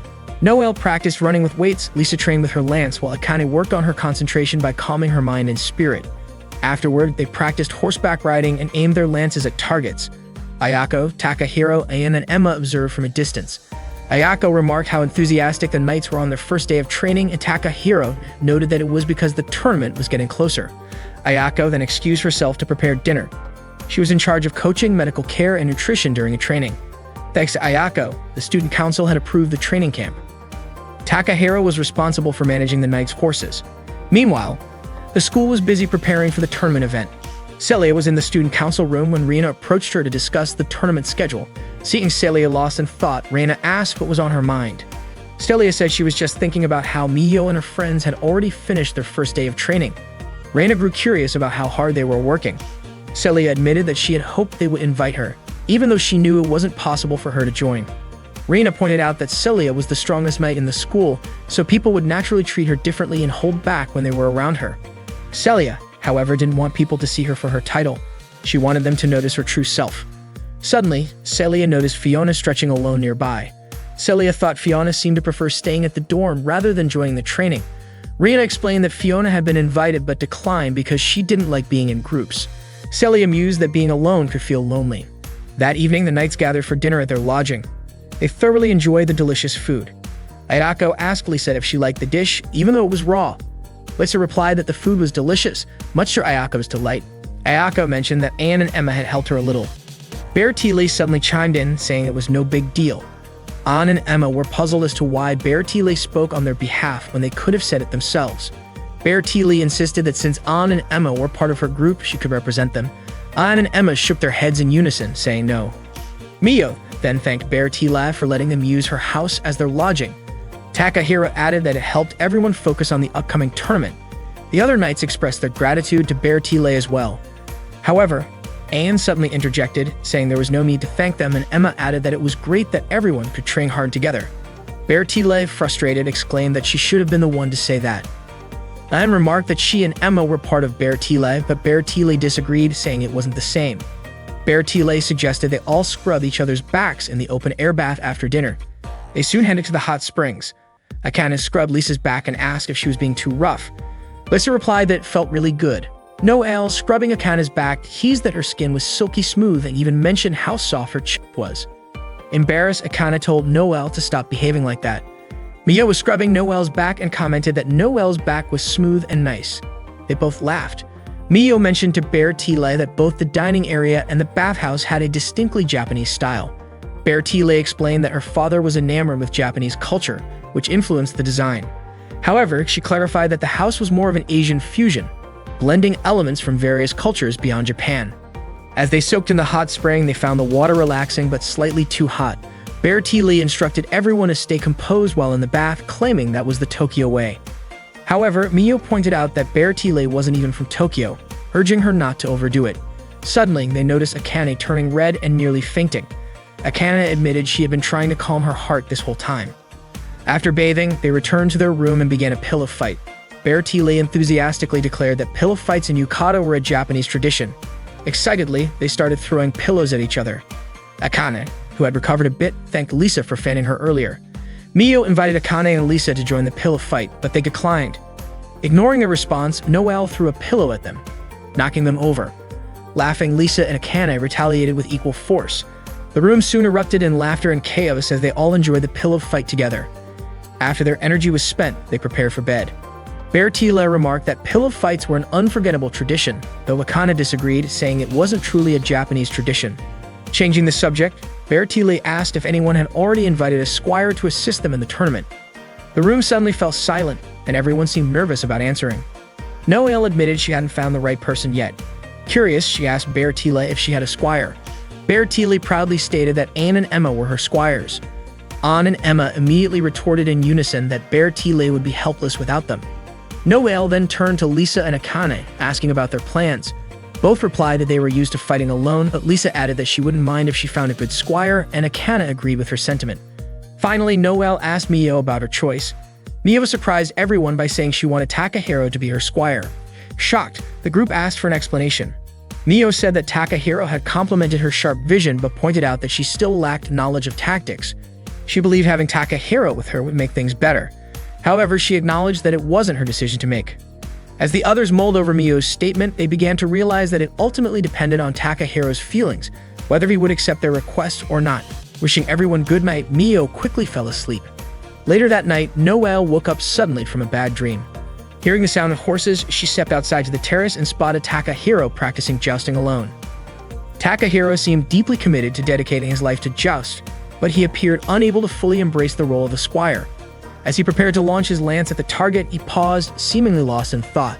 Noelle practiced running with weights, Lisa trained with her lance, while Akane worked on her concentration by calming her mind and spirit. Afterward, they practiced horseback riding and aimed their lances at targets. Ayako, Takahiro, and Emma observed from a distance. Ayako remarked how enthusiastic the Knights were on their first day of training, and Takahiro noted that it was because the tournament was getting closer. Ayako then excused herself to prepare dinner. She was in charge of coaching, medical care, and nutrition during a training. Thanks to Ayako, the student council had approved the training camp. Takahiro was responsible for managing the Knights' horses. Meanwhile, the school was busy preparing for the tournament event. Celia was in the student council room when Reina approached her to discuss the tournament schedule. Seeing Celia lost in thought, Reina asked what was on her mind. Celia said she was just thinking about how Miyo and her friends had already finished their first day of training. Reina grew curious about how hard they were working. Celia admitted that she had hoped they would invite her, even though she knew it wasn't possible for her to join. Reina pointed out that Celia was the strongest knight in the school, so people would naturally treat her differently and hold back when they were around her. Celia, however, didn't want people to see her for her title. She wanted them to notice her true self. Suddenly, Celia noticed Fiona stretching alone nearby. Celia thought Fiona seemed to prefer staying at the dorm rather than joining the training. Reina explained that Fiona had been invited but declined because she didn't like being in groups. Celia mused that being alone could feel lonely. That evening, the knights gathered for dinner at their lodging. They thoroughly enjoyed the delicious food. Ayako asked Lisa if she liked the dish, even though it was raw. Lisa replied that the food was delicious, much to Ayako's delight. Ayako mentioned that Anne and Emma had helped her a little. Bear Tea suddenly chimed in, saying it was no big deal. Anne and Emma were puzzled as to why Bear Tea spoke on their behalf when they could have said it themselves. Bear Tea insisted that since Anne and Emma were part of her group, she could represent them. Anne and Emma shook their heads in unison, saying no. Mio then thanked Bear Tea for letting them use her house as their lodging. Takahiro added that it helped everyone focus on the upcoming tournament. The other knights expressed their gratitude to Bear Tea as well. However, Anne suddenly interjected, saying there was no need to thank them, and Emma added that it was great that everyone could train hard together. Bear Tea, frustrated, exclaimed that she should have been the one to say that. Anne remarked that she and Emma were part of Bear Tea, but Bear Tea disagreed, saying it wasn't the same. Bear Tea suggested they all scrub each other's backs in the open-air bath after dinner. They soon headed to the hot springs. Akane scrubbed Lisa's back and asked if she was being too rough. Lisa replied that it felt really good. Noelle, scrubbing Akane's back, teased that her skin was silky smooth and even mentioned how soft her chip was. Embarrassed, Akane told Noelle to stop behaving like that. Mio was scrubbing Noelle's back and commented that Noelle's back was smooth and nice. They both laughed. Mio mentioned to Bear Tea that both the dining area and the bathhouse had a distinctly Japanese style. Bear Tea explained that her father was enamored with Japanese culture, which influenced the design. However, she clarified that the house was more of an Asian fusion, blending elements from various cultures beyond Japan. As they soaked in the hot spring, they found the water relaxing but slightly too hot. Bear Tea instructed everyone to stay composed while in the bath, claiming that was the Tokyo way. However, Mio pointed out that Bear Tea wasn't even from Tokyo, urging her not to overdo it. Suddenly, they noticed Akane turning red and nearly fainting. Akane admitted she had been trying to calm her heart this whole time. After bathing, they returned to their room and began a pillow fight. Bear Tea enthusiastically declared that pillow fights in yukata were a Japanese tradition. Excitedly, they started throwing pillows at each other. Akane, who had recovered a bit, thanked Lisa for fanning her earlier. Mio invited Akane and Lisa to join the pillow fight, but they declined. Ignoring their response, Noelle threw a pillow at them, knocking them over. Laughing, Lisa and Akane retaliated with equal force. The room soon erupted in laughter and chaos as they all enjoyed the pillow fight together. After their energy was spent, they prepared for bed. Bear Tea remarked that pillow fights were an unforgettable tradition, though Akane disagreed, saying it wasn't truly a Japanese tradition. Changing the subject, Bear Tea asked if anyone had already invited a squire to assist them in the tournament. The room suddenly fell silent, and everyone seemed nervous about answering. Noelle admitted she hadn't found the right person yet. Curious, she asked Bear Tea if she had a squire. Bear Tea proudly stated that Anne and Emma were her squires. Anne and Emma immediately retorted in unison that Bear Tea would be helpless without them. Noelle then turned to Lisa and Akane, asking about their plans. Both replied that they were used to fighting alone, but Lisa added that she wouldn't mind if she found a good squire, and Akane agreed with her sentiment. Finally, Noelle asked Mio about her choice. Mio surprised everyone by saying she wanted Takahiro to be her squire. Shocked, the group asked for an explanation. Mio said that Takahiro had complimented her sharp vision but pointed out that she still lacked knowledge of tactics. She believed having Takahiro with her would make things better. However, she acknowledged that it wasn't her decision to make. As the others mulled over Mio's statement, they began to realize that it ultimately depended on Takahiro's feelings, whether he would accept their request or not. Wishing everyone good night, Mio quickly fell asleep. Later that night, Noelle woke up suddenly from a bad dream. Hearing the sound of horses, she stepped outside to the terrace and spotted Takahiro practicing jousting alone. Takahiro seemed deeply committed to dedicating his life to joust, but he appeared unable to fully embrace the role of a squire. As he prepared to launch his lance at the target, he paused, seemingly lost in thought.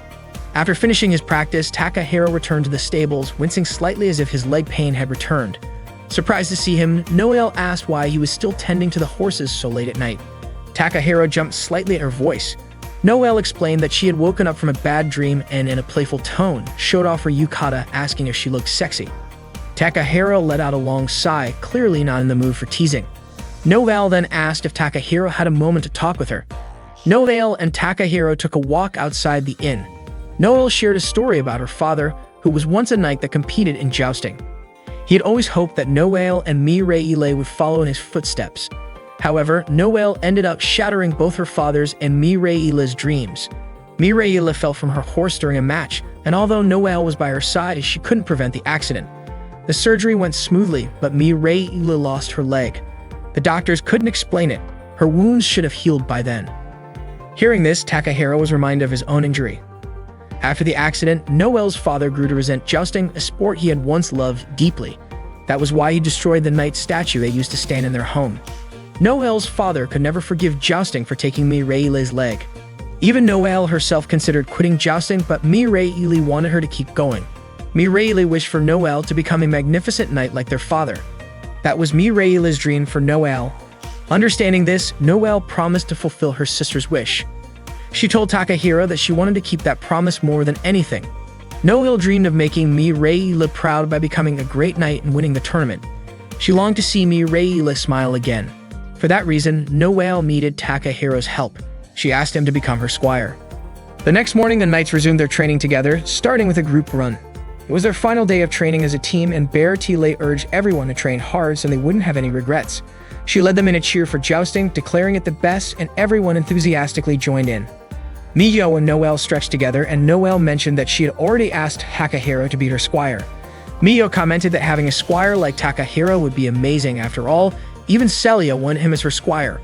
After finishing his practice, Takahiro returned to the stables, wincing slightly as if his leg pain had returned. Surprised to see him, Noelle asked why he was still tending to the horses so late at night. Takahiro jumped slightly at her voice. Noelle explained that she had woken up from a bad dream and, in a playful tone, showed off her yukata, asking if she looked sexy. Takahiro let out a long sigh, clearly not in the mood for teasing. Noelle then asked if Takahiro had a moment to talk with her. Noelle and Takahiro took a walk outside the inn. Noelle shared a story about her father, who was once a knight that competed in jousting. He had always hoped that Noelle and Mireille would follow in his footsteps. However, Noelle ended up shattering both her father's and Mireille's dreams. Mireille fell from her horse during a match, and although Noelle was by her side, she couldn't prevent the accident. The surgery went smoothly, but Mireille lost her leg. The doctors couldn't explain it. Her wounds should have healed by then. Hearing this, Takahiro was reminded of his own injury. After the accident, Noel's father grew to resent jousting, a sport he had once loved deeply. That was why he destroyed the knight statue that used to stand in their home. Noel's father could never forgive jousting for taking Mireille's leg. Even Noelle herself considered quitting jousting, but Mireille wanted her to keep going. Mireille wished for Noelle to become a magnificent knight like their father. That was Mireille's dream for Noelle. Understanding this, Noelle promised to fulfill her sister's wish. She told Takahiro that she wanted to keep that promise more than anything. Noelle dreamed of making Mireille proud by becoming a great knight and winning the tournament. She longed to see Mireille smile again. For that reason, Noelle needed Takahiro's help. She asked him to become her squire. The next morning, the knights resumed their training together, starting with a group run. It was their final day of training as a team, and Bertile urged everyone to train hard so they wouldn't have any regrets. She led them in a cheer for jousting, declaring it the best, and everyone enthusiastically joined in. Miyo and Noelle stretched together, and Noelle mentioned that she had already asked Takahiro to be her squire. Miyo commented that having a squire like Takahiro would be amazing. After all, even Celia wanted him as her squire.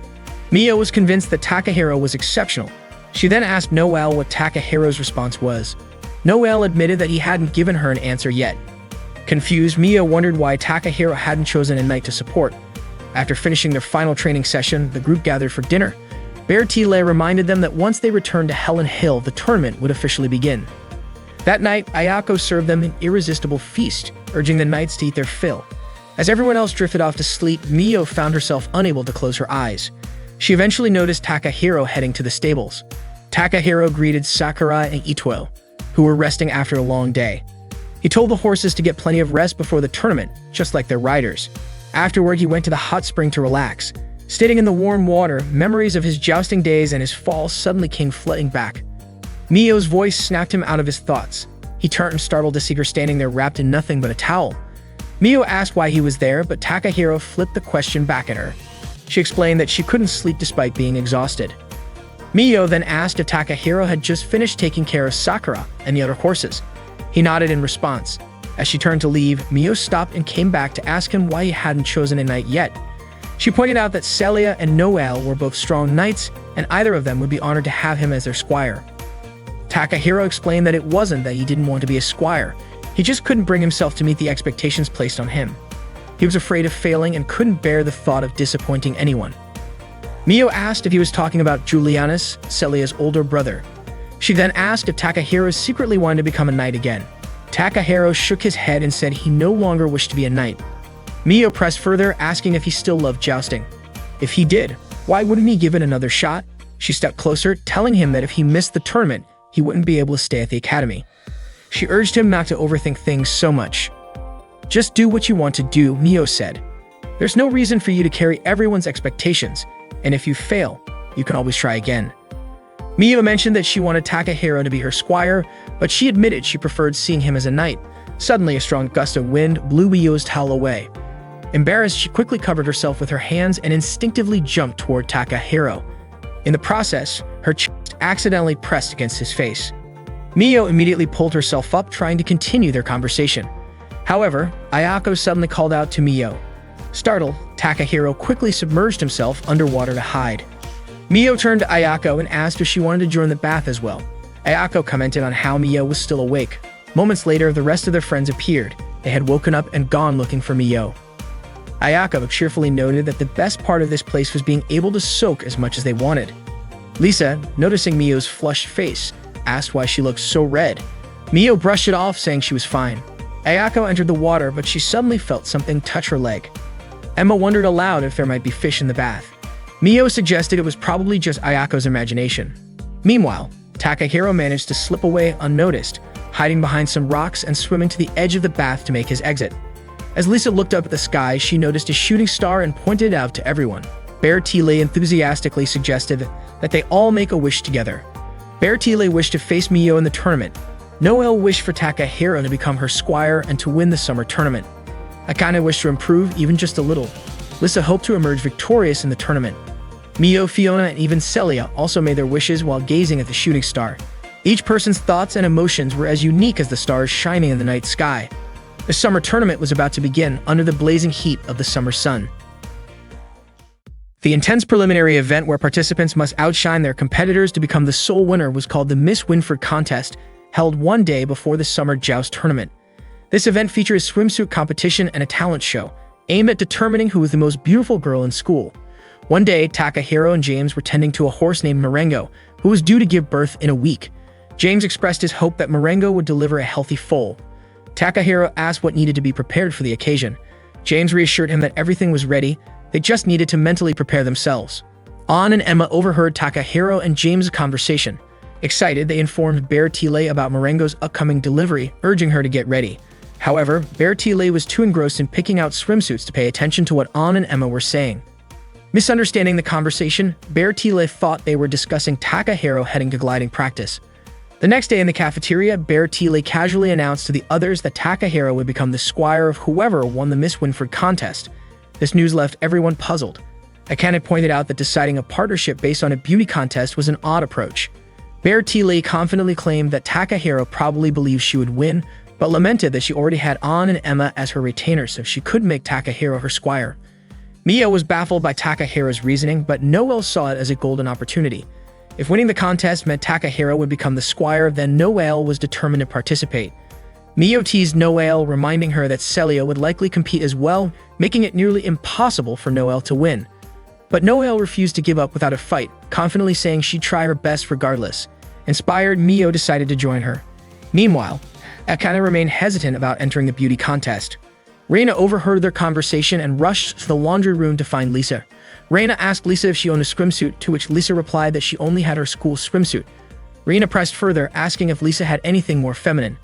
Miyo was convinced that Takahiro was exceptional. She then asked Noelle what Takahiro's response was. Noelle admitted that he hadn't given her an answer yet. Confused, Miyo wondered why Takahiro hadn't chosen a knight to support. After finishing their final training session, the group gathered for dinner. Bertile reminded them that once they returned to Helen Hill, the tournament would officially begin. That night, Ayako served them an irresistible feast, urging the knights to eat their fill. As everyone else drifted off to sleep, Miyo found herself unable to close her eyes. She eventually noticed Takahiro heading to the stables. Takahiro greeted Sakura and Itoe, who were resting after a long day. He told the horses to get plenty of rest before the tournament, just like their riders. Afterward, he went to the hot spring to relax. Sitting in the warm water, memories of his jousting days and his fall suddenly came flooding back. Miyo's voice snapped him out of his thoughts. He turned startled to see her standing there wrapped in nothing but a towel. Miyo asked why he was there, but Takahiro flipped the question back at her. She explained that she couldn't sleep despite being exhausted. Miyo then asked if Takahiro had just finished taking care of Sakura and the other horses. He nodded in response. As she turned to leave, Miyo stopped and came back to ask him why he hadn't chosen a knight yet. She pointed out that Celia and Noelle were both strong knights, and either of them would be honored to have him as their squire. Takahiro explained that it wasn't that he didn't want to be a squire. He just couldn't bring himself to meet the expectations placed on him. He was afraid of failing and couldn't bear the thought of disappointing anyone. Miyo asked if he was talking about Julianus, Celia's older brother. She then asked if Takahiro secretly wanted to become a knight again. Takahiro shook his head and said he no longer wished to be a knight. Miyo pressed further, asking if he still loved jousting. If he did, why wouldn't he give it another shot? She stepped closer, telling him that if he missed the tournament, he wouldn't be able to stay at the academy. She urged him not to overthink things so much. Just do what you want to do, Miyo said. There's no reason for you to carry everyone's expectations, and if you fail, you can always try again. Miyo mentioned that she wanted Takahiro to be her squire, but she admitted she preferred seeing him as a knight. Suddenly, a strong gust of wind blew Miyo's towel away. Embarrassed, she quickly covered herself with her hands and instinctively jumped toward Takahiro. In the process, her chest accidentally pressed against his face. Miyo immediately pulled herself up, trying to continue their conversation. However, Ayako suddenly called out to Miyo. Startled, Takahiro quickly submerged himself underwater to hide. Miyo turned to Ayako and asked if she wanted to join the bath as well. Ayako commented on how Miyo was still awake. Moments later, the rest of their friends appeared. They had woken up and gone looking for Miyo. Ayako cheerfully noted that the best part of this place was being able to soak as much as they wanted. Lisa, noticing Miyo's flushed face, asked why she looked so red. Miyo brushed it off, saying she was fine. Ayako entered the water, but she suddenly felt something touch her leg. Emma wondered aloud if there might be fish in the bath. Miyo suggested it was probably just Ayako's imagination. Meanwhile, Takahiro managed to slip away unnoticed, hiding behind some rocks and swimming to the edge of the bath to make his exit. As Lisa looked up at the sky, she noticed a shooting star and pointed it out to everyone. Bertile enthusiastically suggested that they all make a wish together. Bertile wished to face Miyo in the tournament. Noelle wished for Takahiro to become her squire and to win the summer tournament. Akane wished to improve even just a little. Lisa hoped to emerge victorious in the tournament. Miyo, Fiona, and even Celia also made their wishes while gazing at the shooting star. Each person's thoughts and emotions were as unique as the stars shining in the night sky. The summer tournament was about to begin under the blazing heat of the summer sun. The intense preliminary event where participants must outshine their competitors to become the sole winner was called the Miss Winford Contest, held one day before the summer joust tournament. This event featured a swimsuit competition and a talent show, aimed at determining who was the most beautiful girl in school. One day, Takahiro and James were tending to a horse named Marengo, who was due to give birth in a week. James expressed his hope that Marengo would deliver a healthy foal. Takahiro asked what needed to be prepared for the occasion. James reassured him that everything was ready, they just needed to mentally prepare themselves. An and Emma overheard Takahiro and James' conversation. Excited, they informed Bertile about Marengo's upcoming delivery, urging her to get ready. However, Bertile was too engrossed in picking out swimsuits to pay attention to what An and Emma were saying. Misunderstanding the conversation, Bertile thought they were discussing Takahiro heading to gliding practice. The next day in the cafeteria, Bertile casually announced to the others that Takahiro would become the squire of whoever won the Miss Winford contest. This news left everyone puzzled. Akane pointed out that deciding a partnership based on a beauty contest was an odd approach. Bertile confidently claimed that Takahiro probably believed she would win, but lamented that she already had An and Emma as her retainers, so she couldn't make Takahiro her squire. Mio was baffled by Takahiro's reasoning, but Noelle saw it as a golden opportunity. If winning the contest meant Takahiro would become the squire, then Noelle was determined to participate. Mio teased Noelle, reminding her that Celio would likely compete as well, making it nearly impossible for Noelle to win. But Noelle refused to give up without a fight, confidently saying she'd try her best regardless. Inspired, Mio decided to join her. Meanwhile, Akane remained hesitant about entering the beauty contest. Reina overheard their conversation and rushed to the laundry room to find Lisa. Reina asked Lisa if she owned a swimsuit, to which Lisa replied that she only had her school swimsuit. Reina pressed further, asking if Lisa had anything more feminine.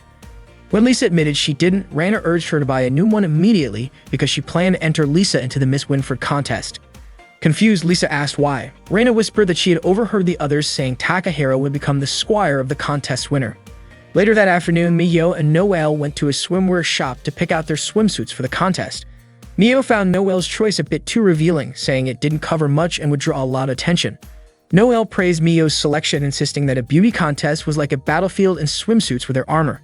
When Lisa admitted she didn't, Reina urged her to buy a new one immediately because she planned to enter Lisa into the Miss Winford contest. Confused, Lisa asked why. Reina whispered that she had overheard the others saying Takahiro would become the squire of the contest winner. Later that afternoon, Mio and Noelle went to a swimwear shop to pick out their swimsuits for the contest. Mio found Noelle's choice a bit too revealing, saying it didn't cover much and would draw a lot of attention. Noelle praised Mio's selection, insisting that a beauty contest was like a battlefield and swimsuits were their armor.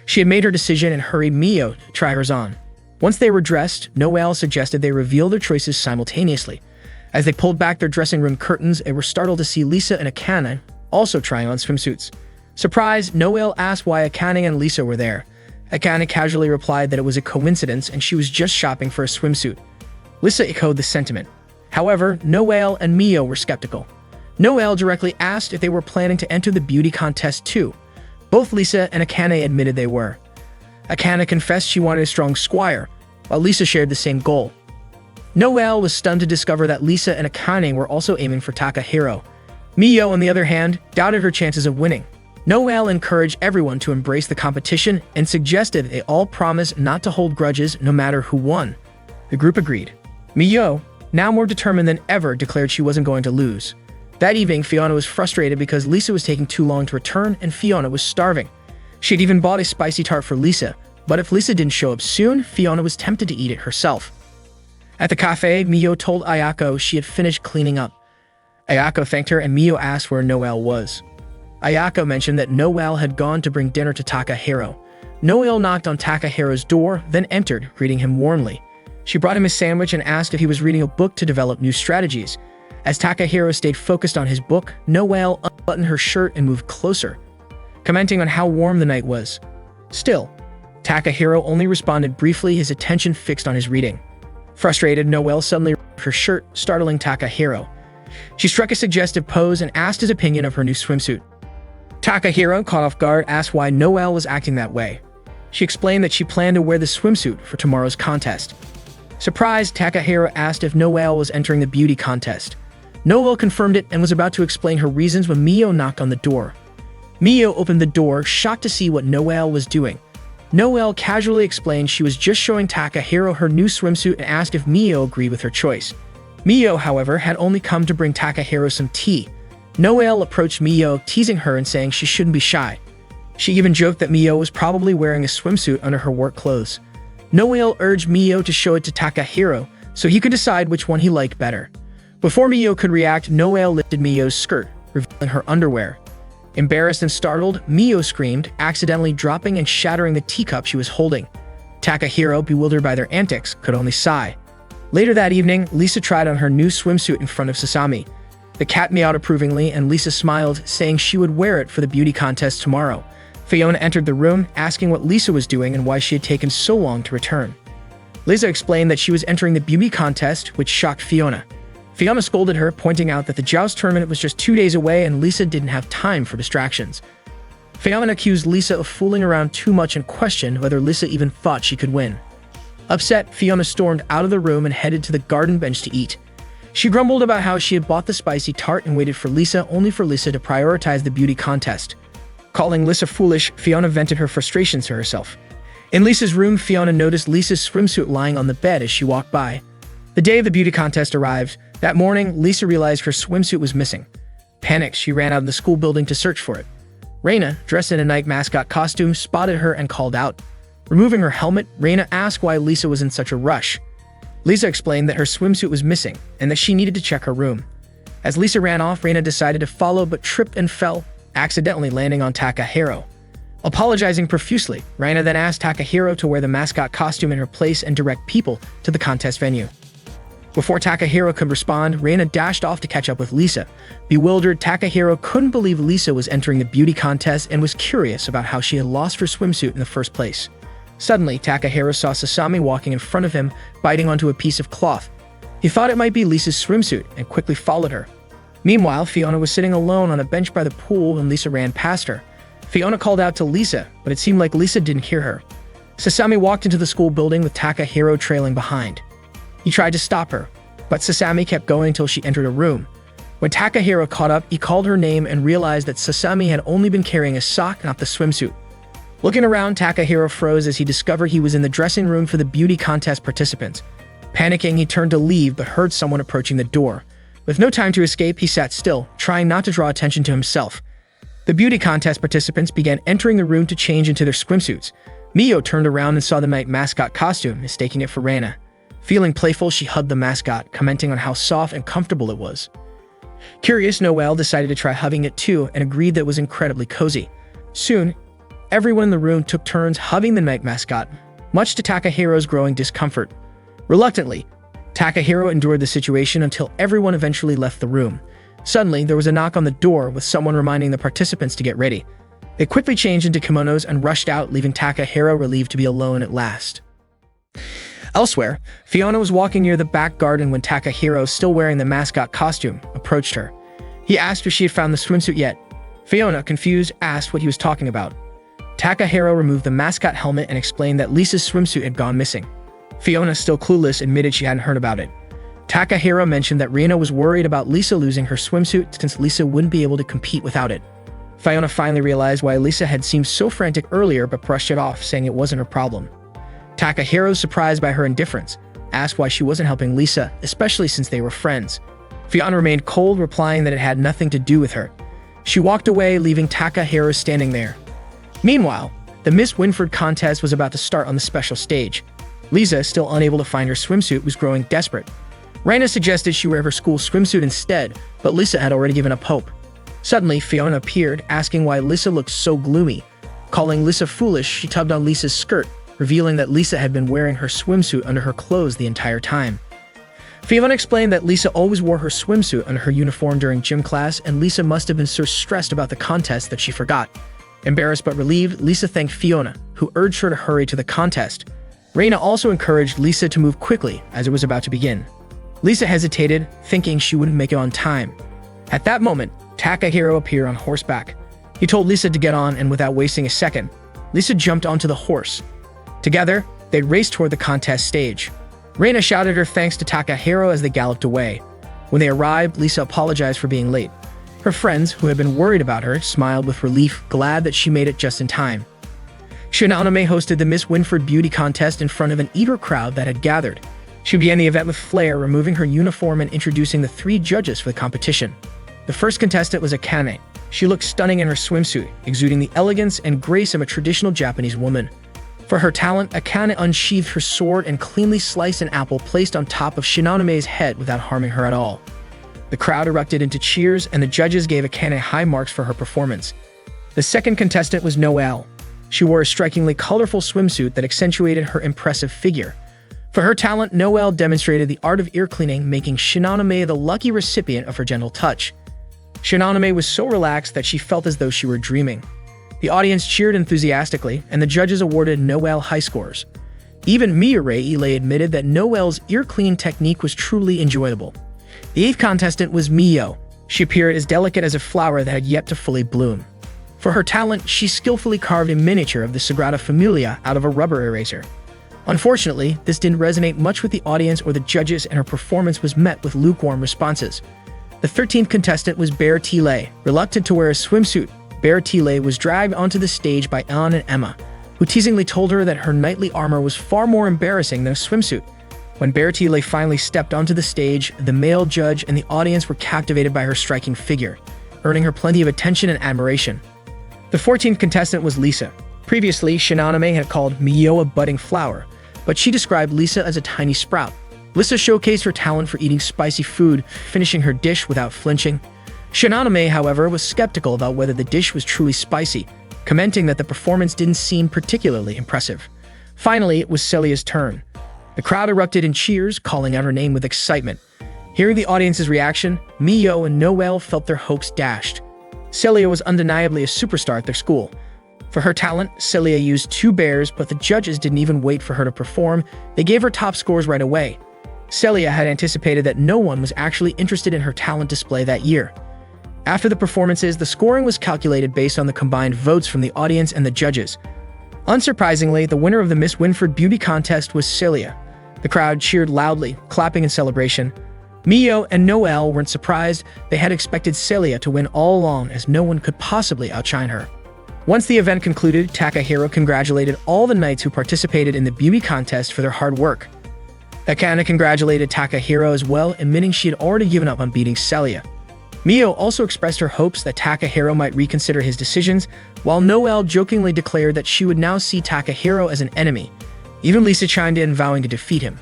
She had made her decision and hurried Mio to try hers on. Once they were dressed, Noelle suggested they reveal their choices simultaneously. As they pulled back their dressing room curtains, they were startled to see Lisa and Akane also trying on swimsuits. Surprised, Noelle asked why Akane and Lisa were there. Akane casually replied that it was a coincidence and she was just shopping for a swimsuit. Lisa echoed the sentiment. However, Noelle and Mio were skeptical. Noelle directly asked if they were planning to enter the beauty contest too. Both Lisa and Akane admitted they were. Akane confessed she wanted a strong squire, while Lisa shared the same goal. Noelle was stunned to discover that Lisa and Akane were also aiming for Takahiro. Mio, on the other hand, doubted her chances of winning. Noelle encouraged everyone to embrace the competition and suggested they all promise not to hold grudges no matter who won. The group agreed. Mio, now more determined than ever, declared she wasn't going to lose. That evening, Fiona was frustrated because Lisa was taking too long to return and Fiona was starving. She had even bought a spicy tart for Lisa, but if Lisa didn't show up soon, Fiona was tempted to eat it herself. At the cafe, Mio told Ayako she had finished cleaning up. Ayako thanked her and Mio asked where Noelle was. Ayako mentioned that Noelle had gone to bring dinner to Takahiro. Noelle knocked on Takahiro's door, then entered, greeting him warmly. She brought him a sandwich and asked if he was reading a book to develop new strategies. As Takahiro stayed focused on his book, Noelle unbuttoned her shirt and moved closer, commenting on how warm the night was. Still, Takahiro only responded briefly, his attention fixed on his reading. Frustrated, Noelle suddenly removed her shirt, startling Takahiro. She struck a suggestive pose and asked his opinion of her new swimsuit. Takahiro, caught off guard, asked why Noelle was acting that way. She explained that she planned to wear the swimsuit for tomorrow's contest. Surprised, Takahiro asked if Noelle was entering the beauty contest. Noelle confirmed it and was about to explain her reasons when Mio knocked on the door. Mio opened the door, shocked to see what Noelle was doing. Noelle casually explained she was just showing Takahiro her new swimsuit and asked if Mio agreed with her choice. Mio, however, had only come to bring Takahiro some tea. Noelle approached Mio, teasing her and saying she shouldn't be shy. She even joked that Mio was probably wearing a swimsuit under her work clothes. Noelle urged Mio to show it to Takahiro so he could decide which one he liked better. Before Mio could react, Noelle lifted Mio's skirt, revealing her underwear. Embarrassed and startled, Mio screamed, accidentally dropping and shattering the teacup she was holding. Takahiro, bewildered by their antics, could only sigh. Later that evening, Lisa tried on her new swimsuit in front of Sasami. The cat meowed approvingly, and Lisa smiled, saying she would wear it for the beauty contest tomorrow. Fiona entered the room, asking what Lisa was doing and why she had taken so long to return. Lisa explained that she was entering the beauty contest, which shocked Fiona. Fiona scolded her, pointing out that the joust tournament was just 2 days away and Lisa didn't have time for distractions. Fiona accused Lisa of fooling around too much and questioned whether Lisa even thought she could win. Upset, Fiona stormed out of the room and headed to the garden bench to eat. She grumbled about how she had bought the spicy tart and waited for Lisa, only for Lisa to prioritize the beauty contest. Calling Lisa foolish, Fiona vented her frustrations to herself. In Lisa's room, Fiona noticed Lisa's swimsuit lying on the bed as she walked by. The day of the beauty contest arrived. That morning, Lisa realized her swimsuit was missing. Panicked, she ran out of the school building to search for it. Reina, dressed in a Nike mascot costume, spotted her and called out. Removing her helmet, Reina asked why Lisa was in such a rush. Lisa explained that her swimsuit was missing and that she needed to check her room. As Lisa ran off, Reina decided to follow but tripped and fell, accidentally landing on Takahiro. Apologizing profusely, Reina then asked Takahiro to wear the mascot costume in her place and direct people to the contest venue. Before Takahiro could respond, Reina dashed off to catch up with Lisa. Bewildered, Takahiro couldn't believe Lisa was entering the beauty contest and was curious about how she had lost her swimsuit in the first place. Suddenly, Takahiro saw Sasami walking in front of him, biting onto a piece of cloth. He thought it might be Lisa's swimsuit and quickly followed her. Meanwhile, Fiona was sitting alone on a bench by the pool when Lisa ran past her. Fiona called out to Lisa, but it seemed like Lisa didn't hear her. Sasami walked into the school building with Takahiro trailing behind. He tried to stop her, but Sasami kept going until she entered a room. When Takahiro caught up, he called her name and realized that Sasami had only been carrying a sock, not the swimsuit. Looking around, Takahiro froze as he discovered he was in the dressing room for the beauty contest participants. Panicking, he turned to leave but heard someone approaching the door. With no time to escape, he sat still, trying not to draw attention to himself. The beauty contest participants began entering the room to change into their swimsuits. Mio turned around and saw the Nike mascot costume, mistaking it for Reina. Feeling playful, she hugged the mascot, commenting on how soft and comfortable it was. Curious, Noelle decided to try hugging it too and agreed that it was incredibly cozy. Soon, everyone in the room took turns hugging the Nike mascot, much to Takahiro's growing discomfort. Reluctantly, Takahiro endured the situation until everyone eventually left the room. Suddenly, there was a knock on the door with someone reminding the participants to get ready. They quickly changed into kimonos and rushed out, leaving Takahiro relieved to be alone at last. Elsewhere, Fiona was walking near the back garden when Takahiro, still wearing the mascot costume, approached her. He asked if she had found the swimsuit yet. Fiona, confused, asked what he was talking about. Takahiro removed the mascot helmet and explained that Lisa's swimsuit had gone missing. Fiona, still clueless, admitted she hadn't heard about it. Takahiro mentioned that Reina was worried about Lisa losing her swimsuit since Lisa wouldn't be able to compete without it. Fiona finally realized why Lisa had seemed so frantic earlier but brushed it off, saying it wasn't her problem. Takahiro, surprised by her indifference, asked why she wasn't helping Lisa, especially since they were friends. Fiona remained cold, replying that it had nothing to do with her. She walked away, leaving Takahiro standing there. Meanwhile, the Miss Winford contest was about to start on the special stage. Lisa, still unable to find her swimsuit, was growing desperate. Reina suggested she wear her school swimsuit instead, but Lisa had already given up hope. Suddenly, Fiona appeared, asking why Lisa looked so gloomy. Calling Lisa foolish, she tugged on Lisa's skirt, revealing that Lisa had been wearing her swimsuit under her clothes the entire time. Fiona explained that Lisa always wore her swimsuit under her uniform during gym class, and Lisa must have been so stressed about the contest that she forgot. Embarrassed but relieved, Lisa thanked Fiona, who urged her to hurry to the contest. Reina also encouraged Lisa to move quickly as it was about to begin. Lisa hesitated, thinking she wouldn't make it on time. At that moment, Takahiro appeared on horseback. He told Lisa to get on, and without wasting a second, Lisa jumped onto the horse. Together, they raced toward the contest stage. Reina shouted her thanks to Takahiro as they galloped away. When they arrived, Lisa apologized for being late. Her friends, who had been worried about her, smiled with relief, glad that she made it just in time. Shinonome hosted the Miss Winford beauty contest in front of an eager crowd that had gathered. She began the event with flair, removing her uniform and introducing the 3 judges for the competition. The first contestant was Akane. She looked stunning in her swimsuit, exuding the elegance and grace of a traditional Japanese woman. For her talent, Akane unsheathed her sword and cleanly sliced an apple placed on top of Shinonome's head without harming her at all. The crowd erupted into cheers, and the judges gave Akane high marks for her performance. The second contestant was Noelle. She wore a strikingly colorful swimsuit that accentuated her impressive figure. For her talent, Noelle demonstrated the art of ear cleaning, making Shinonome the lucky recipient of her gentle touch. Shinonome was so relaxed that she felt as though she were dreaming. The audience cheered enthusiastically, and the judges awarded Noelle high scores. Even Mireille admitted that Noelle's ear clean technique was truly enjoyable. The eighth contestant was Mio. She appeared as delicate as a flower that had yet to fully bloom. For her talent, she skillfully carved a miniature of the Sagrada Familia out of a rubber eraser. Unfortunately, this didn't resonate much with the audience or the judges, and her performance was met with lukewarm responses. The 13th contestant was Bertile. Reluctant to wear a swimsuit, Bertile was dragged onto the stage by Anne and Emma, who teasingly told her that her knightly armor was far more embarrassing than a swimsuit. When Bertile finally stepped onto the stage, the male judge and the audience were captivated by her striking figure, earning her plenty of attention and admiration. The 14th contestant was Lisa. Previously, Shinonome had called Mio a budding flower, but she described Lisa as a tiny sprout. Lisa showcased her talent for eating spicy food, finishing her dish without flinching. Shinonome, however, was skeptical about whether the dish was truly spicy, commenting that the performance didn't seem particularly impressive. Finally, it was Celia's turn. The crowd erupted in cheers, calling out her name with excitement. Hearing the audience's reaction, Mio and Noelle felt their hopes dashed. Celia was undeniably a superstar at their school. For her talent, Celia used 2 bears, but the judges didn't even wait for her to perform. They gave her top scores right away. Celia had anticipated that no one was actually interested in her talent display that year. After the performances, the scoring was calculated based on the combined votes from the audience and the judges. Unsurprisingly, the winner of the Miss Winford Beauty Contest was Celia. The crowd cheered loudly, clapping in celebration. Mio and Noelle weren't surprised. They had expected Celia to win all along, as no one could possibly outshine her. Once the event concluded, Takahiro congratulated all the knights who participated in the beauty contest for their hard work. Akane congratulated Takahiro as well, admitting she had already given up on beating Celia. Mio also expressed her hopes that Takahiro might reconsider his decisions, while Noelle jokingly declared that she would now see Takahiro as an enemy. Even Lisa chimed in, vowing to defeat him.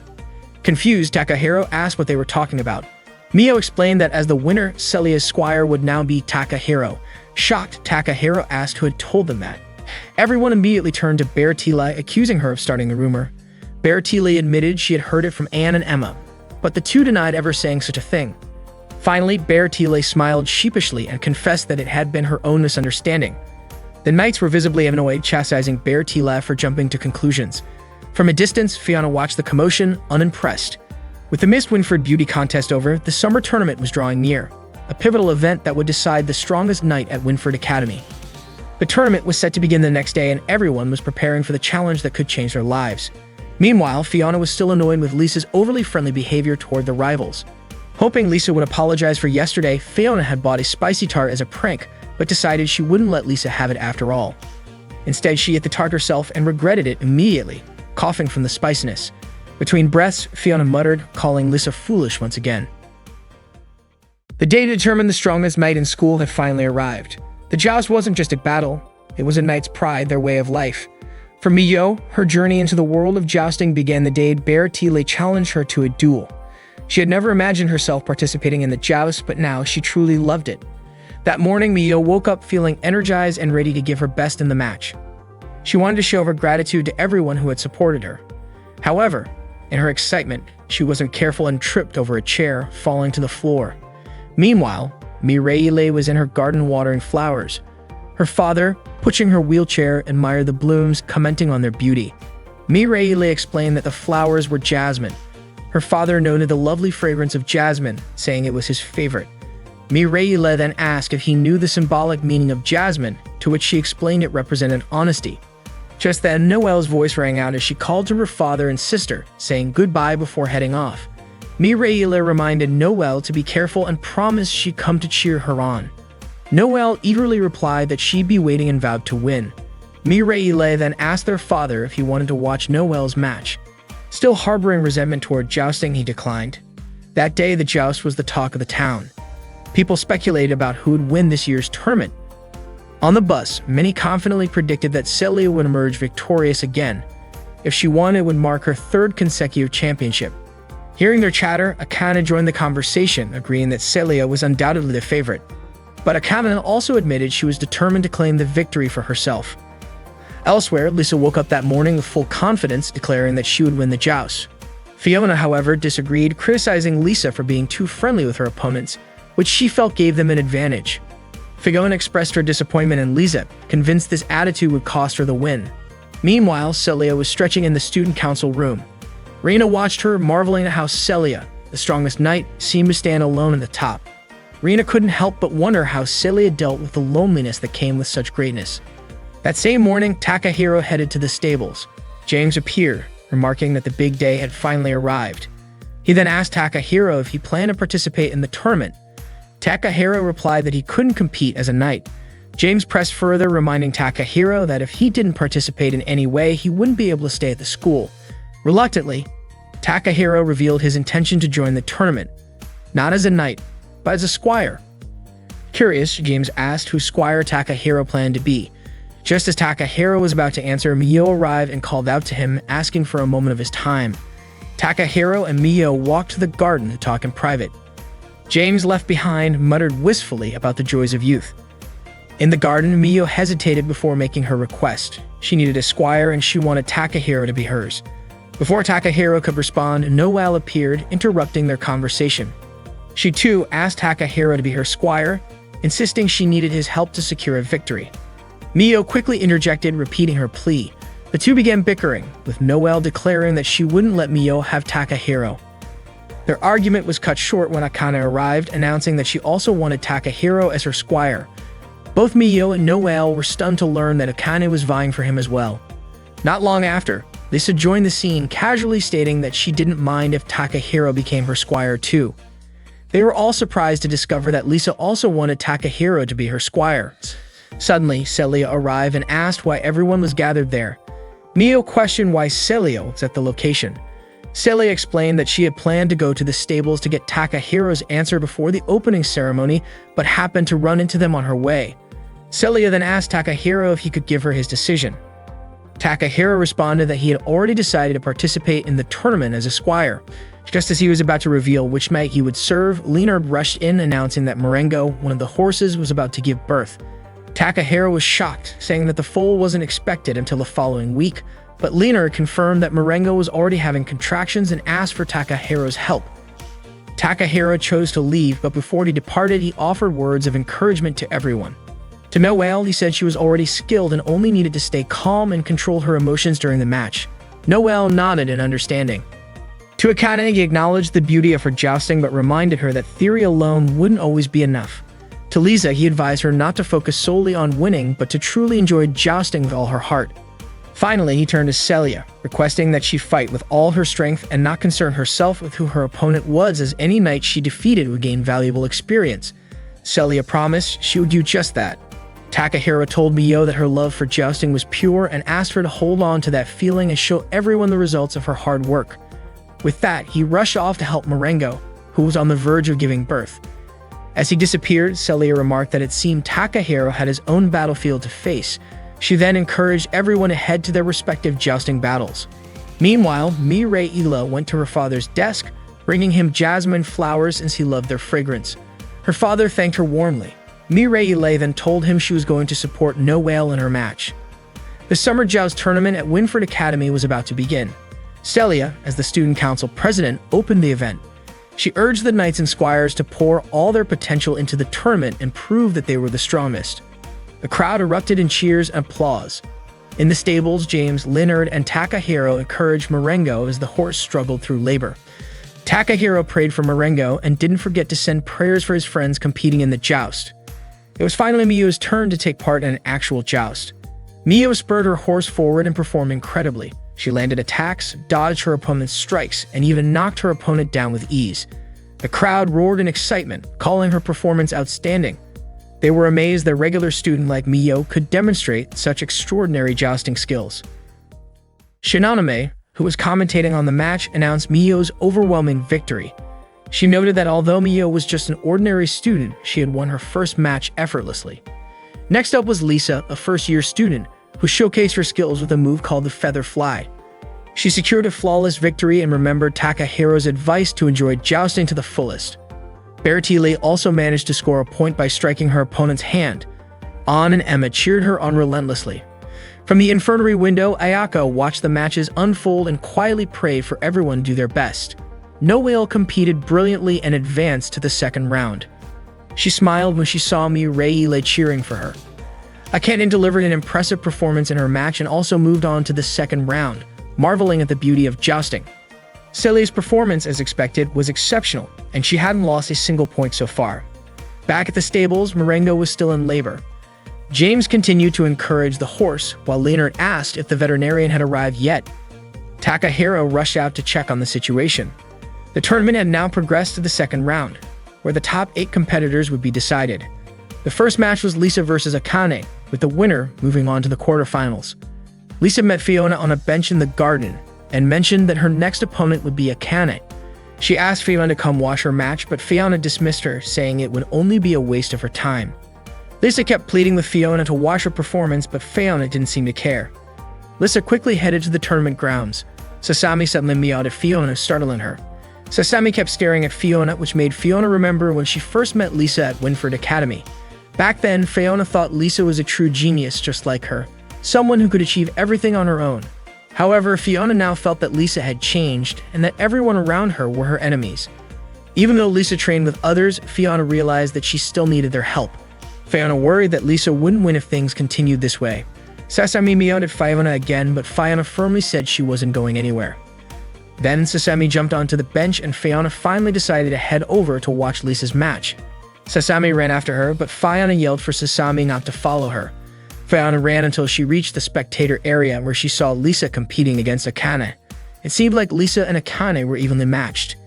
Confused, Takahiro asked what they were talking about. Mio explained that as the winner, Celia's squire would now be Takahiro. Shocked, Takahiro asked who had told them that. Everyone immediately turned to Bertile, accusing her of starting the rumor. Bertile admitted she had heard it from Anne and Emma, but the two denied ever saying such a thing. Finally, Bertile smiled sheepishly and confessed that it had been her own misunderstanding. The knights were visibly annoyed, chastising Bertile for jumping to conclusions. From a distance, Fiona watched the commotion, unimpressed. With the Miss Winford Beauty Contest over, the summer tournament was drawing near, a pivotal event that would decide the strongest knight at Winford Academy. The tournament was set to begin the next day, and everyone was preparing for the challenge that could change their lives. Meanwhile, Fiona was still annoyed with Lisa's overly friendly behavior toward the rivals. Hoping Lisa would apologize for yesterday, Fiona had bought a spicy tart as a prank, but decided she wouldn't let Lisa have it after all. Instead, she ate the tart herself and regretted it immediately, coughing from the spiciness. Between breaths, Fiona muttered, calling Lisa foolish once again. The day to determine the strongest knight in school had finally arrived. The joust wasn't just a battle, it was a knight's pride, their way of life. For Mio, her journey into the world of jousting began the day Bertile challenged her to a duel. She had never imagined herself participating in the joust, but now she truly loved it. That morning, Mio woke up feeling energized and ready to give her best in the match. She wanted to show her gratitude to everyone who had supported her. However, in her excitement, she wasn't careful and tripped over a chair, falling to the floor. Meanwhile, Mireille was in her garden watering flowers. Her father, pushing her wheelchair, admired the blooms, commenting on their beauty. Mireille explained that the flowers were jasmine. Her father noted the lovely fragrance of jasmine, saying it was his favorite. Mireille then asked if he knew the symbolic meaning of jasmine, to which she explained it represented honesty. Just then, Noelle's voice rang out as she called to her father and sister, saying goodbye before heading off. Mireille reminded Noelle to be careful and promised she'd come to cheer her on. Noelle eagerly replied that she'd be waiting and vowed to win. Mireille then asked their father if he wanted to watch Noelle's match. Still harboring resentment toward jousting, he declined. That day, the joust was the talk of the town. People speculated about who would win this year's tournament. On the bus, many confidently predicted that Celia would emerge victorious again. If she won, it would mark her third consecutive championship. Hearing their chatter, Akane joined the conversation, agreeing that Celia was undoubtedly the favorite. But Akane also admitted she was determined to claim the victory for herself. Elsewhere, Lisa woke up that morning with full confidence, declaring that she would win the joust. Fiona, however, disagreed, criticizing Lisa for being too friendly with her opponents, which she felt gave them an advantage. Fiona expressed her disappointment in Lisa, convinced this attitude would cost her the win. Meanwhile, Celia was stretching in the student council room. Rena watched her, marveling at how Celia, the strongest knight, seemed to stand alone at the top. Rena couldn't help but wonder how Celia dealt with the loneliness that came with such greatness. That same morning, Takahiro headed to the stables. James appeared, remarking that the big day had finally arrived. He then asked Takahiro if he planned to participate in the tournament. Takahiro replied that he couldn't compete as a knight. James pressed further, reminding Takahiro that if he didn't participate in any way, he wouldn't be able to stay at the school. Reluctantly, Takahiro revealed his intention to join the tournament, not as a knight, but as a squire. Curious, James asked who Squire Takahiro planned to be. Just as Takahiro was about to answer, Mio arrived and called out to him, asking for a moment of his time. Takahiro and Mio walked to the garden to talk in private. James, left behind, muttered wistfully about the joys of youth. In the garden, Mio hesitated before making her request. She needed a squire and she wanted Takahiro to be hers. Before Takahiro could respond, Noelle appeared, interrupting their conversation. She too asked Takahiro to be her squire, insisting she needed his help to secure a victory. Mio quickly interjected, repeating her plea. The two began bickering, with Noelle declaring that she wouldn't let Mio have Takahiro. Their argument was cut short when Akane arrived, announcing that she also wanted Takahiro as her squire. Both Mio and Noelle were stunned to learn that Akane was vying for him as well. Not long after, Lisa joined the scene, casually stating that she didn't mind if Takahiro became her squire too. They were all surprised to discover that Lisa also wanted Takahiro to be her squire. Suddenly, Celia arrived and asked why everyone was gathered there. Mio questioned why Celia was at the location. Celia explained that she had planned to go to the stables to get Takahiro's answer before the opening ceremony, but happened to run into them on her way. Celia then asked Takahiro if he could give her his decision. Takahiro responded that he had already decided to participate in the tournament as a squire. Just as he was about to reveal which knight he would serve, Leonard rushed in, announcing that Marengo, one of the horses, was about to give birth. Takahiro was shocked, saying that the foal wasn't expected until the following week, but Leonard confirmed that Marengo was already having contractions and asked for Takahiro's help. Takahiro chose to leave, but before he departed, he offered words of encouragement to everyone. To Noelle, he said she was already skilled and only needed to stay calm and control her emotions during the match. Noelle nodded in understanding. To Akane, he acknowledged the beauty of her jousting but reminded her that theory alone wouldn't always be enough. To Lisa, he advised her not to focus solely on winning but to truly enjoy jousting with all her heart. Finally, he turned to Celia, requesting that she fight with all her strength and not concern herself with who her opponent was, as any knight she defeated would gain valuable experience. Celia promised she would do just that. Takahiro told Mio that her love for jousting was pure and asked her to hold on to that feeling and show everyone the results of her hard work. With that, he rushed off to help Marengo, who was on the verge of giving birth. As he disappeared, Celia remarked that it seemed Takahiro had his own battlefield to face. She then encouraged everyone to head to their respective jousting battles. Meanwhile, Mireille went to her father's desk, bringing him jasmine flowers since he loved their fragrance. Her father thanked her warmly. Mireille then told him she was going to support Noelle in her match. The Summer Joust tournament at Winford Academy was about to begin. Celia, as the student council president, opened the event. She urged the knights and squires to pour all their potential into the tournament and prove that they were the strongest. The crowd erupted in cheers and applause. In the stables, James, Leonard, and Takahiro encouraged Marengo as the horse struggled through labor. Takahiro prayed for Marengo and didn't forget to send prayers for his friends competing in the joust. It was finally Mio's turn to take part in an actual joust. Mio spurred her horse forward and performed incredibly. She landed attacks, dodged her opponent's strikes, and even knocked her opponent down with ease. The crowd roared in excitement, calling her performance outstanding. They were amazed that a regular student like Mio could demonstrate such extraordinary jousting skills. Shinonome, who was commentating on the match, announced Mio's overwhelming victory. She noted that although Mio was just an ordinary student, she had won her first match effortlessly. Next up was Lisa, a first-year student, who showcased her skills with a move called the Feather Fly. She secured a flawless victory and remembered Takahiro's advice to enjoy jousting to the fullest. Bertile also managed to score a point by striking her opponent's hand. An and Emma cheered her on relentlessly. From the infirmary window, Ayako watched the matches unfold and quietly prayed for everyone to do their best. Noelle competed brilliantly and advanced to the second round. She smiled when she saw Mireille cheering for her. Akane delivered an impressive performance in her match and also moved on to the second round, marveling at the beauty of jousting. Celia's performance, as expected, was exceptional, and she hadn't lost a single point so far. Back at the stables, Marengo was still in labor. James continued to encourage the horse, while Leonard asked if the veterinarian had arrived yet. Takahiro rushed out to check on the situation. The tournament had now progressed to the second round, where the top 8 competitors would be decided. The first match was Lisa versus Akane, with the winner moving on to the quarterfinals. Lisa met Fiona on a bench in the garden and mentioned that her next opponent would be Akane. She asked Fiona to come watch her match, but Fiona dismissed her, saying it would only be a waste of her time. Lisa kept pleading with Fiona to watch her performance, but Fiona didn't seem to care. Lisa quickly headed to the tournament grounds. Sasami suddenly meowed at Fiona, startling her. Sasami kept staring at Fiona, which made Fiona remember when she first met Lisa at Winford Academy. Back then, Fiona thought Lisa was a true genius just like her, someone who could achieve everything on her own. However, Fiona now felt that Lisa had changed and that everyone around her were her enemies. Even though Lisa trained with others, Fiona realized that she still needed their help. Fiona worried that Lisa wouldn't win if things continued this way. Sasami meowed at Fiona again, but Fiona firmly said she wasn't going anywhere. Then Sasami jumped onto the bench and Fiona finally decided to head over to watch Lisa's match. Sasami ran after her, but Fiona yelled for Sasami not to follow her. Fiona ran until she reached the spectator area where she saw Lisa competing against Akane. It seemed like Lisa and Akane were evenly matched.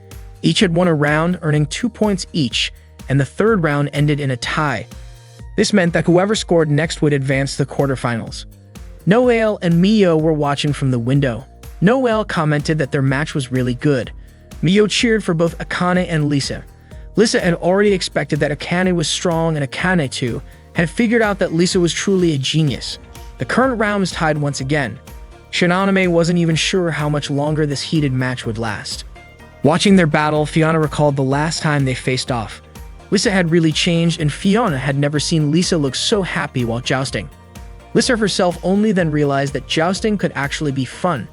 Each had won a round, earning 2 points each, and the third round ended in a tie. This meant that whoever scored next would advance to the quarterfinals. Noelle and Mio were watching from the window. Noelle commented that their match was really good. Mio cheered for both Akane and Lisa. Lisa had already expected that Akane was strong, and Akane, too, had figured out that Lisa was truly a genius. The current round was tied once again. Shinonome wasn't even sure how much longer this heated match would last. Watching their battle, Fiona recalled the last time they faced off. Lisa had really changed, and Fiona had never seen Lisa look so happy while jousting. Lisa herself only then realized that jousting could actually be fun.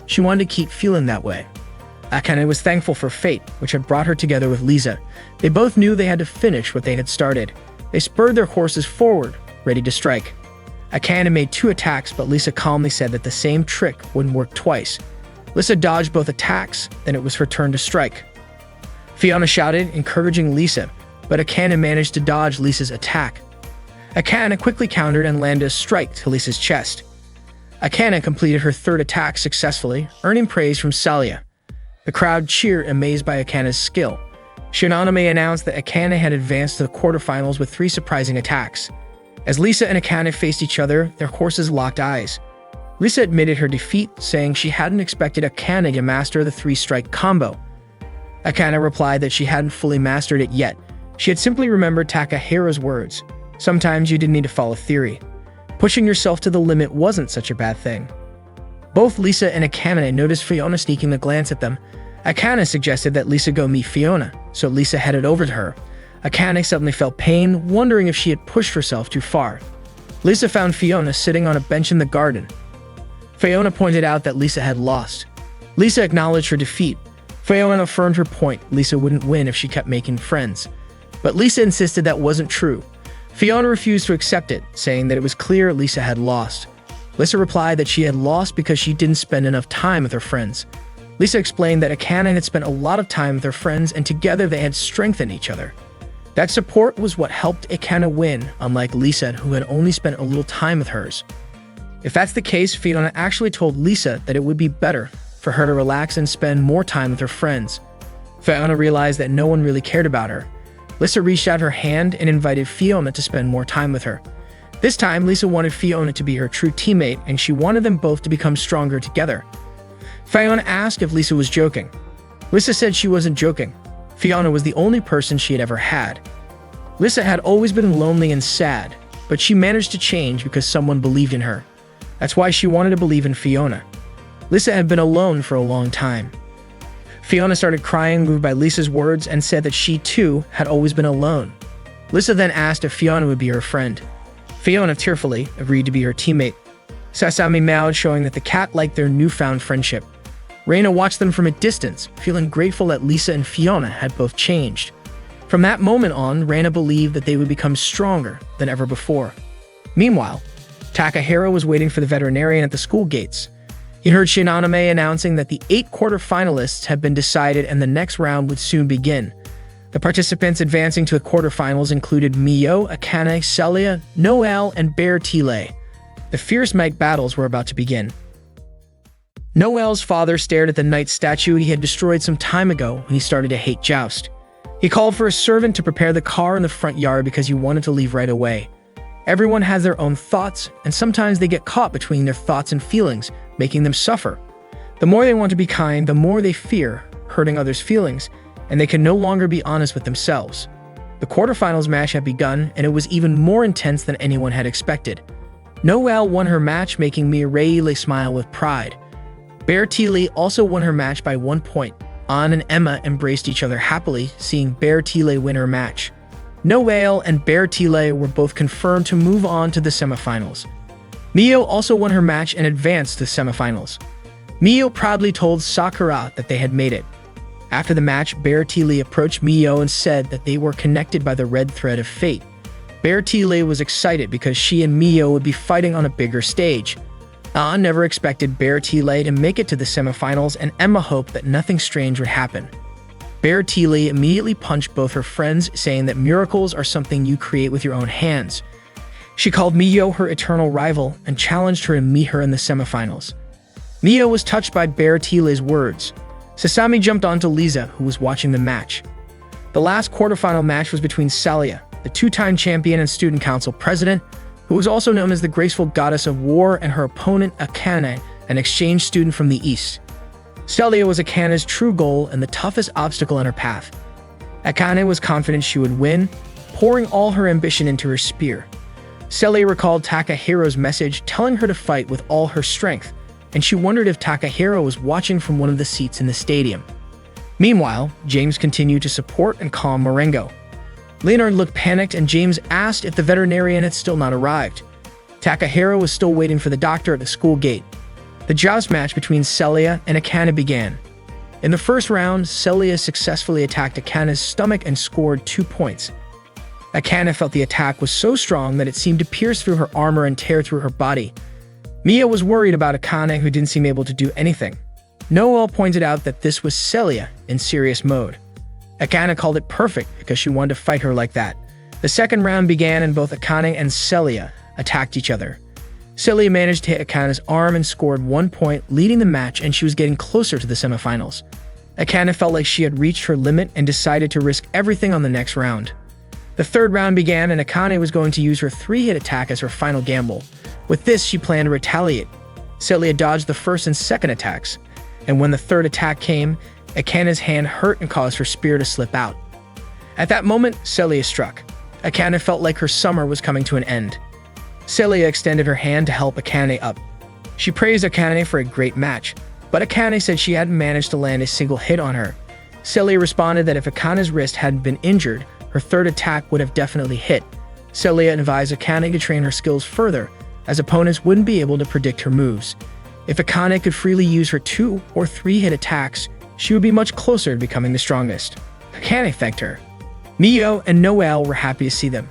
She wanted to keep feeling that way. Akane was thankful for fate, which had brought her together with Lisa. They both knew they had to finish what they had started. They spurred their horses forward, ready to strike. Akane made 2 attacks, but Lisa calmly said that the same trick wouldn't work twice. Lisa dodged both attacks, then it was her turn to strike. Fiona shouted, encouraging Lisa, but Akane managed to dodge Lisa's attack. Akane quickly countered and landed a strike to Lisa's chest. Akane completed her third attack successfully, earning praise from Celia. The crowd cheered, amazed by Akane's skill. Shinonome announced that Akane had advanced to the quarterfinals with 3 surprising attacks. As Lisa and Akane faced each other, their horses locked eyes. Lisa admitted her defeat, saying she hadn't expected Akane to master the 3-strike combo. Akane replied that she hadn't fully mastered it yet. She had simply remembered Takahiro's words. Sometimes you didn't need to follow theory. Pushing yourself to the limit wasn't such a bad thing. Both Lisa and Akane noticed Fiona sneaking a glance at them. Akane suggested that Lisa go meet Fiona, so Lisa headed over to her. Akane suddenly felt pain, wondering if she had pushed herself too far. Lisa found Fiona sitting on a bench in the garden. Fiona pointed out that Lisa had lost. Lisa acknowledged her defeat. Fiona affirmed her point: Lisa wouldn't win if she kept making friends. But Lisa insisted that wasn't true. Fiona refused to accept it, saying that it was clear Lisa had lost. Lisa replied that she had lost because she didn't spend enough time with her friends. Lisa explained that Akane had spent a lot of time with her friends, and together they had strengthened each other. That support was what helped Akane win, unlike Lisa, who had only spent a little time with hers. If that's the case, Fiona actually told Lisa that it would be better for her to relax and spend more time with her friends. Fiona realized that no one really cared about her. Lisa reached out her hand and invited Fiona to spend more time with her. This time, Lisa wanted Fiona to be her true teammate, and she wanted them both to become stronger together. Fiona asked if Lisa was joking. Lisa said she wasn't joking. Fiona was the only person she had ever had. Lisa had always been lonely and sad, but she managed to change because someone believed in her. That's why she wanted to believe in Fiona. Lisa had been alone for a long time. Fiona started crying, moved by Lisa's words, and said that she, too, had always been alone. Lisa then asked if Fiona would be her friend. Fiona tearfully agreed to be her teammate. Sasami meowed, showing that the cat liked their newfound friendship. Reina watched them from a distance, feeling grateful that Lisa and Fiona had both changed. From that moment on, Reina believed that they would become stronger than ever before. Meanwhile, Takahiro was waiting for the veterinarian at the school gates. He heard Shinonome announcing that the 8 quarterfinalists had been decided and the next round would soon begin. The participants advancing to the quarterfinals included Mio, Akane, Celia, Noelle, and Bear Tile. The fierce mic battles were about to begin. Noelle's father stared at the knight statue he had destroyed some time ago when he started to hate Joust. He called for a servant to prepare the car in the front yard because he wanted to leave right away. Everyone has their own thoughts, and sometimes they get caught between their thoughts and feelings, making them suffer. The more they want to be kind, the more they fear hurting others' feelings, and they can no longer be honest with themselves. The quarterfinals match had begun, and it was even more intense than anyone had expected. Noelle won her match, making Mireille smile with pride. Bear Tile also won her match by 1 point. An and Emma embraced each other happily, seeing Bear Tile win her match. Noelle and Bear Tile were both confirmed to move on to the semifinals. Mio also won her match and advanced to the semifinals. Mio proudly told Sakura that they had made it. After the match, Bear Tile approached Mio and said that they were connected by the red thread of fate. Bear Tile was excited because she and Mio would be fighting on a bigger stage. An never expected Bear Tile to make it to the semifinals, and Emma hoped that nothing strange would happen. Bear Tile immediately punched both her friends, saying that miracles are something you create with your own hands. She called Mio her eternal rival and challenged her to meet her in the semifinals. Mio was touched by Bear Tile's words. Sasami jumped onto Lisa, who was watching the match. The last quarterfinal match was between Celia, the 2-time champion and student council president, who was also known as the graceful goddess of war, and her opponent Akane, an exchange student from the east. Celia was Akane's true goal and the toughest obstacle in her path. Akane was confident she would win, pouring all her ambition into her spear. Celia recalled Takahiro's message telling her to fight with all her strength, and she wondered if Takahiro was watching from one of the seats in the stadium. Meanwhile, James continued to support and calm Marengo. Leonard looked panicked, and James asked if the veterinarian had still not arrived. Takahiro was still waiting for the doctor at the school gate. The joust match between Celia and Akane began. In the first round, Celia successfully attacked Akane's stomach and scored 2 points. Akane felt the attack was so strong that it seemed to pierce through her armor and tear through her body. Mia was worried about Akane, who didn't seem able to do anything. Noelle pointed out that this was Celia in serious mode. Akane called it perfect because she wanted to fight her like that. The second round began and both Akane and Celia attacked each other. Celia managed to hit Akane's arm and scored 1 point, leading the match, and she was getting closer to the semifinals. Akane felt like she had reached her limit and decided to risk everything on the next round. The third round began and Akane was going to use her 3-hit attack as her final gamble. With this, she planned to retaliate. Celia dodged the first and second attacks, and when the third attack came, Akane's hand hurt and caused her spear to slip out. At that moment, Celia struck. Akane felt like her summer was coming to an end. Celia extended her hand to help Akane up. She praised Akane for a great match, but Akane said she hadn't managed to land a single hit on her. Celia responded that if Akane's wrist hadn't been injured, her third attack would have definitely hit. Celia advised Akane to train her skills further, as opponents wouldn't be able to predict her moves. If Akane could freely use her 2 or 3-hit attacks, she would be much closer to becoming the strongest. Akane thanked her. Mio and Noelle were happy to see them.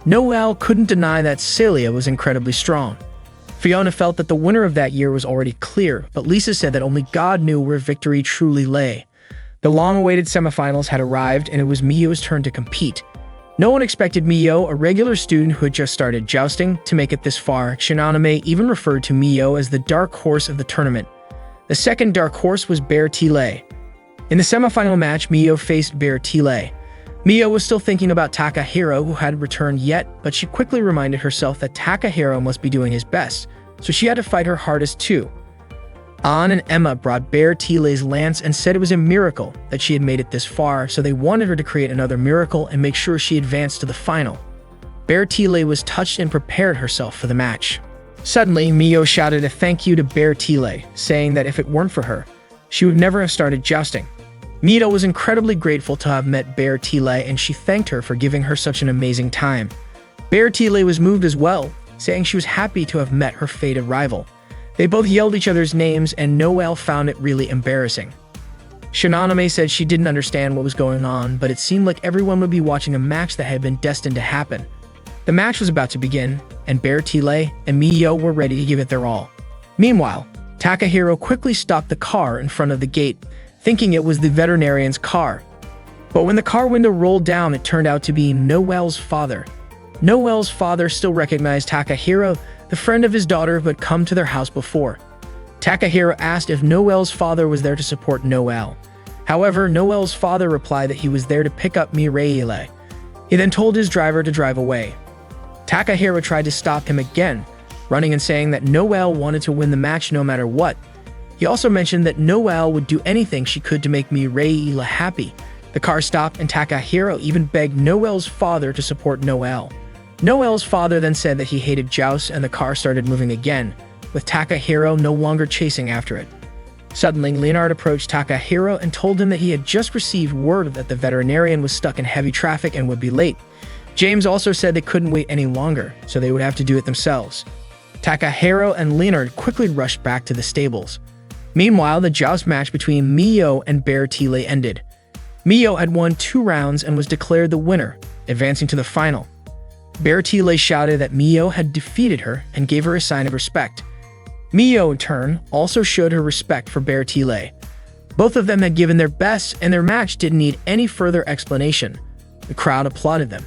Noelle couldn't deny that Celia was incredibly strong. Fiona felt that the winner of that year was already clear, but Lisa said that only God knew where victory truly lay. The long-awaited semifinals had arrived, and it was Mio's turn to compete. No one expected Mio, a regular student who had just started jousting, to make it this far. Shinonome even referred to Mio as the dark horse of the tournament. The second dark horse was Bear Tile. In the semifinal match, Mio faced Bear Tile. Mio was still thinking about Takahiro, who hadn't returned yet, but she quickly reminded herself that Takahiro must be doing his best, so she had to fight her hardest too. An and Emma brought Bear Tile's lance and said it was a miracle that she had made it this far, so they wanted her to create another miracle and make sure she advanced to the final. Bear Tile was touched and prepared herself for the match. Suddenly, Mio shouted a thank you to Bear Tile, saying that if it weren't for her, she would never have started jousting. Mio was incredibly grateful to have met Bear Tile, and she thanked her for giving her such an amazing time. Bear Tile was moved as well, saying she was happy to have met her fated rival. They both yelled each other's names, and Noelle found it really embarrassing. Shinonome said she didn't understand what was going on, but it seemed like everyone would be watching a match that had been destined to happen. The match was about to begin, and Beartile and Miyo were ready to give it their all. Meanwhile, Takahiro quickly stopped the car in front of the gate, thinking it was the veterinarian's car. But when the car window rolled down, it turned out to be Noelle's father. Noelle's father still recognized Takahiro, the friend of his daughter who had come to their house before. Takahiro asked if Noelle's father was there to support Noelle. However, Noelle's father replied that he was there to pick up Mireille. He then told his driver to drive away. Takahiro tried to stop him again, running and saying that Noelle wanted to win the match no matter what. He also mentioned that Noelle would do anything she could to make Mireille happy. The car stopped, and Takahiro even begged Noelle's father to support Noelle. Noelle's father then said that he hated jousts, and the car started moving again, with Takahiro no longer chasing after it. Suddenly, Leonard approached Takahiro and told him that he had just received word that the veterinarian was stuck in heavy traffic and would be late. James also said they couldn't wait any longer, so they would have to do it themselves. Takahiro and Leonard quickly rushed back to the stables. Meanwhile, the joust match between Miyo and Beartile ended. Miyo had won 2 rounds and was declared the winner, advancing to the final. Beartile shouted that Miyo had defeated her and gave her a sign of respect. Miyo, in turn, also showed her respect for Beartile. Both of them had given their best, and their match didn't need any further explanation. The crowd applauded them.